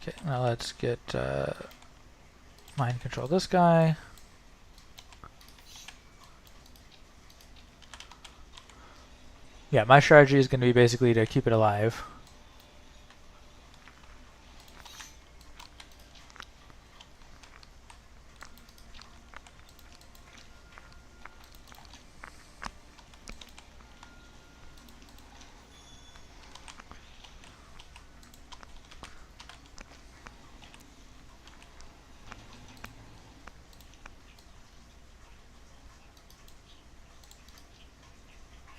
Okay, now let's get mind control this guy. Yeah, my strategy is going to be basically to keep it alive.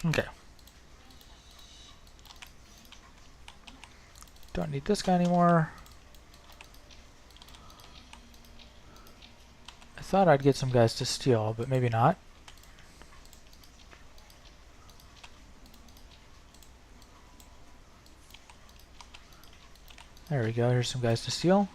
Okay. Don't need this guy anymore. I thought I'd get some guys to steal, but maybe not. There we go, here's some guys to steal.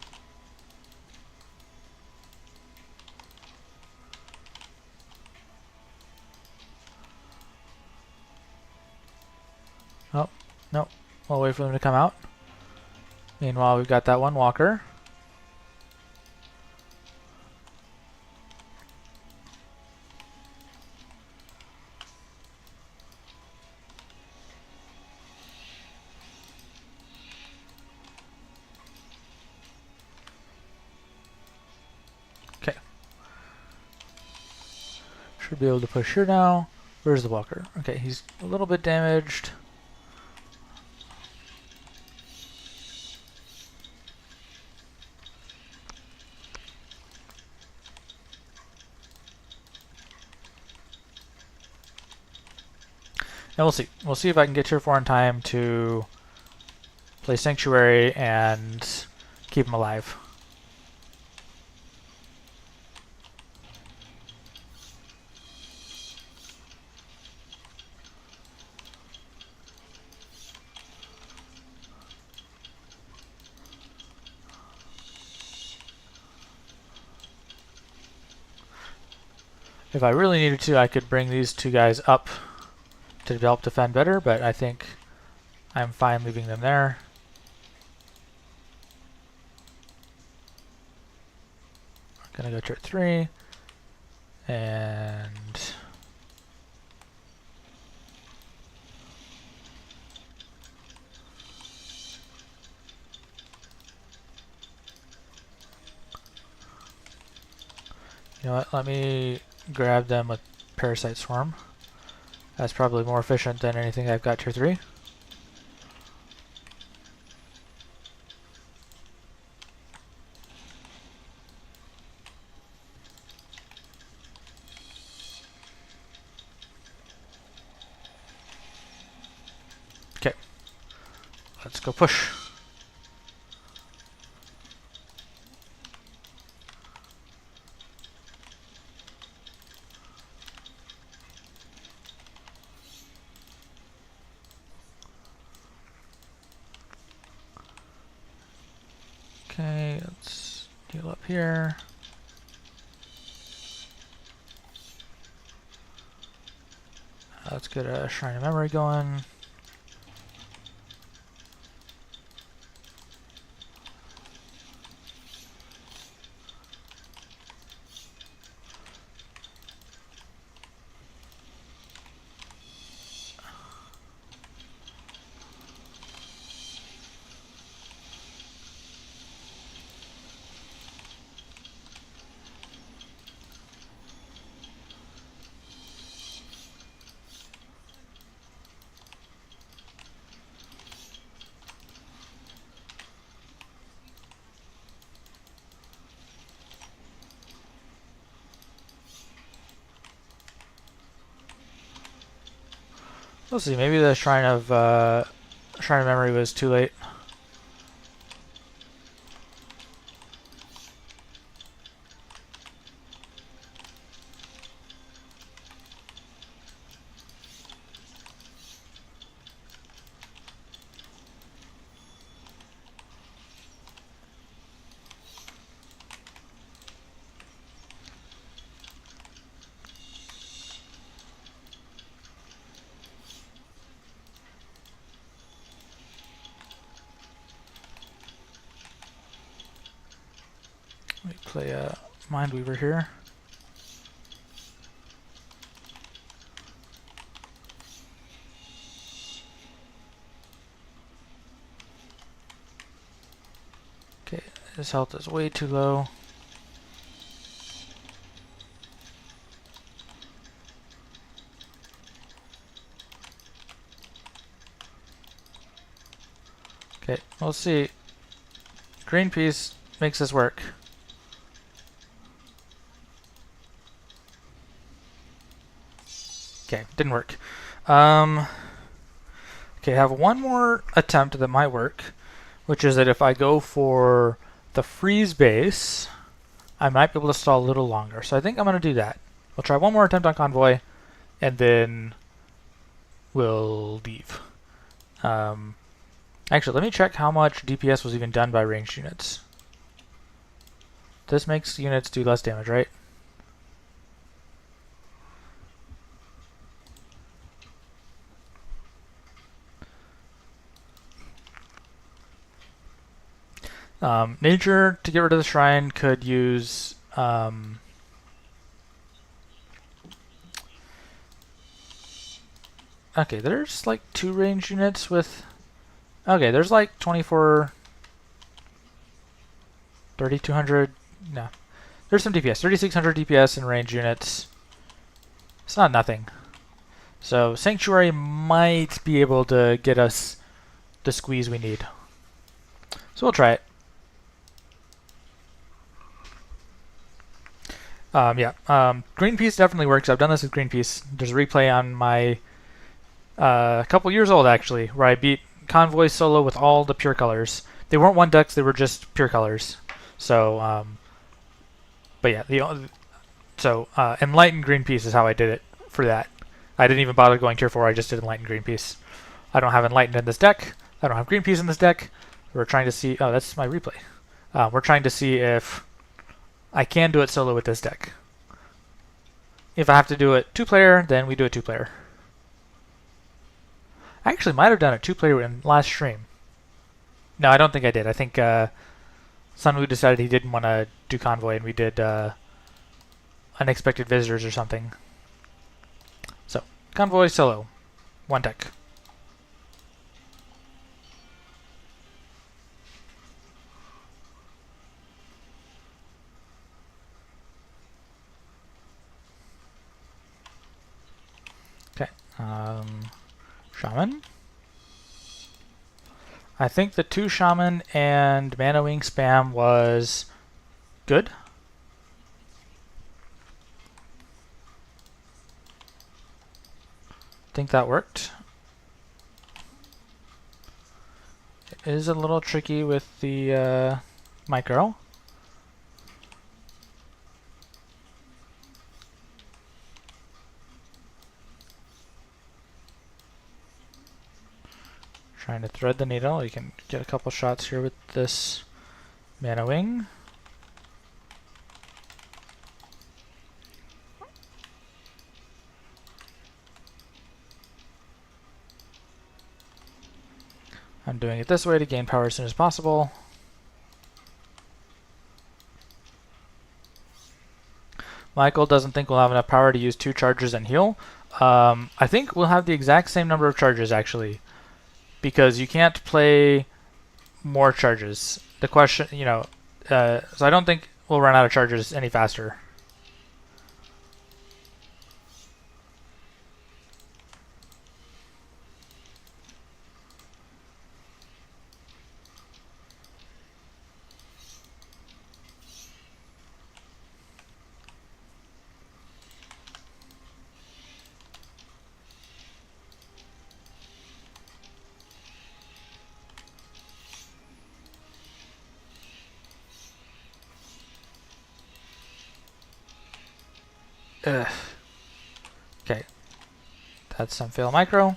Oh, no. We'll wait for them to come out. Meanwhile, we've got that one walker. Okay. Should be able to push here now. Where's the walker? Okay, he's a little bit damaged. And we'll see. We'll see if I can get tier 4 in time to play Sanctuary and keep him alive. If I really needed to, I could bring these two guys up to help defend better, but I think I'm fine leaving them there. I'm gonna go tier 3 and you know what, let me grab them with Parasite Swarm. That's probably more efficient than anything I've got tier 3. Okay, let's go push. Okay, let's heal up here. Let's get a Shrine of Memory going. We'll see. Maybe the Shrine of Memory was too late. Let me play a Mindweaver here. Okay, his health is way too low. Okay, we'll see. Green piece makes this work. Okay, didn't work. Okay, I have one more attempt that might work, which is that if I go for the freeze base, I might be able to stall a little longer. So I think I'm going to do that. We'll try one more attempt on Convoy, and then we'll leave. Actually, let me check how much DPS was even done by ranged units. This makes units do less damage, right? Nature, to get rid of the shrine, could use okay, there's like 2 ranged units with... Okay, there's like 24... 3200... No. There's some DPS. 3600 DPS in ranged units. It's not nothing. So Sanctuary might be able to get us the squeeze we need. So we'll try it. Green piece definitely works. I've done this with green piece. There's a replay on my a couple years old actually, where I beat Convoy solo with all the pure colors. They weren't one decks; they were just pure colors. So, but yeah, Enlightened green piece is how I did it for that. I didn't even bother going tier 4. I just did Enlightened green piece. I don't have Enlightened in this deck. I don't have green piece in this deck. We're trying to see. Oh, that's my replay. We're trying to see if I can do it solo with this deck. If I have to do it 2-player, then we do it 2-player. I actually might have done it 2-player in last stream. No, I don't think I did. I think SunWu decided he didn't want to do Convoy, and we did Unexpected Visitors or something. So, Convoy solo. 1 deck. Okay. Shaman. I think the 2 Shaman and Mana Wing spam was good. I think that worked. It is a little tricky with the micro. Trying to thread the needle. You can get a couple shots here with this Mana Wing. I'm doing it this way to gain power as soon as possible. Michael doesn't think we'll have enough power to use 2 charges and heal. I think we'll have the exact same number of charges actually, because you can't play more charges. The question, so I don't think we'll run out of charges any faster. Ugh. Okay. That's some fail micro.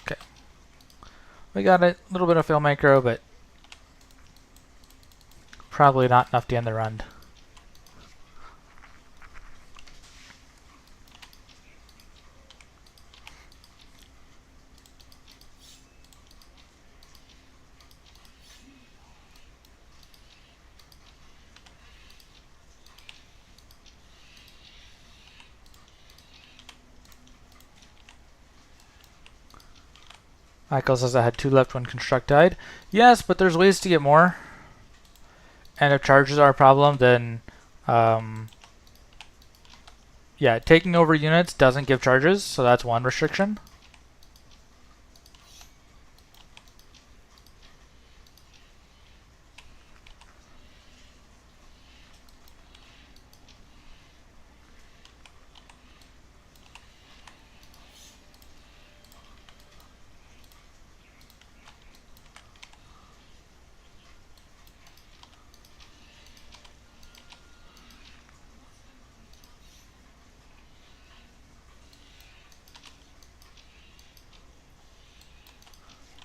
Okay. We got a little bit of fail micro, but probably not enough to end the run. Michael says I had 2 left when Construct died. Yes, but there's ways to get more. And if charges are a problem, then yeah, taking over units doesn't give charges, so that's one restriction.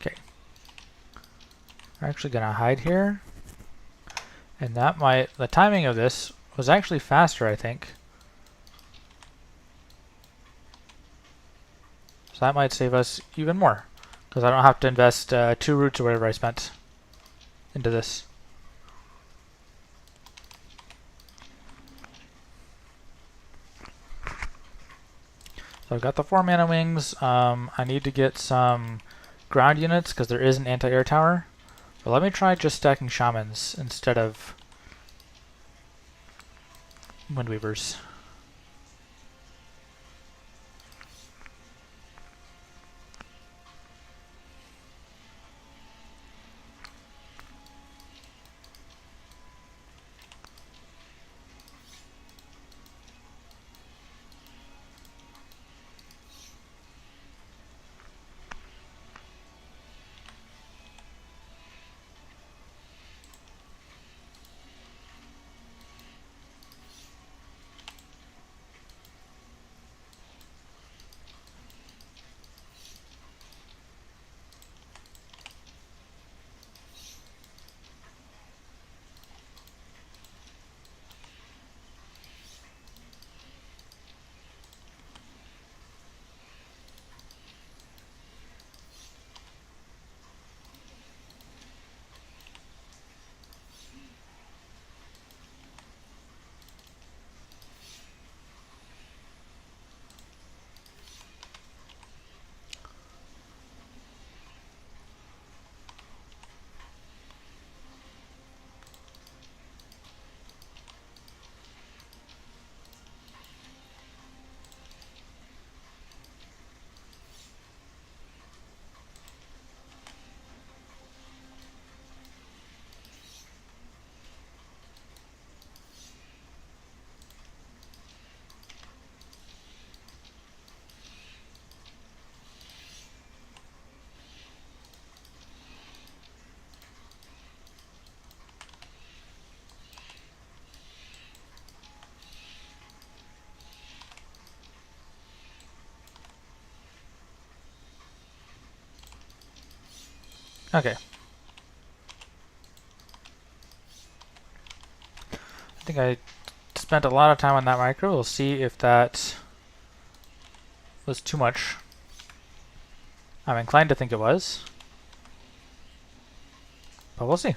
Okay. We're actually going to hide here. And that might, the timing of this was actually faster, I think. So that might save us even more, because I don't have to invest 2 roots or whatever I spent into this. So I've got the 4 mana wings. I need to get some ground units because there is an anti-air tower. But let me try just stacking shamans instead of windweavers. Okay. I think I spent a lot of time on that micro. We'll see if that was too much. I'm inclined to think it was, but we'll see.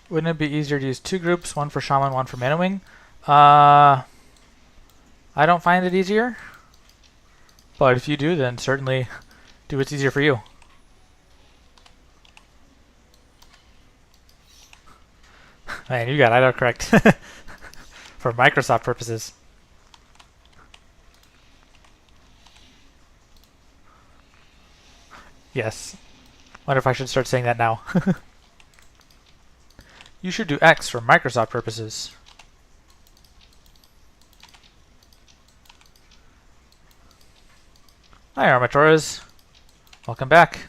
Wouldn't it be easier to use 2 groups, one for Shaman, one for Mana Wing? I don't find it easier, but if you do, then certainly do what's easier for you. Man, you got it autocorrect. For Microsoft purposes. Yes. Wonder if I should start saying that now. You should do X for Microsoft purposes. Hi, Armatoras. Welcome back.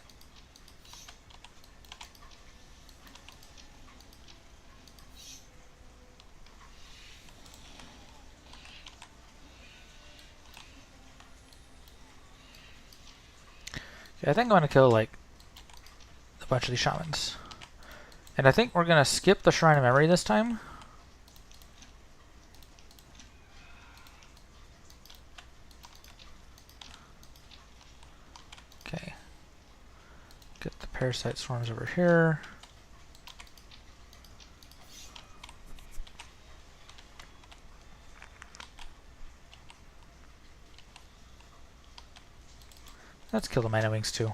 Okay, I think I'm going to kill, like, a bunch of these shamans. And I think we're going to skip the Shrine of Memory this time. Okay. Get the parasite swarms over here. Let's kill the Mana Wings too.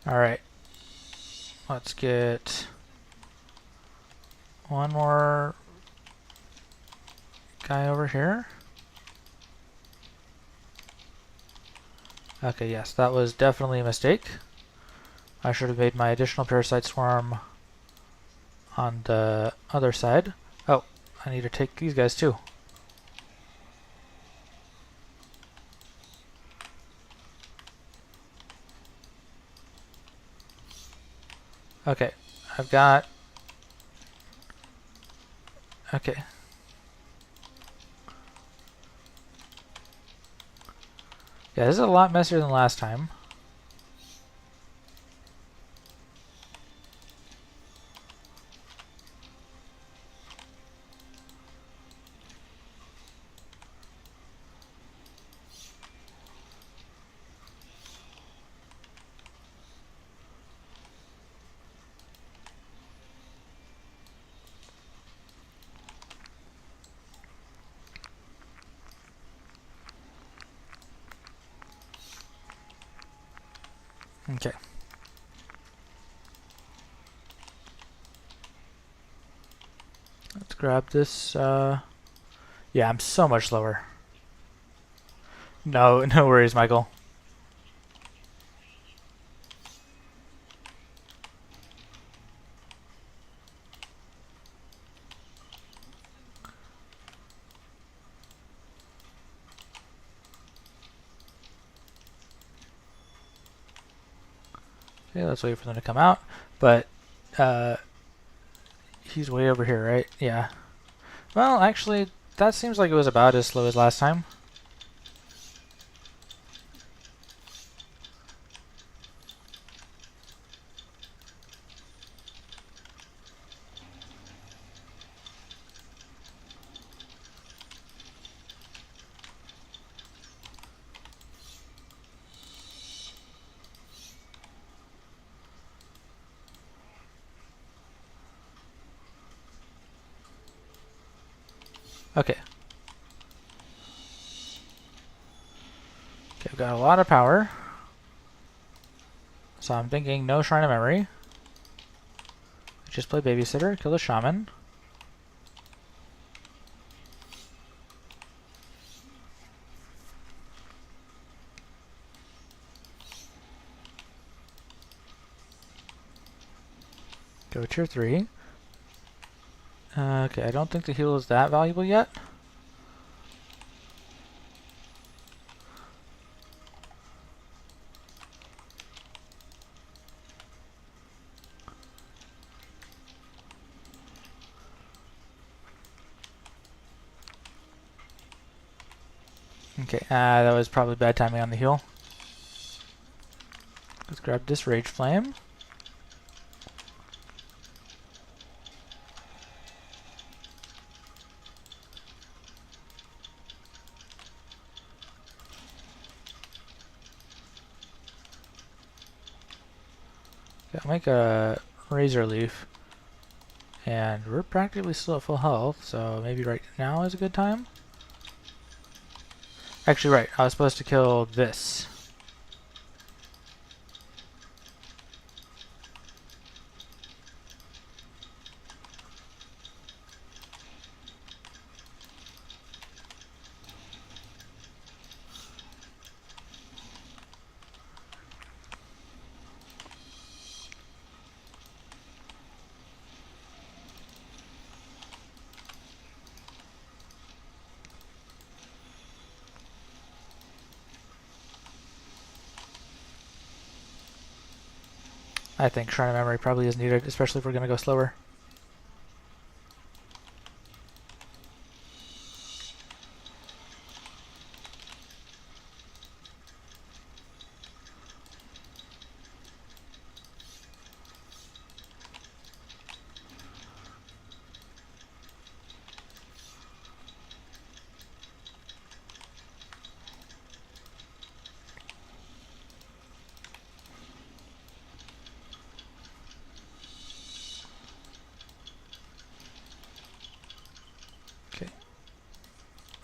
Alright. Let's get one more guy over here. Okay, yes, that was definitely a mistake. I should have made my additional parasite swarm on the other side. Oh, I need to take these guys too. Okay, I've got... Okay. Yeah, this is a lot messier than last time. Okay. Let's grab this. Yeah, I'm so much slower. No, no worries, Michael. Okay, let's wait for them to come out. But, he's way over here, right? Yeah. Well, actually, that seems like it was about as slow as last time. Okay. Okay, I've got a lot of power. So I'm thinking no Shrine of Memory. Just play Babysitter, kill the Shaman. Go tier 3. Okay, I don't think the heal is that valuable yet. Okay, that was probably bad timing on the heal. Let's grab this Rage Flame. Okay, I'll make a Razor Leaf. And we're practically still at full health, so maybe right now is a good time? Actually, right, I was supposed to kill this. I think Shrine of Memory probably is needed, especially if we're going to go slower.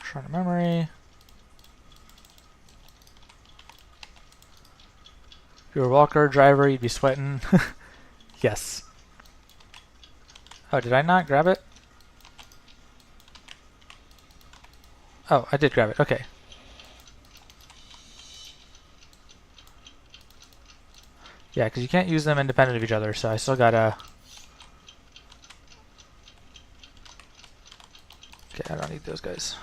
Shrine of Memory. If you were a walker, driver, you'd be sweating. Yes. Oh, did I not grab it? Oh, I did grab it. Okay. Yeah, because you can't use them independent of each other, so I still gotta... Okay, I don't need those guys.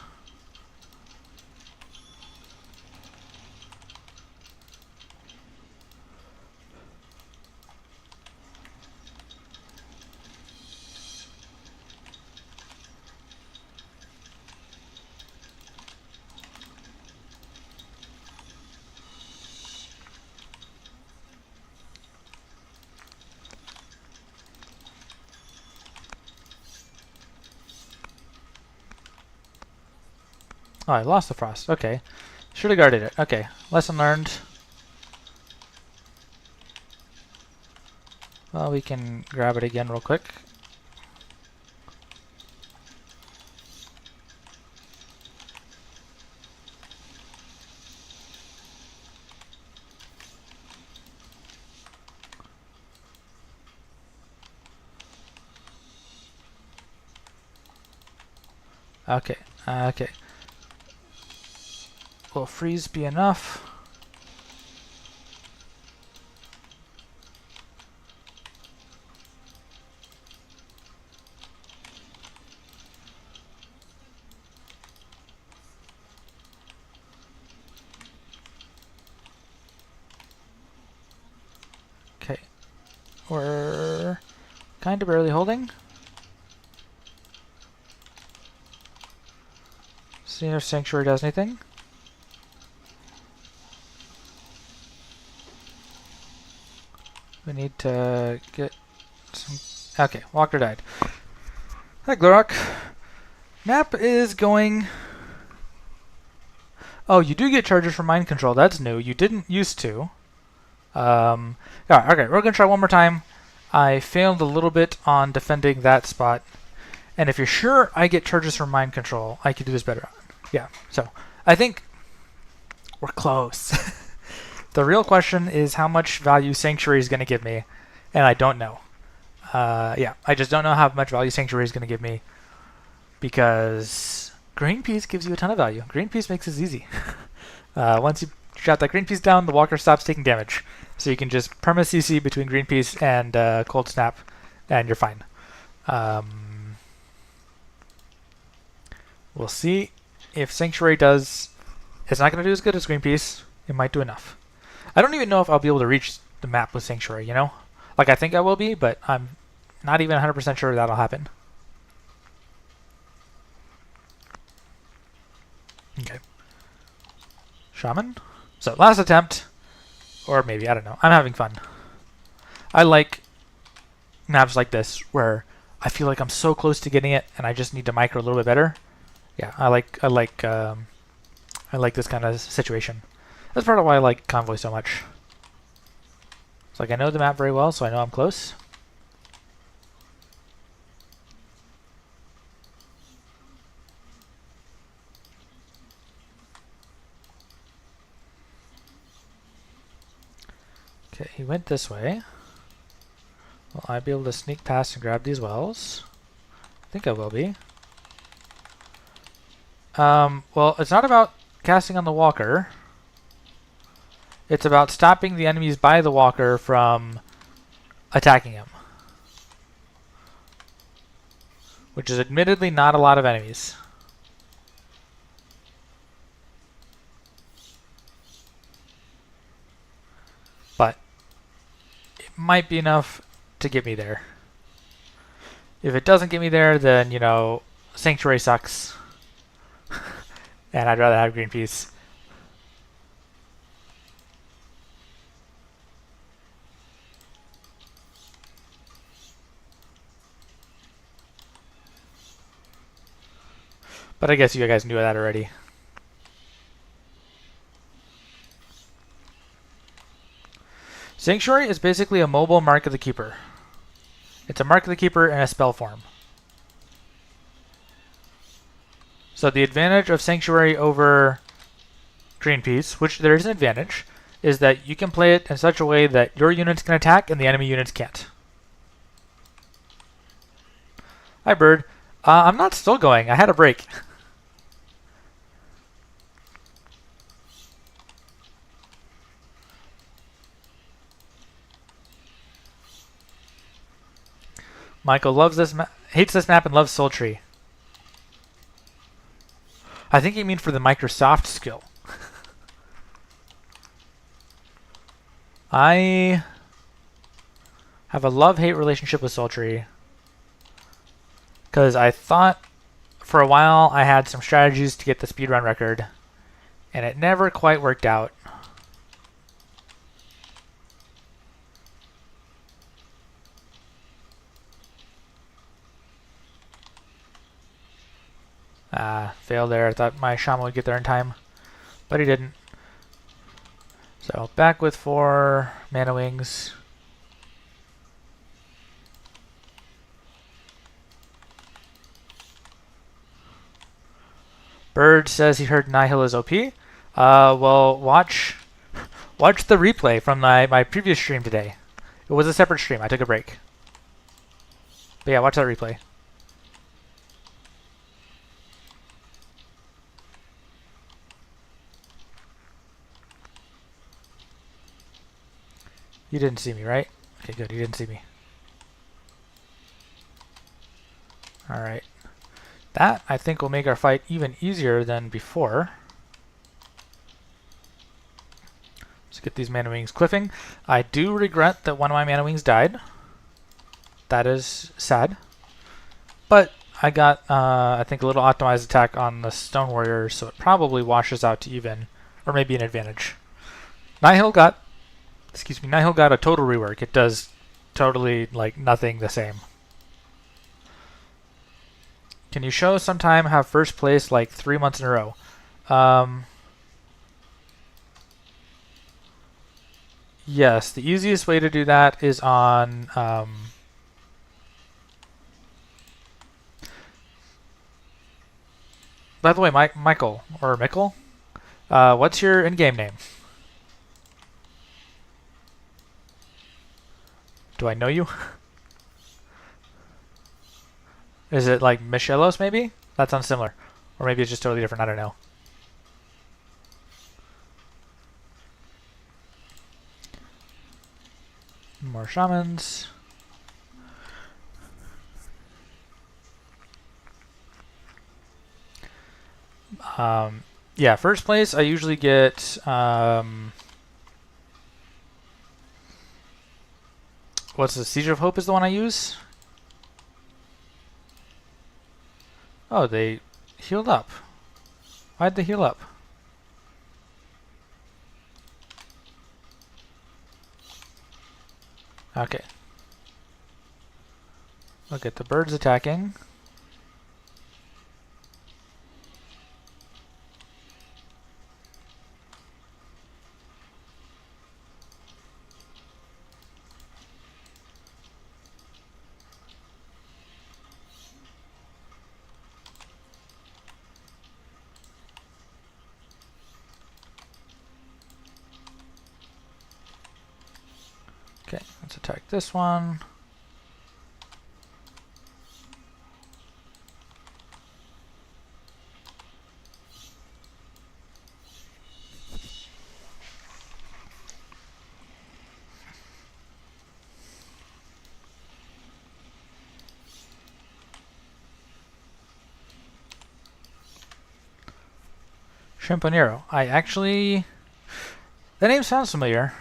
Oh, I lost the frost. Okay. Should have guarded it. Okay. Lesson learned. Well, we can grab it again real quick. Okay. Okay. Will freeze be enough? Okay. We're kind of barely holding. See if Sanctuary does anything. We need to get some... Okay, Walker died. Hi, Glorok. Nap is going... Oh, you do get charges for mind control. That's new. You didn't used to. Yeah, okay, we're going to try one more time. I failed a little bit on defending that spot. And if you're sure I get charges for mind control, I can do this better. Yeah, so I think we're close. The real question is how much value Sanctuary is going to give me, and I don't know. Yeah, I just don't know how much value Sanctuary is going to give me, because Green Piece gives you a ton of value. Green Piece makes this easy. Once you shot that Green Piece down, the Walker stops taking damage. So you can just perma-CC between Green Piece and Cold Snap, and you're fine. We'll see if Sanctuary does... It's not going to do as good as Green Piece. It might do enough. I don't even know if I'll be able to reach the map with Sanctuary, you know? Like, I think I will be, but I'm not even 100% sure that'll happen. Okay. Shaman? So, last attempt. Or maybe, I don't know. I'm having fun. I like maps like this, where I feel like I'm so close to getting it, and I just need to micro a little bit better. Yeah, I like this kind of situation. That's part of why I like Convoy so much. It's like I know the map very well, so I know I'm close. Okay, he went this way. Will I be able to sneak past and grab these wells? I think I will be. Well, it's not about casting on the walker. It's about stopping the enemies by the walker from attacking him. Which is admittedly not a lot of enemies. But it might be enough to get me there. If it doesn't get me there, then, you know, Sanctuary sucks. And I'd rather have green peace. But I guess you guys knew that already. Sanctuary is basically a mobile Mark of the Keeper. It's a Mark of the Keeper in a spell form. So the advantage of Sanctuary over Green Peace, which there is an advantage, is that you can play it in such a way that your units can attack and the enemy units can't. Hi, Bird. I'm not still going. I had a break. Michael loves this hates this map and loves Sultry. I think you mean for the Microsoft skill. I have a love-hate relationship with Sultry. Because I thought for a while I had some strategies to get the speedrun record. And it never quite worked out. Failed there. I thought my shaman would get there in time, but he didn't. So back with 4 mana wings. Bird says he heard Nihil is OP. Well, watch the replay from my previous stream today. It was a separate stream. I took a break. But yeah, watch that replay. You didn't see me, right? Okay, good. You didn't see me. Alright. That, I think, will make our fight even easier than before. Let's get these mana wings cliffing. I do regret that one of my mana wings died. That is sad. But I got, I think, a little optimized attack on the Stone Warrior, so it probably washes out to even, or maybe an advantage. Nihil got a total rework. It does totally, like, nothing the same. Can you show sometime have first place like 3 months in a row? Yes, the easiest way to do that is on by the way, Michael, what's your in-game name? Do I know you? Is it like Michelos maybe? That sounds similar. Or maybe it's just totally different, I don't know. More shamans. Yeah, first place I usually get what's the Siege of Hope is the one I use? Oh, they healed up. Why'd they heal up? Okay. Look at the birds attacking. Okay, let's attack this one. Champonero. I actually... That name sounds familiar,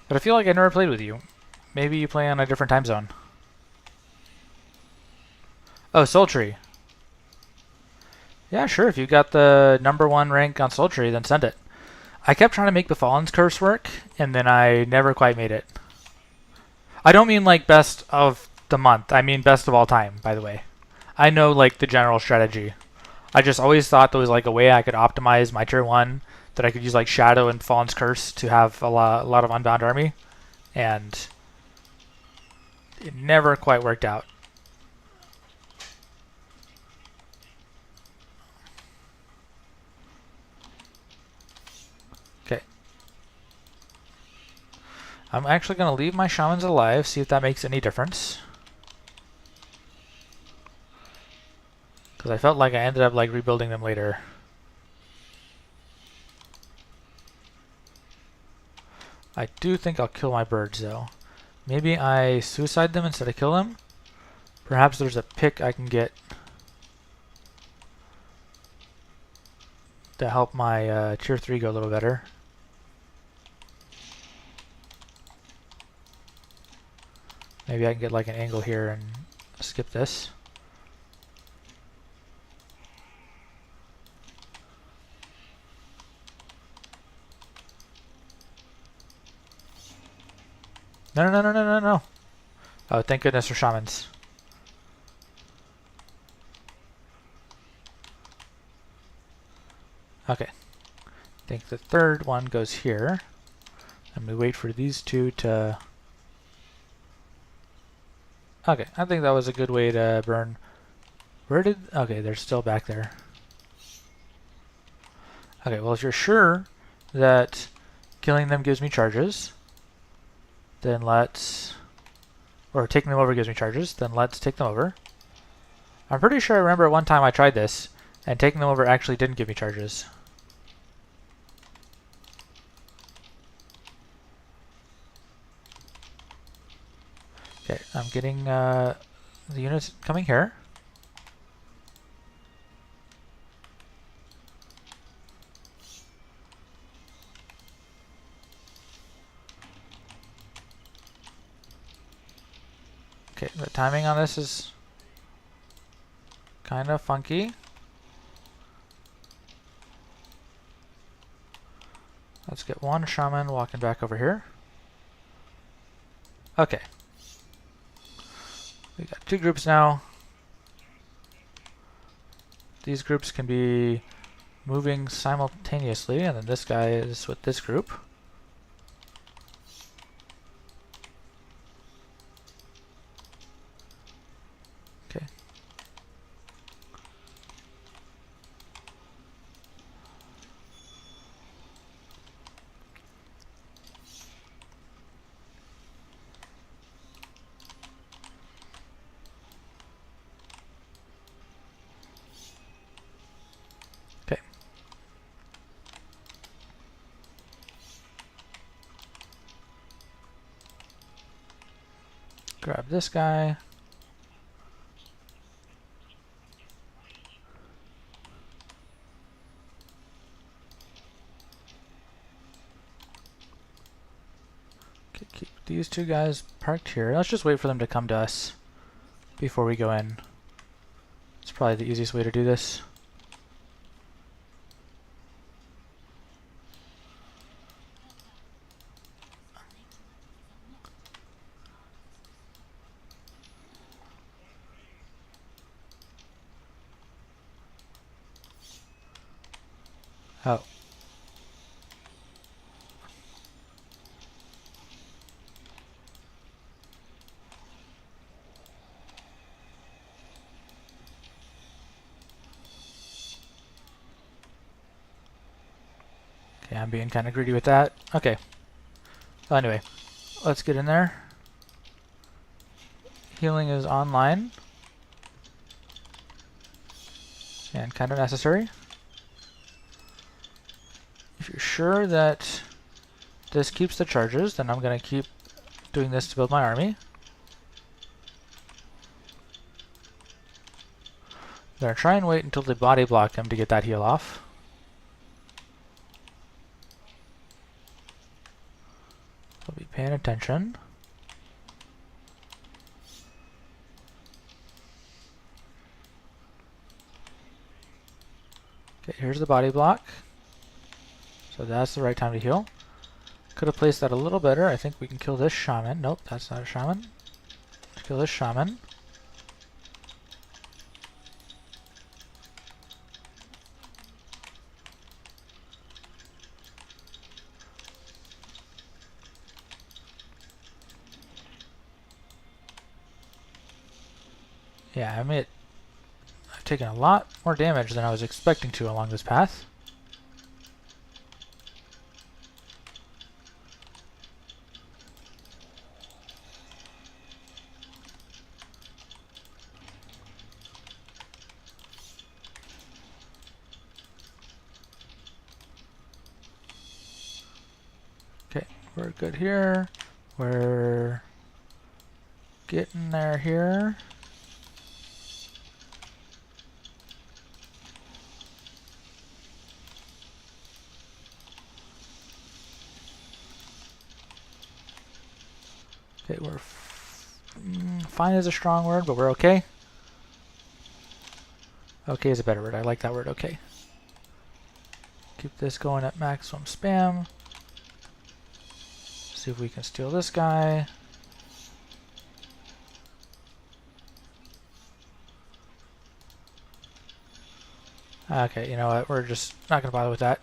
but I feel like I never played with you. Maybe you play on a different time zone. Oh, Sultry. Yeah, sure. If you got the #1 rank on Sultry, then send it. I kept trying to make the Fallen's Curse work, and then I never quite made it. I don't mean like best of the month. I mean best of all time, by the way. I know like the general strategy. I just always thought there was like a way I could optimize my tier 1 that I could use like Shadow and Fallen's Curse to have a lot of Unbound Army, and it never quite worked out. Okay. I'm actually going to leave my Shamans alive, see if that makes any difference. Because I felt like I ended up like rebuilding them later. I do think I'll kill my birds though. Maybe I suicide them instead of kill them. Perhaps there's a pick I can get to help my tier 3 go a little better. Maybe I can get like an angle here and skip this. No. Oh, thank goodness for Shamans. Okay. I think the third one goes here. And we wait for these two to... Okay, I think that was a good way to burn. Where did... Okay, they're still back there. Okay, well if you're sure that killing them gives me charges, then let's... Or taking them over gives me charges, then let's take them over. I'm pretty sure I remember one time I tried this, and taking them over actually didn't give me charges. Okay, I'm getting the units coming here. Okay, the timing on this is kind of funky. Let's get one shaman walking back over here. Okay. We got 2 groups now. These groups can be moving simultaneously, and then this guy is with this group. Okay. Okay. Grab this guy. Okay, keep these 2 guys parked here. Let's just wait for them to come to us before we go in. It's probably the easiest way to do this. Oh. Okay, I'm being kind of greedy with that. Okay. Well, anyway, Let's get in there. Healing is online. And kind of necessary. If you're sure that this keeps the charges, then I'm going to keep doing this to build my army. I'm going to try and wait until they body block him to get that heal off. I'll be paying attention. Okay, here's the body block. So that's the right time to heal. Could have placed that a little better. I think we can kill this shaman. Nope, that's not a shaman. Let's kill this shaman. Yeah, I mean, I've taken a lot more damage than I was expecting to along this path. Okay, we're good here. We're getting there here. Okay, we're fine is a strong word, but we're okay. Okay is a better word. I like that word, okay. Keep this going at maximum spam. See if we can steal this guy. Okay, you know what? We're just not going to bother with that.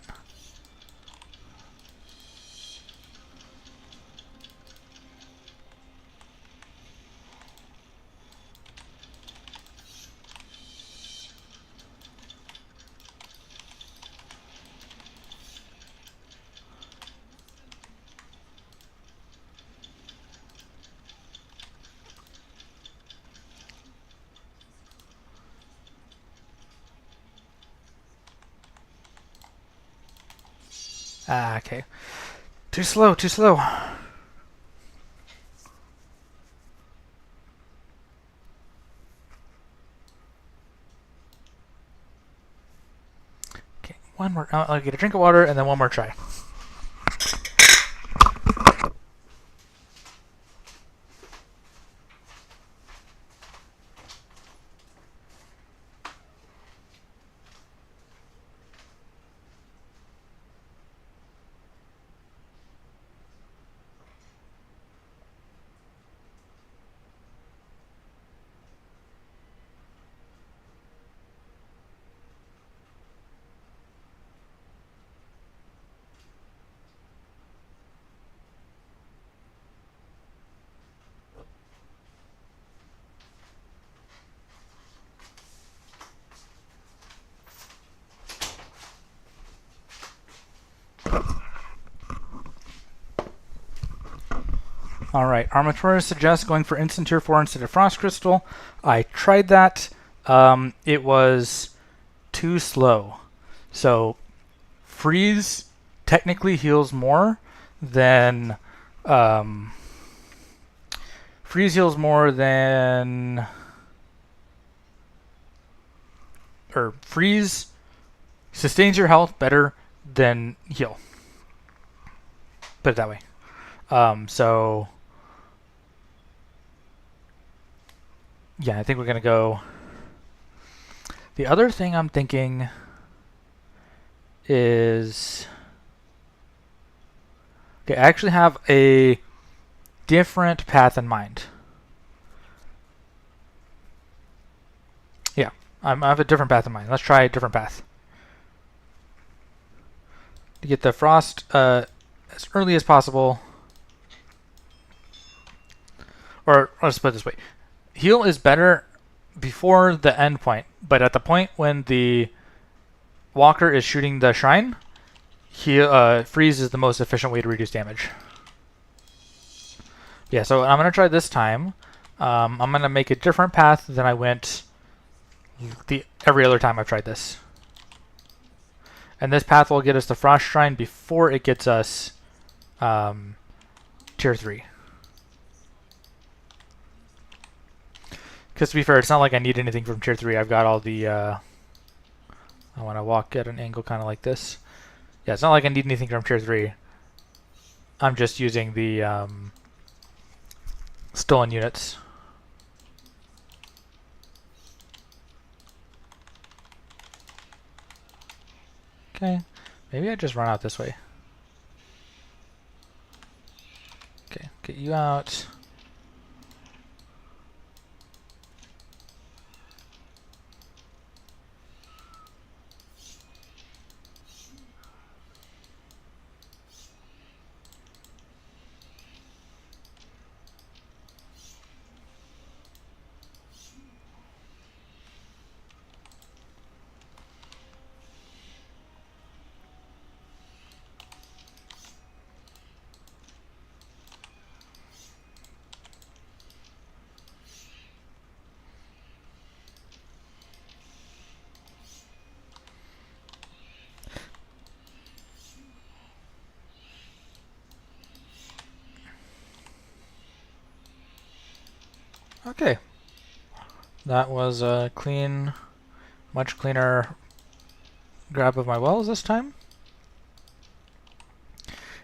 Okay. Too slow, too slow. Okay, one more. I'll get a drink of water and then one more try. Alright, Armatura suggests going for instant tier 4 instead of Frost Crystal. I tried that. It was too slow. So, Freeze technically heals more than... Freeze heals more than... Or Freeze sustains your health better than heal. Put it that way. So... Yeah, I think we're going to go... The other thing I'm thinking is... Okay, I actually have a different path in mind. Yeah, I have a different path in mind. Let's try a different path. To get the Frost as early as possible. Or let's put it this way. Heal is better before the end point, but at the point when the walker is shooting the shrine, Freeze is the most efficient way to reduce damage. Yeah, so I'm going to try this time. I'm going to make a different path than I went every other time I've tried this. And this path will get us the Frost Shrine before it gets us Tier 3. Because to be fair, it's not like I need anything from Tier 3. I've got all the... I want to walk at an angle kind of like this. Yeah, it's not like I need anything from Tier 3. I'm just using the stolen units. Okay, maybe I just run out this way. Okay, get you out. Okay. That was a clean, much cleaner grab of my wells this time.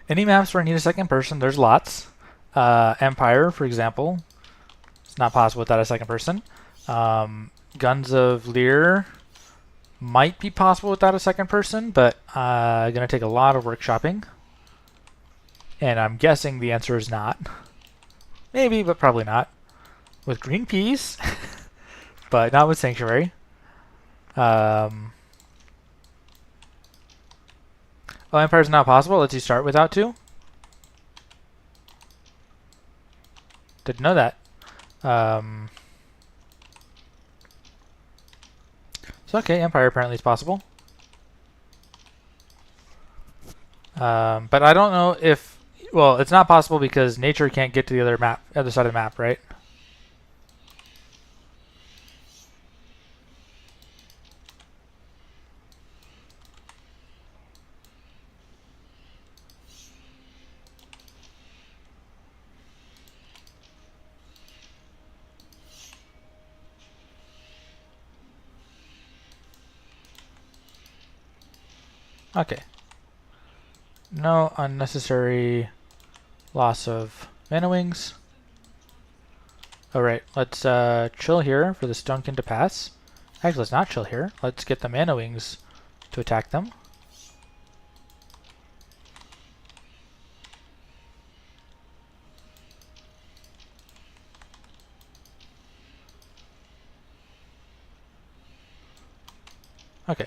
Any maps where I need a second person, there's lots. Empire, for example, it's not possible without a second person. Guns of Lear might be possible without a second person, but going to take a lot of workshopping. And I'm guessing the answer is not. Maybe, but probably not. With green peas, but not with Sanctuary. Oh, Empire's not possible. Let's you start without 2. Didn't know that. So okay, Empire apparently is possible. But I don't know if... Well, it's not possible because nature can't get to the other side of the map, right? Okay. No unnecessary loss of mana wings. Alright, let's chill here for the Stonkin to pass. Actually, let's not chill here. Let's get the mana wings to attack them. Okay.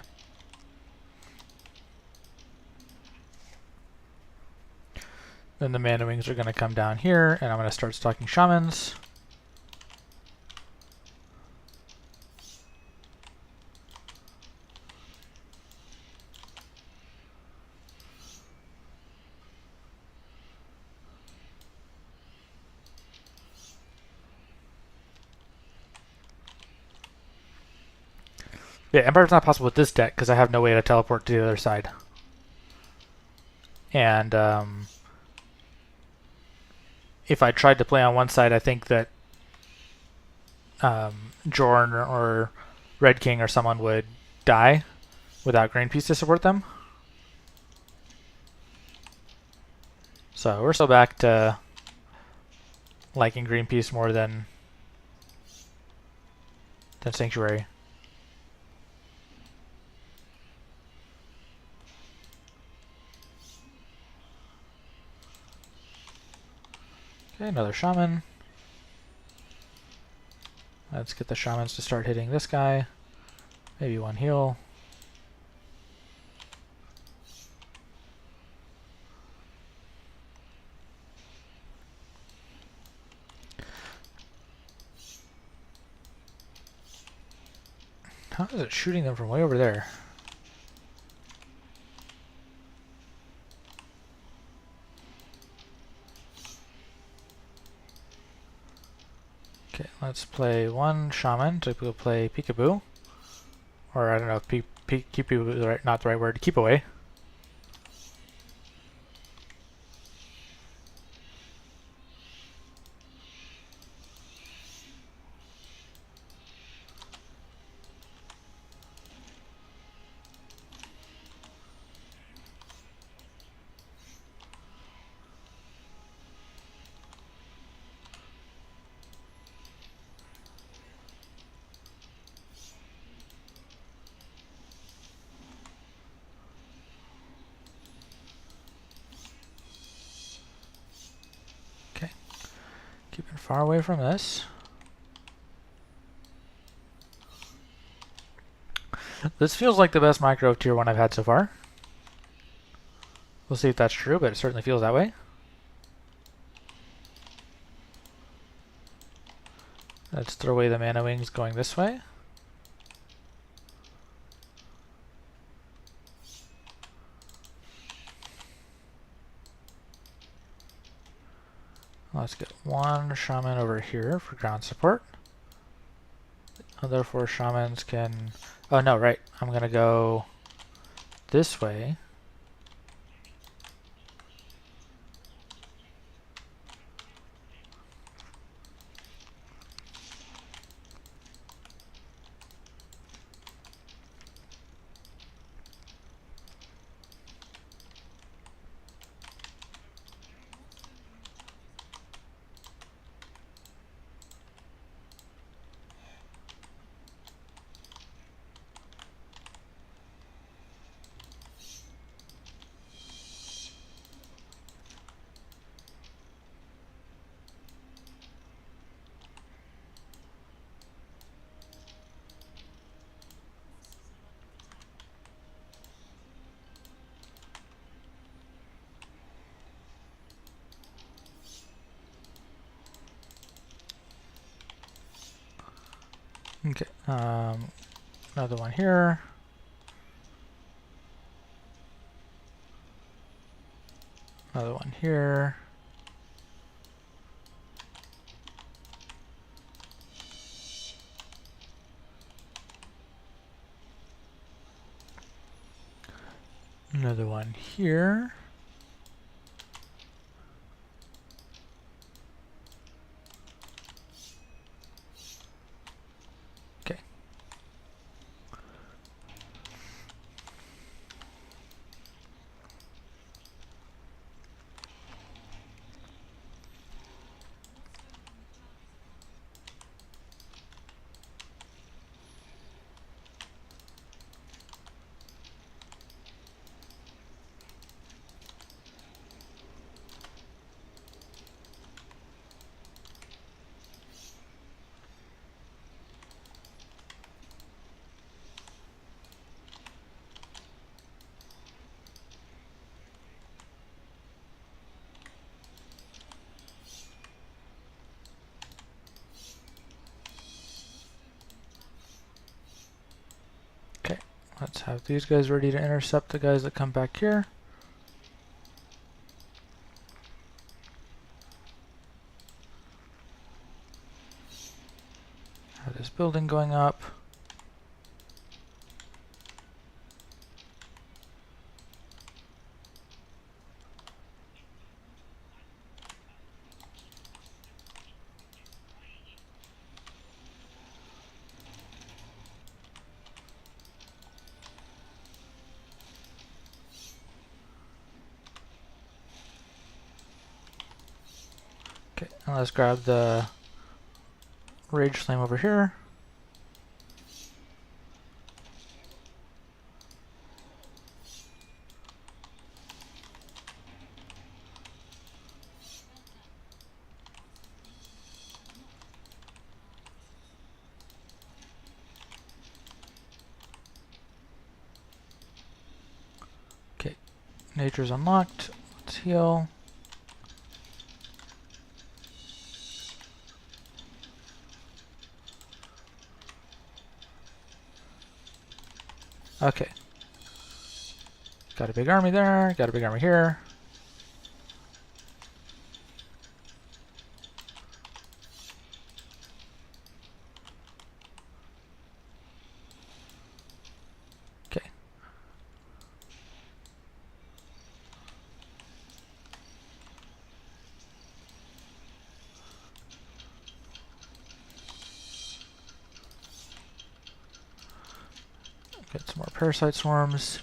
Then the mana wings are going to come down here, and I'm going to start stocking shamans. Yeah, Empire's not possible with this deck because I have no way to teleport to the other side. And if I tried to play on one side, I think that Jorn or Red King or someone would die without Green Peace to support them. So we're still back to liking Green Peace more than Sanctuary. Okay, another shaman. Let's get the shamans to start hitting this guy. Maybe one heal. How is it shooting them from way over there? let's play one shaman to go play peekaboo. Or I don't know if peekaboo is not the right word. Keep away. Keeping far away from this. This feels like the best micro of tier 1 I've had so far. We'll see if that's true, but it certainly feels that way. Let's throw away the mana wings going this way. Let's get one shaman over here for ground support. The other 4 shamans can... Oh no, right. I'm gonna go this way. Okay, another one here. Another one here. Another one here. Okay. Let's have these guys ready to intercept the guys that come back here. Have this building going up. Okay, now let's grab the Rage Flame over here. Okay, Nature's unlocked. Let's heal. Okay. Got a big army there, got a big army here. Get some more parasite swarms.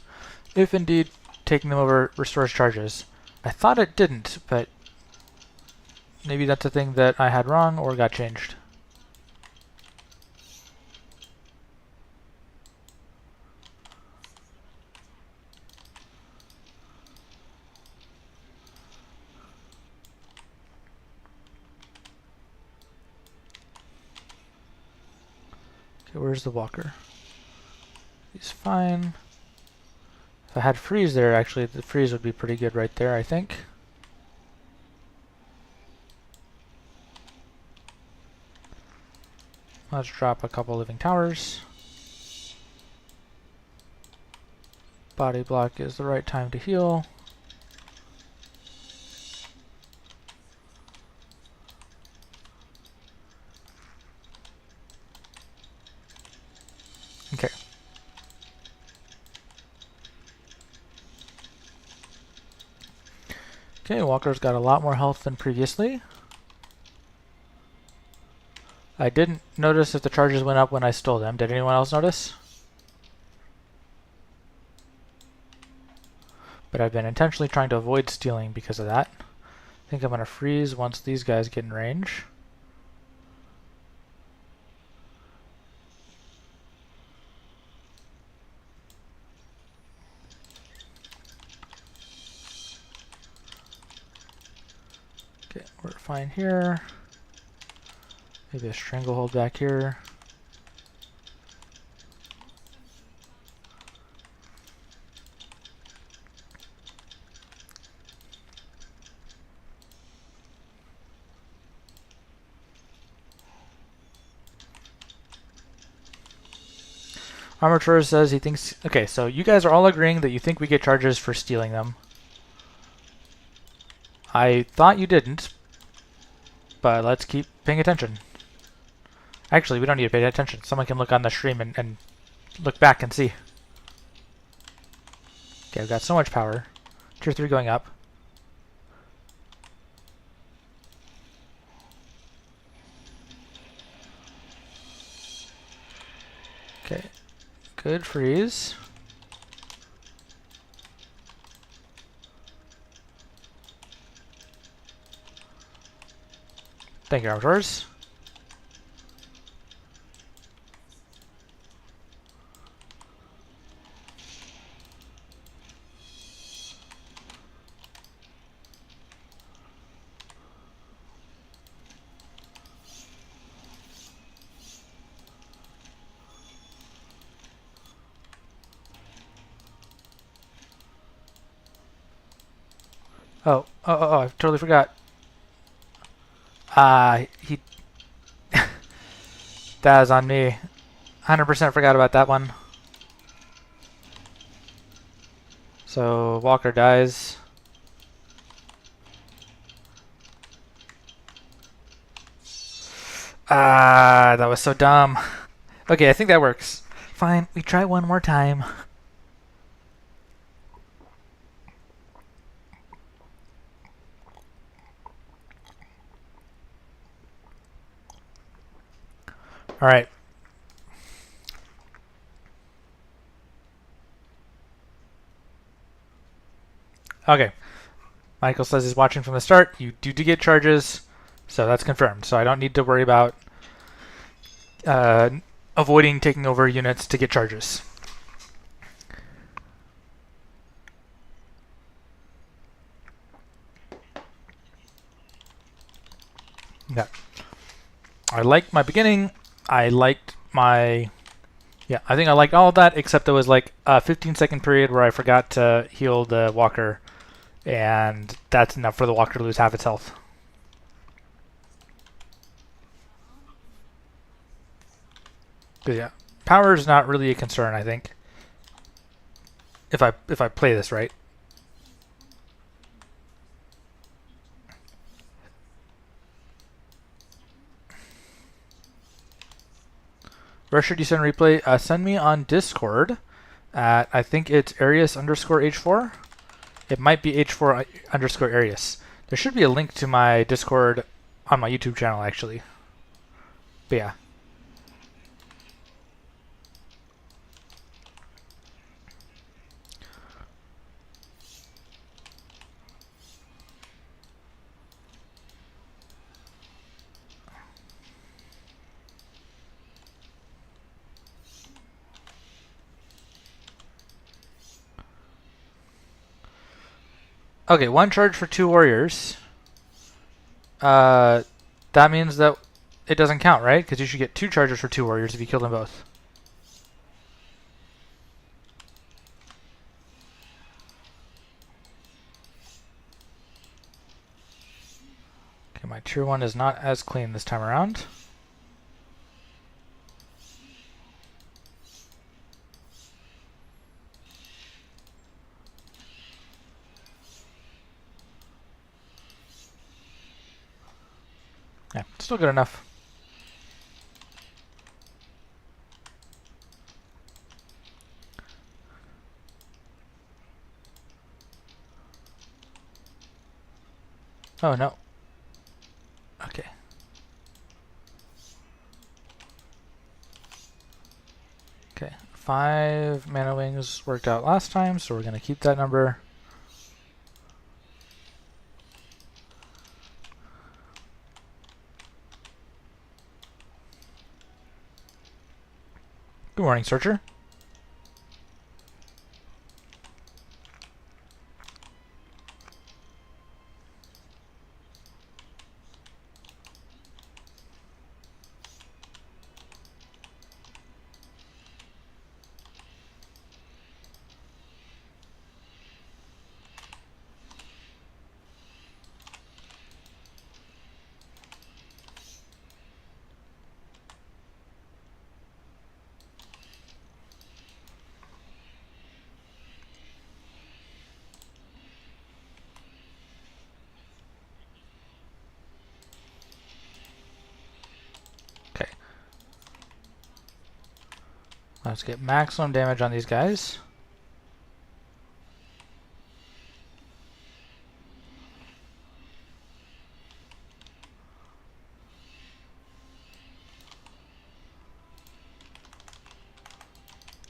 If indeed taking them over restores charges. I thought it didn't, but maybe that's a thing that I had wrong or got changed. Okay, where's the walker? He's fine. If I had freeze there, actually, the freeze would be pretty good right there, I think. Let's drop a couple living towers. Body block is the right time to heal. Okay. Okay, Walker's got a lot more health than previously. I didn't notice if the charges went up when I stole them. Did anyone else notice? But I've been intentionally trying to avoid stealing because of that. I think I'm going to freeze once these guys get in range. Okay, we're fine here. Maybe a stranglehold back here. Armature says he thinks... Okay, so you guys are all agreeing that you think we get charges for stealing them. I thought you didn't, but let's keep paying attention. Actually, we don't need to pay attention. Someone can look on the stream and look back and see. Okay, I've got so much power. Tier 3 going up. Okay, good freeze. Thank you, Armators. Oh, I totally forgot. He... That is on me. 100% forgot about that one. So, Walker dies. That was so dumb. Okay, I think that works. Fine, we try one more time. All right. Okay. Michael says he's watching from the start. You do get charges, so that's confirmed. So I don't need to worry about avoiding taking over units to get charges. Yeah. I liked my beginning. I liked my... Yeah, I think I liked all of that, except there was like a 15-second period where I forgot to heal the Walker, and that's enough for the Walker to lose half its health. But yeah, power is not really a concern, I think, if I play this right. Where should you send replay? Send me on Discord at, I think it's Eirias_H4. It might be H4_Eirias. There should be a link to my Discord on my YouTube channel, actually. But yeah. Okay, 1 charge for 2 warriors. That means that it doesn't count, right? Because you should get 2 charges for 2 warriors if you kill them both. Okay, my tier 1 is not as clean this time around. Yeah, still good enough. Oh no. Okay. Okay, 5 mana wings worked out last time, so we're going to keep that number. Good morning, Searcher. Okay. Let's get maximum damage on these guys.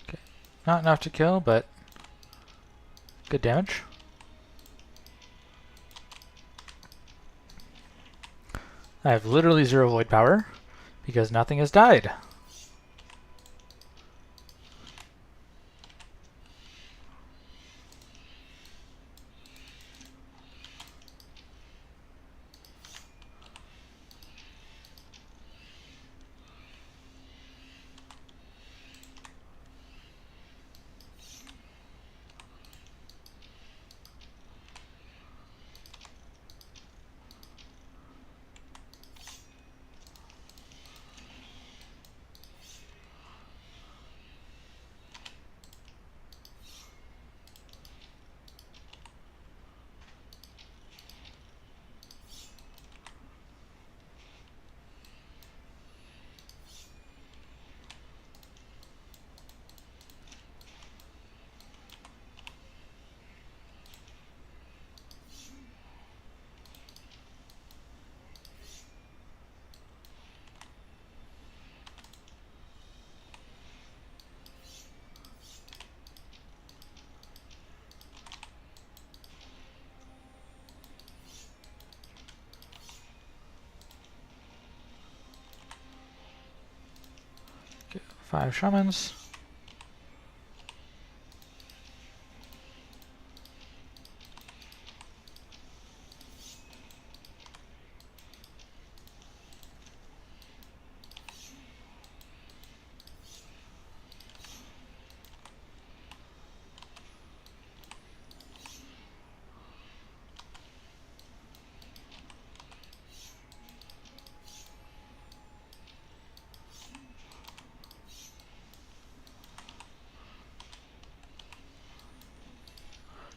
Okay. Not enough to kill, but good damage. I have literally 0 void power because nothing has died. Okay, 5 shamans.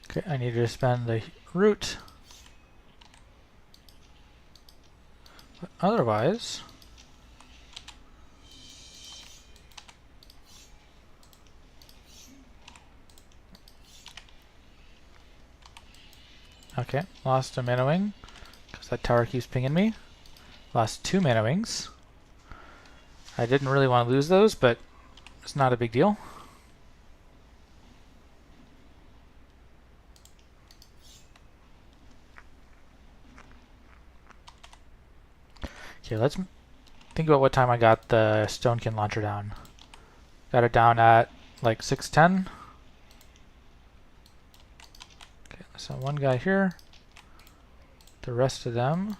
Okay, I need to spend the root. But otherwise, okay, lost a mana wing because that tower keeps pinging me. Lost 2 mana wings. I didn't really want to lose those, but it's not a big deal. Okay, let's think about what time I got the Stonekin launcher down. Got it down at like 6:10. Okay, So one guy here. The rest of them.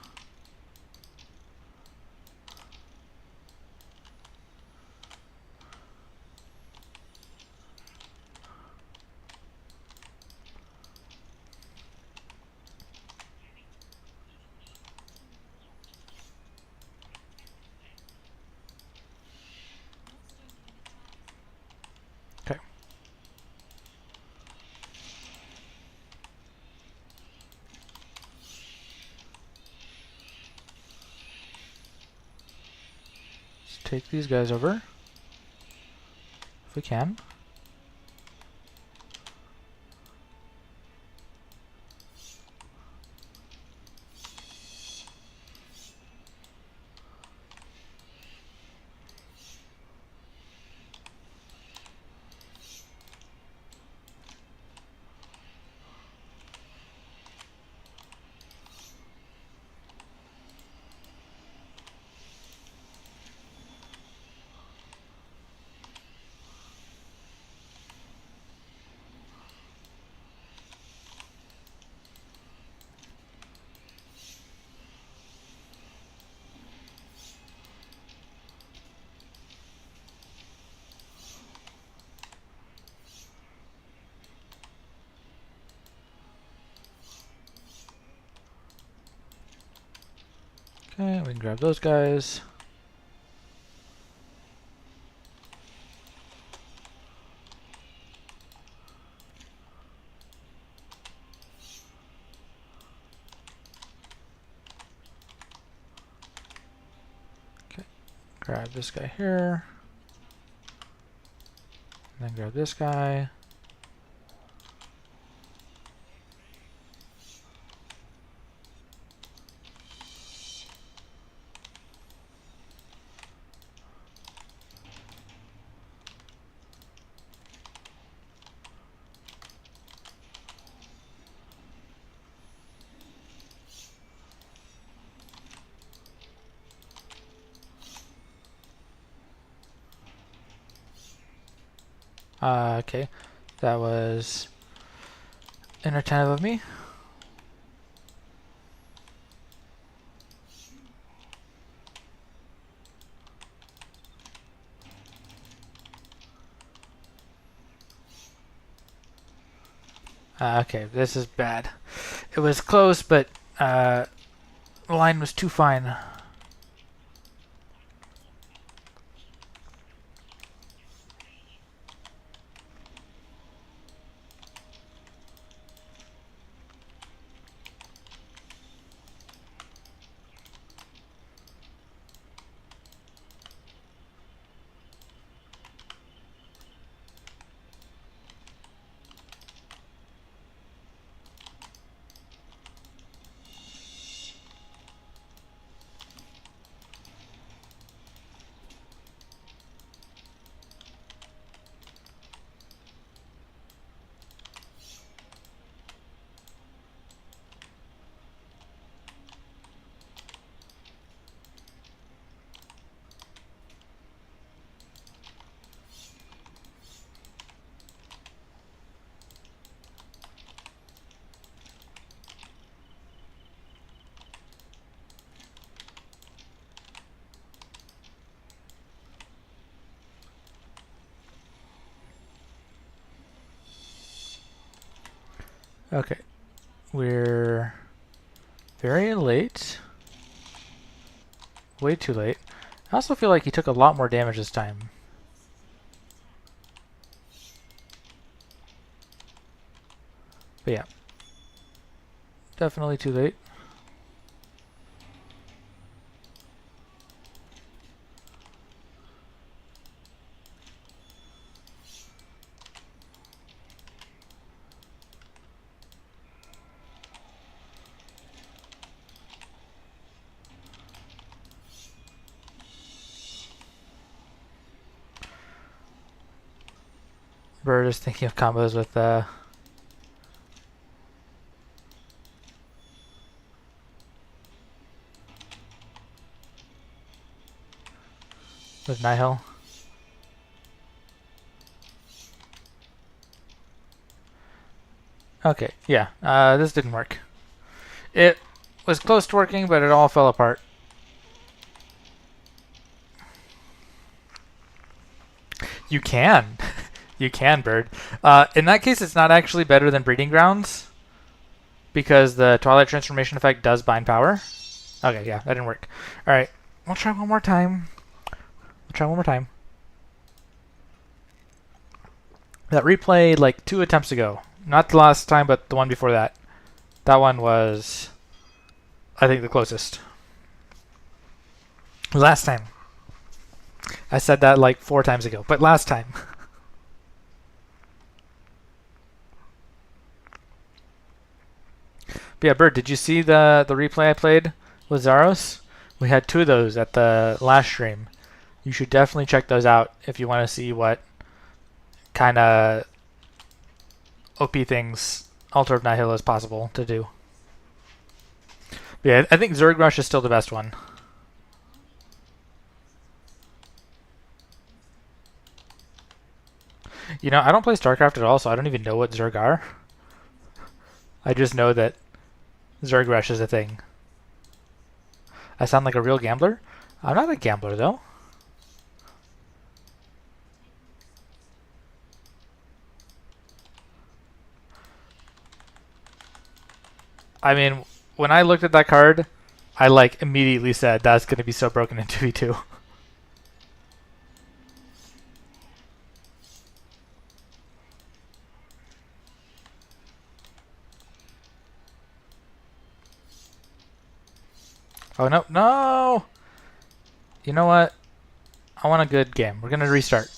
Okay. Let's take these guys over. If we can. Okay, we can grab those guys. Okay, grab this guy here. And then grab this guy. Okay, that was inattentive of me. Okay, this is bad. It was close, but the line was too fine. Okay, we're very late. Way too late. I also feel like he took a lot more damage this time. But yeah, definitely too late. We're just thinking of combos with Nihil. Okay, yeah, this didn't work. It was close to working, but it all fell apart. You can. You can, Bird. In that case, it's not actually better than Breeding Grounds, because the Twilight Transformation effect does bind power. Okay, yeah, that didn't work. Alright, we'll try one more time. That replay, like, 2 attempts ago. Not the last time, but the one before that. That one was, I think, the closest. Last time. I said that like 4 times ago, but last time. But yeah, Bird, did you see the replay I played with Zaros? We had 2 of those at the last stream. You should definitely check those out if you want to see what kind of OP things Altar of Nihil is possible to do. But yeah, I think Zerg Rush is still the best one. You know, I don't play StarCraft at all, so I don't even know what Zerg are. I just know that Zerg Rush is a thing. I sound like a real gambler? I'm not a gambler, though. I mean, when I looked at that card, I like immediately said that's going to be so broken in 2v2. Oh, no, no! You know what? I want a good game. We're going to restart.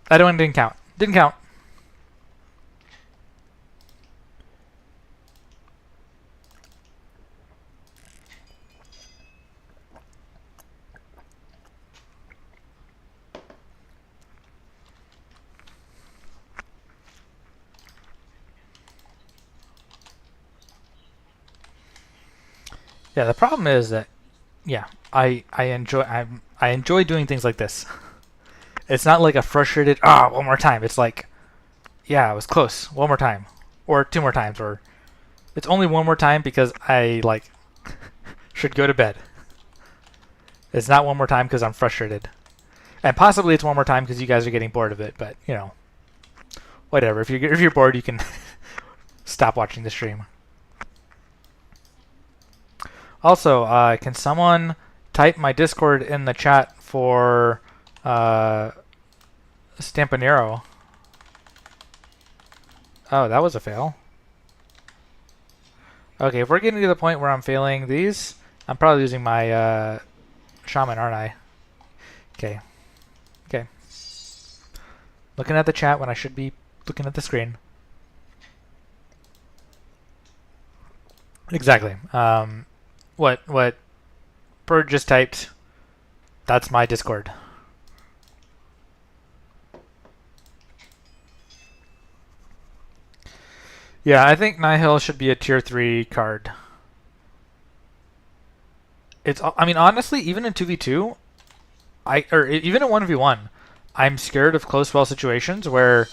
That one didn't count. Didn't count. Yeah, the problem is that, yeah, I enjoy doing things like this. It's not like a frustrated, one more time. It's like, yeah, it was close. One more time. Or 2 more times. Or it's only one more time because I, like, should go to bed. It's not one more time because I'm frustrated. And possibly it's one more time because you guys are getting bored of it. But, you know, whatever. If you're bored, you can stop watching the stream. Also, can someone type my Discord in the chat for Stampanero? Oh, that was a fail. Okay, if we're getting to the point where I'm failing these, I'm probably using my Shaman, aren't I? Okay. Okay. Looking at the chat when I should be looking at the screen. Exactly. What Bird just typed, that's my Discord. Yeah, I think Nihil should be a tier 3 card. I mean, honestly, even in 2v2, or even in 1v1, I'm scared of close spell situations where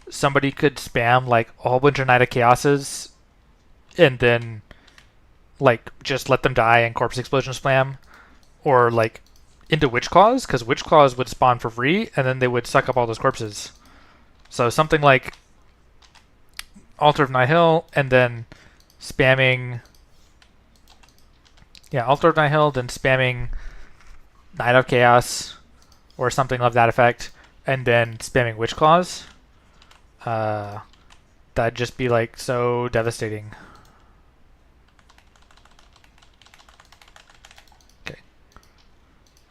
somebody could spam like a whole bunch of Knight of Chaoses and then like just let them die and Corpse Explosion spam, or like into Witch Claws, because Witch Claws would spawn for free and then they would suck up all those corpses. So something like Altar of Nihil and then spamming, yeah, Altar of Nihil, then spamming Knight of Chaos or something of that effect, and then spamming Witch Claws. That'd just be like so devastating. Okay.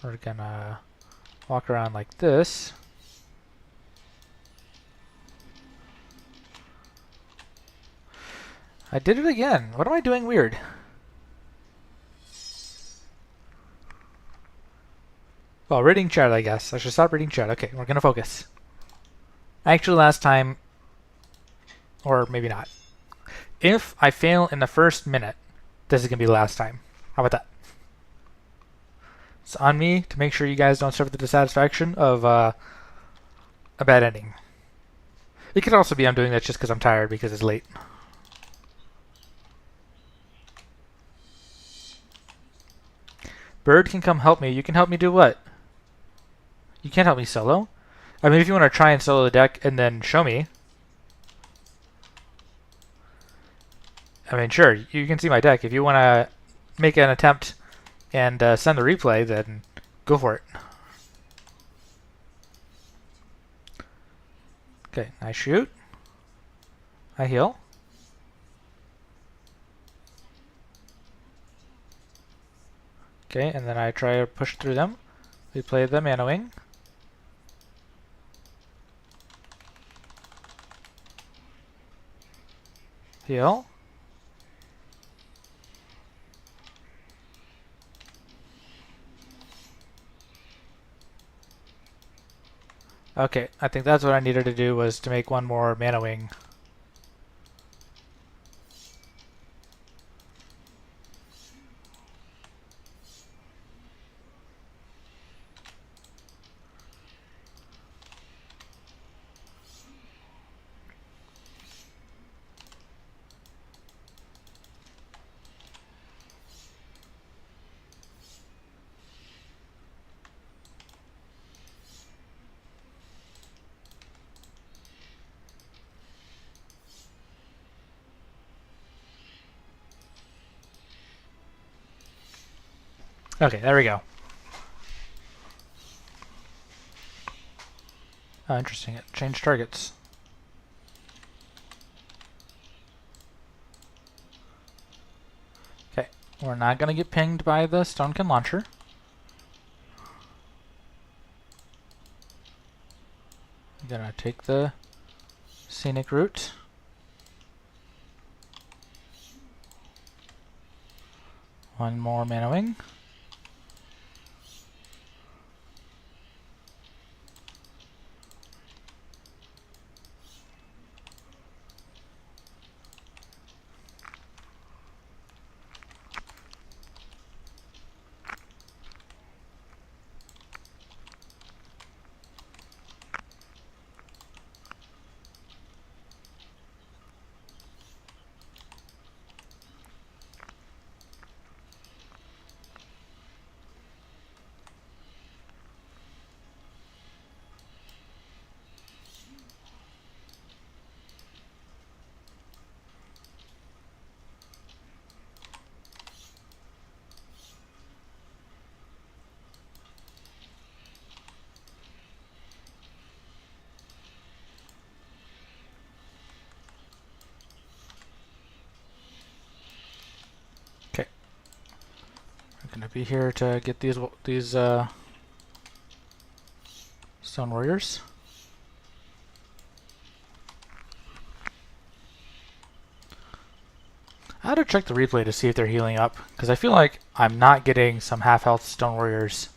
We're gonna walk around like this. I did it again. What am I doing weird? Well, reading chat, I guess. I should stop reading chat. Okay, we're gonna focus. Actually, last time, or maybe not. If I fail in the first minute, this is gonna be the last time. How about that? It's on me to make sure you guys don't suffer the dissatisfaction of a bad ending. It could also be I'm doing that just because I'm tired because it's late. Bird can come help me. You can help me do what? You can't help me solo? I mean, if you want to try and solo the deck and then show me. I mean, sure, you can see my deck. If you want to make an attempt and send the replay, then go for it. Okay, I shoot. I heal. Okay, and then I try to push through them. We play the Mana Wing. Heal. Okay, I think that's what I needed to do, was to make one more Mana Wing. Okay, there we go. Oh, interesting. It changed targets. Okay, we're not going to get pinged by the Stonekin launcher. I'm going to take the scenic route. One more Mana Wing. Okay. I'm going to be here to get these Stone Warriors. I had to check the replay to see if they're healing up, because I feel like I'm not getting some half-health Stone Warriors.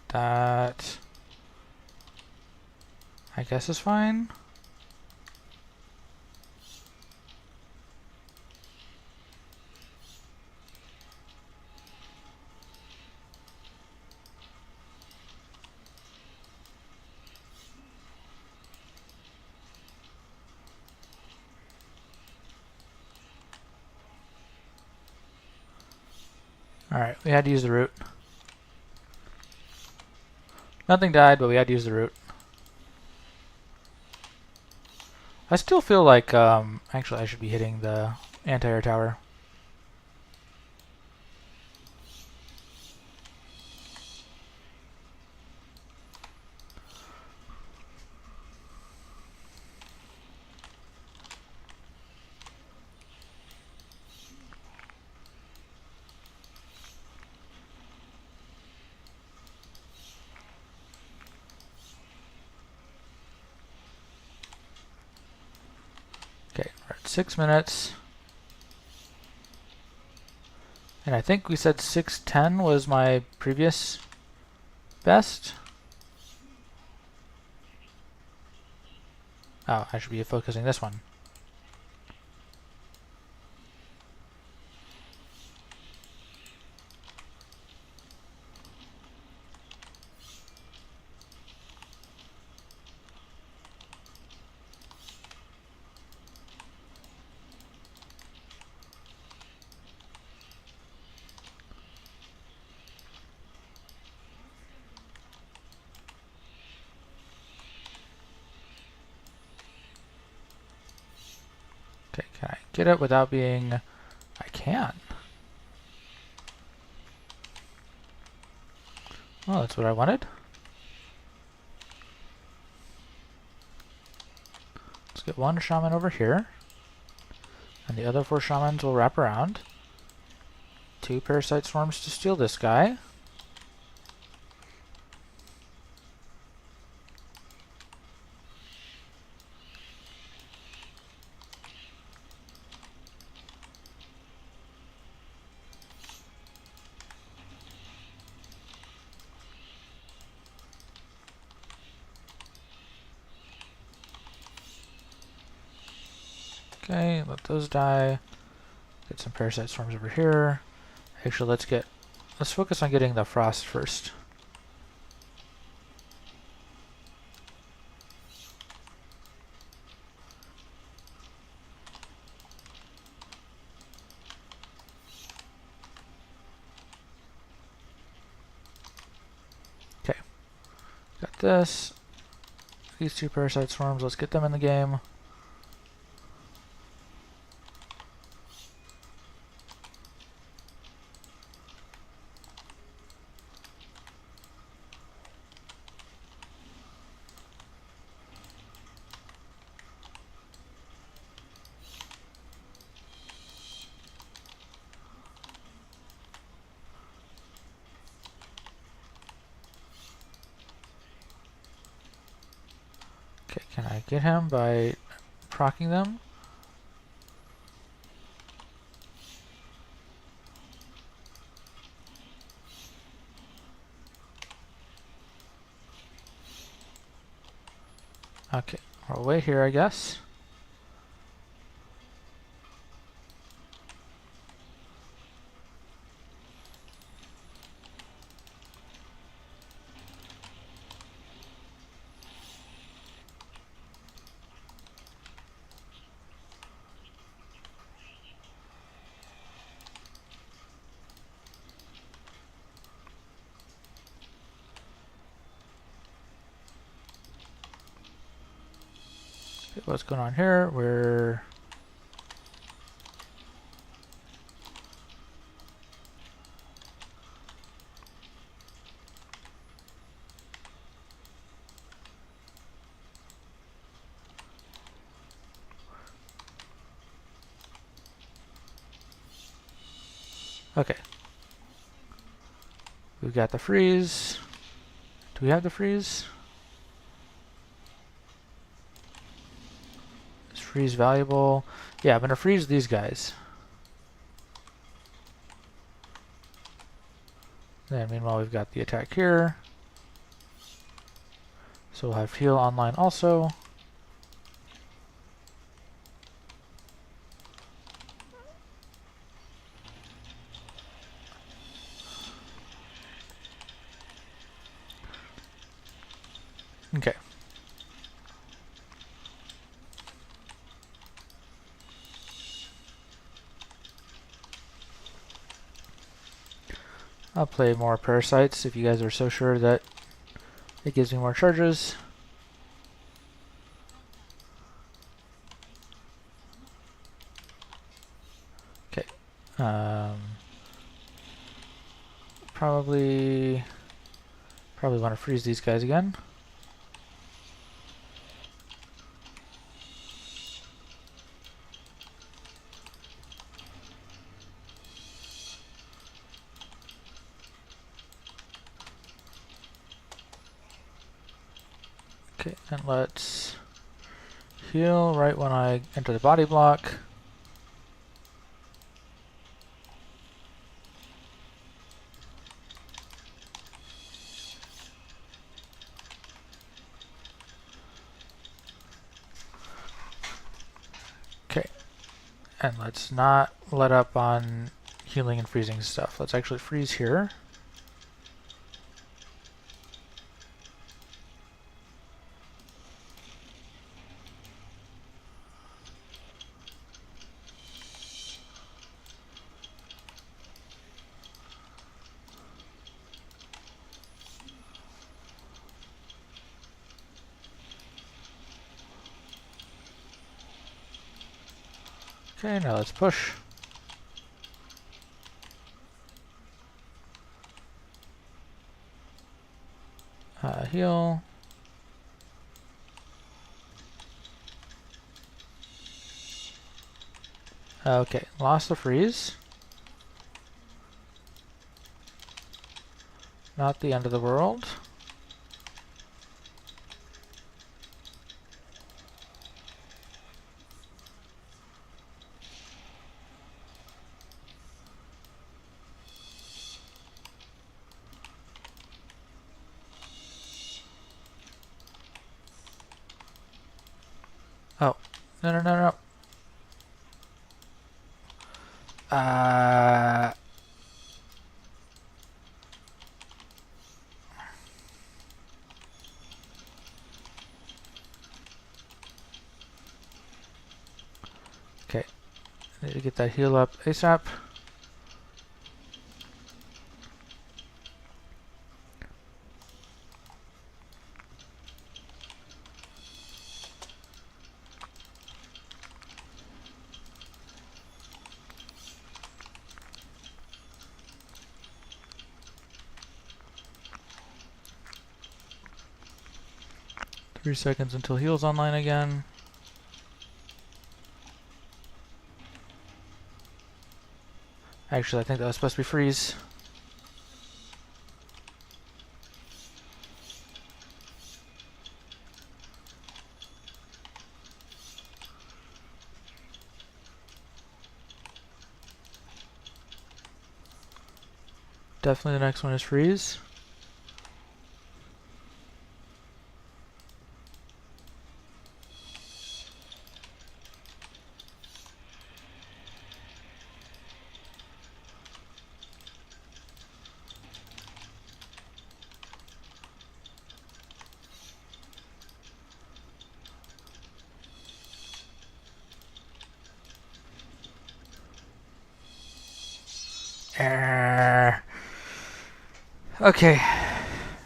That I guess is fine. Alright, we had to use the root. Nothing died, but we had to use the root. I still feel like, actually I should be hitting the anti-air tower. Okay, we're at 6 minutes. And I think we said 6:10 was my previous best. Oh, I should be focusing this one. Okay, can I get it without being... I can. Oh, that's what I wanted. Let's get one shaman over here. And the other 4 shamans will wrap around. 2 parasite swarms to steal this guy. Okay, let those die. Get some parasite swarms over here. Actually, let's focus on getting the frost first. Okay, got this. These 2 parasite swarms, let's get them in the game. Okay, can I get him by proccing them? Okay, we'll wait here, I guess. Okay, what's going on here? We're... Okay. We've got the freeze. Do we have the freeze? Is freeze valuable? Yeah, I'm going to freeze these guys. Then meanwhile we've got the attack here. So we'll have heal online also. Okay. I'll play more parasites if you guys are so sure that it gives me more charges. Okay. Probably want to freeze these guys again. Okay, and let's heal right when I enter the body block. Okay, and let's not let up on healing and freezing stuff. Let's actually freeze here. Okay, now let's push. Heal. Okay, lost the freeze. Not the end of the world. Oh, no. Okay, need to get that heal up ASAP. Three seconds until heal's online again. Actually, I think that was supposed to be freeze. Definitely the next one is freeze.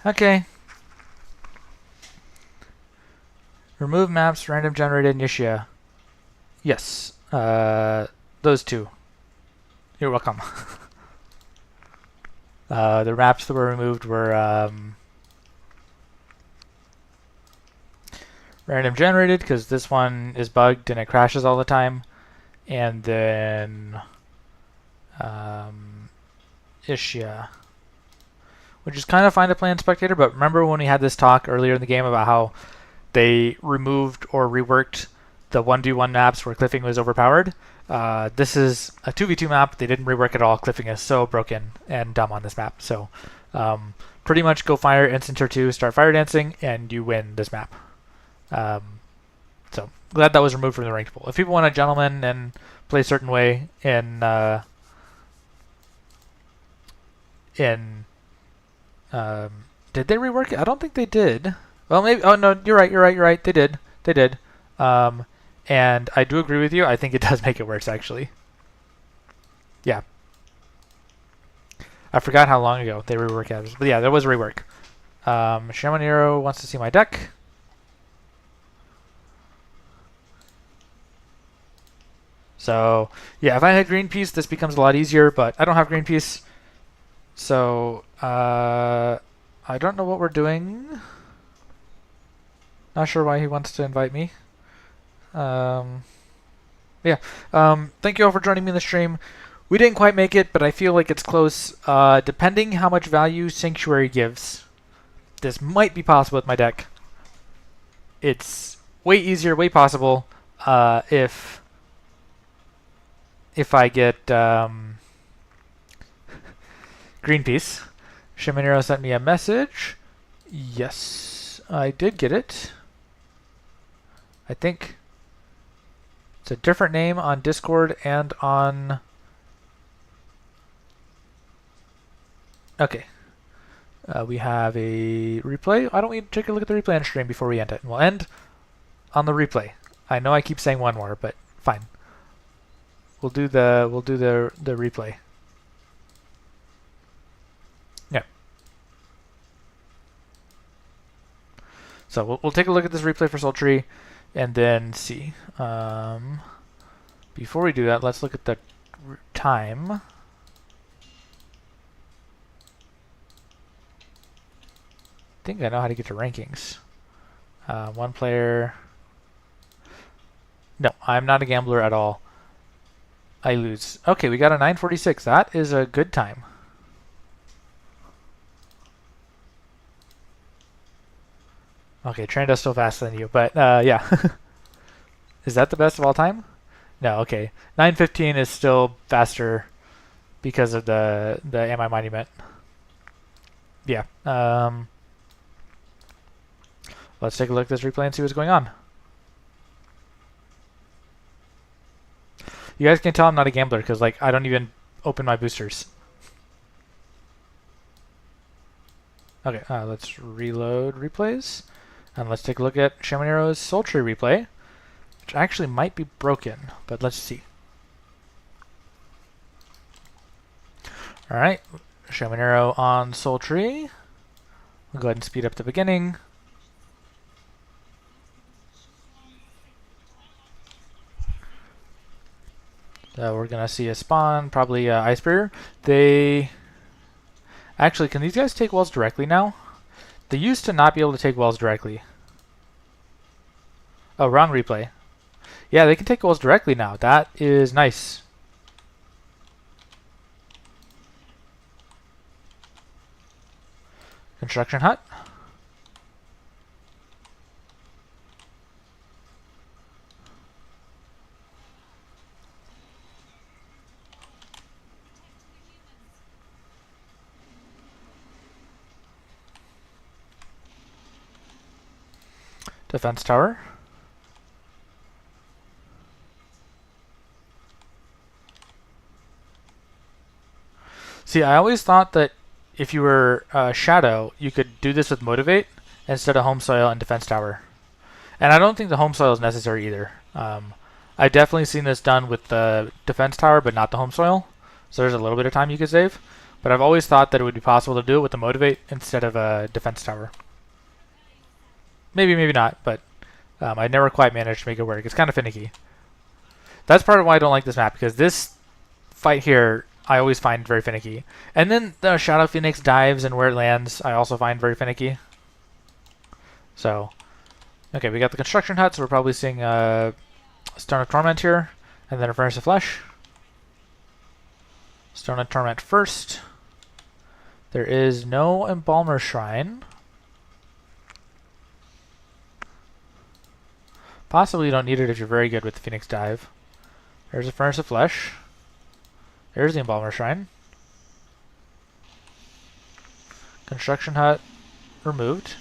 Okay. Remove maps, random generated Nisha. Yes, those two. You're welcome. The maps that were removed were random generated because this one is bugged and it crashes all the time, and then Ishia, which is kind of fine to play in Spectator, but remember when we had this talk earlier in the game about how they removed or reworked the 1v1 maps where cliffing was overpowered? This is a 2v2 map. They didn't rework it at all. Cliffing is so broken and dumb on this map. So Pretty much go fire instant tier 2, start fire dancing, and you win this map. So glad that was removed from the ranked pool. If people want a gentleman and play a certain way in did they rework it? I don't think they did. Well, maybe. Oh no, you're right. They did. And I do agree with you. I think it does make it worse, actually. Yeah. I forgot how long ago they reworked it. But yeah, there was a rework. Shamanero wants to see my deck. So, yeah, if I had green piece, this becomes a lot easier, but I don't have green piece. So, I don't know what we're doing. Not sure why he wants to invite me. Yeah. Thank you all for joining me in the stream. We didn't quite make it, but I feel like it's close. Depending how much value Sanctuary gives, this might be possible with my deck. It's way easier, way possible, if I get green piece. Shamanero sent me a message. Yes, I did get it. I think it's a different name on Discord and on... Okay. We have a replay. Why don't we take a look at the replay on stream before we end it? And we'll end on the replay. I know I keep saying one more, but fine. We'll do the replay. Yeah. So we'll take a look at this replay for Sultry and then see. Before we do that, let's look at the time. I think I know how to get to rankings. One player. No, I'm not a gambler at all. I lose. Okay, we got a 946. That is a good time. Okay, Train does still faster than you, but yeah. Is that the best of all time? No, okay. 915 is still faster because of the Amii Monument. Yeah. Let's take a look at this replay and see what's going on. You guys can tell I'm not a gambler because like I don't even open my boosters. Okay, let's reload replays. And let's take a look at Shamanero's Sultry replay, which actually might be broken, but let's see. Alright, Shamanero on Sultry. We'll go ahead and speed up the beginning. We're going to see a spawn, probably Icebarrier. They... Actually, can these guys take wells directly now? They used to not be able to take wells directly. Oh, wrong replay. Yeah, they can take wells directly now. That is nice. Construction hut. Defense tower. See, I always thought that if you were Shadow, you could do this with Motivate instead of Home Soil and Defense Tower. And I don't think the Home Soil is necessary either. I've definitely seen this done with the Defense Tower, but not the Home Soil. So there's a little bit of time you could save. But I've always thought that it would be possible to do it with the Motivate instead of a Defense Tower. Maybe, maybe not, but I never quite managed to make it work. It's kind of finicky. That's part of why I don't like this map, because this fight here I always find very finicky. And then the Shadow Phoenix dives and where it lands I also find very finicky. So, okay, we got the Construction Hut, so we're probably seeing Stone of Torment here, and then a Furnace of Flesh. Stone of Torment first. There is no Embalmer Shrine. Possibly you don't need it if you're very good with the Phoenix Dive. There's a Furnace of Flesh. There's the Embalmer Shrine. Construction hut removed.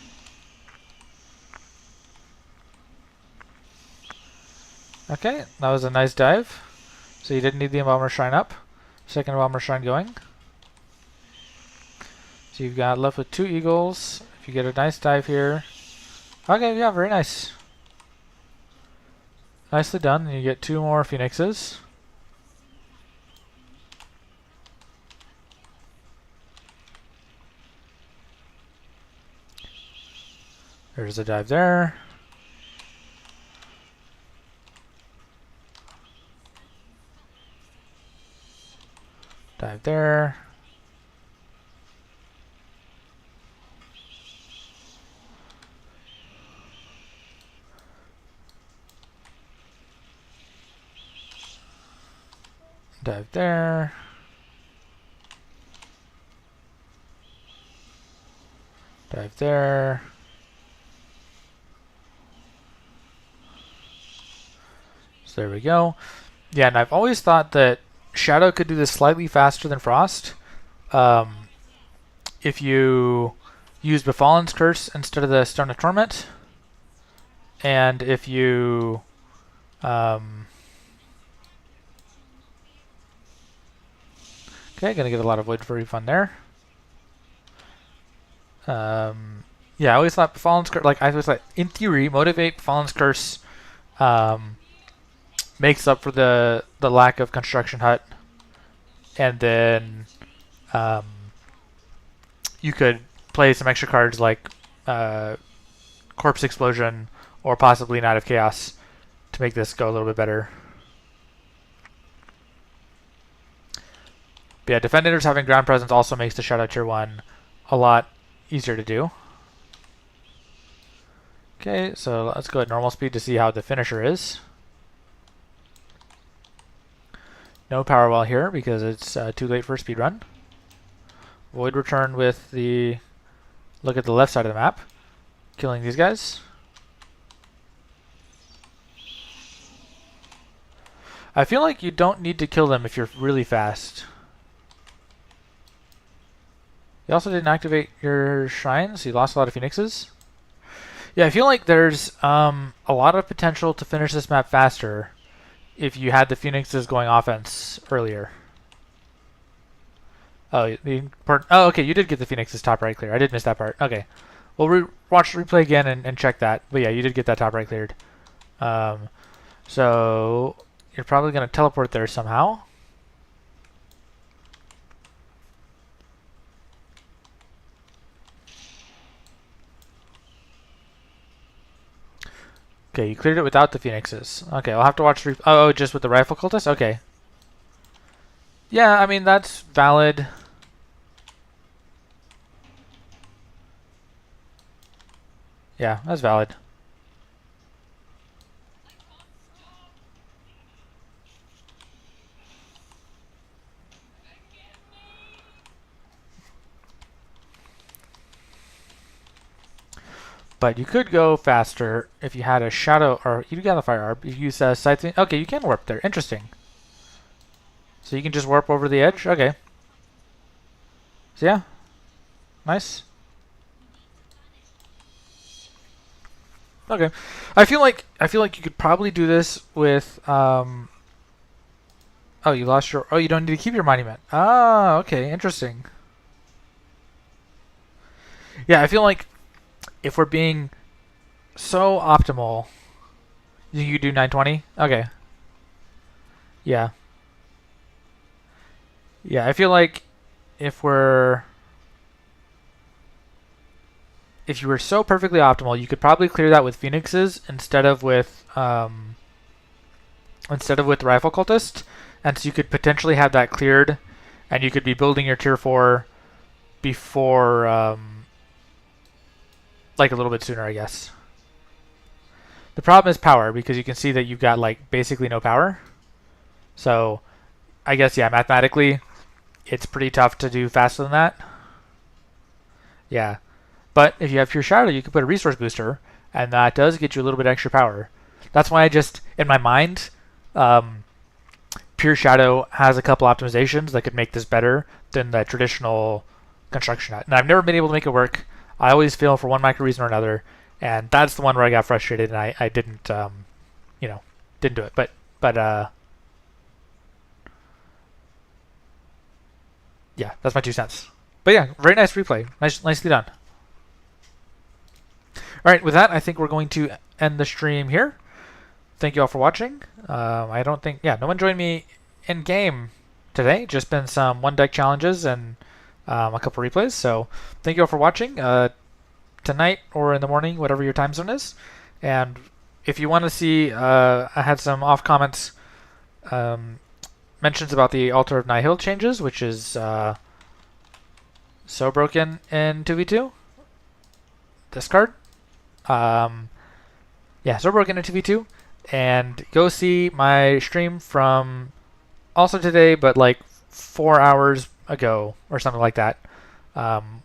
Okay, that was a nice dive. So you didn't need the Embalmer Shrine up. Second Embalmer Shrine going. So you've got left with 2 eagles. If you get a nice dive here. Okay, yeah, very nice. Nicely done. And you get 2 more phoenixes. There's a dive there. Dive there. Dive there. Dive there. So there we go. Yeah, and I've always thought that Shadow could do this slightly faster than Frost. If you use Befallen's Curse instead of the Stone of Torment. And if you... okay, gonna get a lot of Void for refund there. Yeah, I always thought Befallen's Curse, like I always thought, in theory, Motivate Befallen's Curse makes up for the lack of Construction Hut, and then you could play some extra cards like Corpse Explosion or possibly Knight of Chaos to make this go a little bit better. But yeah, Defenders having ground presence also makes the Shadow Tier 1 a lot easier to do. Okay, so let's go at normal speed to see how the finisher is. No power wall here because it's too late for a speed run. Void return with the look at the left side of the map, killing these guys. I feel like you don't need to kill them if you're really fast. You also didn't activate your shrine, so you lost a lot of phoenixes. Yeah, I feel like there's a lot of potential to finish this map faster if you had the phoenixes going offense earlier. Oh, okay, you did get the phoenixes top right clear. I did miss that part. Okay, we'll watch the replay again and check that. But yeah, you did get that top right cleared. So you're probably going to teleport there somehow. Okay, you cleared it without the phoenixes. Okay, I'll have to watch oh, just with the rifle cultist? Okay. Yeah, I mean, that's valid. Yeah, that's valid. But you could go faster if you had a shadow, or you got a fire orb. You use sight. Okay, you can warp there. Interesting. So you can just warp over the edge. Okay. So yeah, nice. Okay, I feel like you could probably do this with. Oh, you lost your. Oh, you don't need to keep your monument. Ah, okay, interesting. Yeah, I feel like if we're being so optimal, you could do 920? Okay. Yeah. Yeah, I feel like if you were so perfectly optimal, you could probably clear that with Phoenixes instead of with Rifle Cultist, and so you could potentially have that cleared, and you could be building your tier 4 before like a little bit sooner, I guess. The problem is power, because you can see that you've got like basically no power. So I guess, yeah, mathematically it's pretty tough to do faster than that. Yeah. But if you have Pure Shadow, you can put a resource booster, and that does get you a little bit extra power. That's why I just, in my mind, Pure Shadow has a couple optimizations that could make this better than the traditional construction hut. And I've never been able to make it work. I always fail for one micro reason or another, and that's the one where I got frustrated and I didn't, you know, didn't do it. But yeah, that's my 2 cents. But yeah, very nice replay. Nicely done. All right, with that, I think we're going to end the stream here. Thank you all for watching. I don't think, yeah, no one joined me in game today. Just been some one deck challenges and a couple replays. So thank you all for watching tonight or in the morning, whatever your time zone is. And if you want to see, I had some off comments mentions about the Altar of Nihil changes, which is so broken in 2v2. This card. Yeah, so broken in 2v2. And go see my stream from also today, but like 4 hours ago or something like that.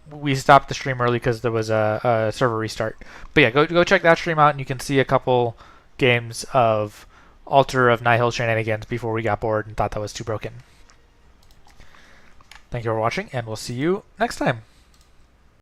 We stopped the stream early because there was a server restart. But yeah, go check that stream out, and you can see a couple games of Altar of Nihil shenanigans before we got bored and thought that was too broken. Thank you for watching, and we'll see you next time.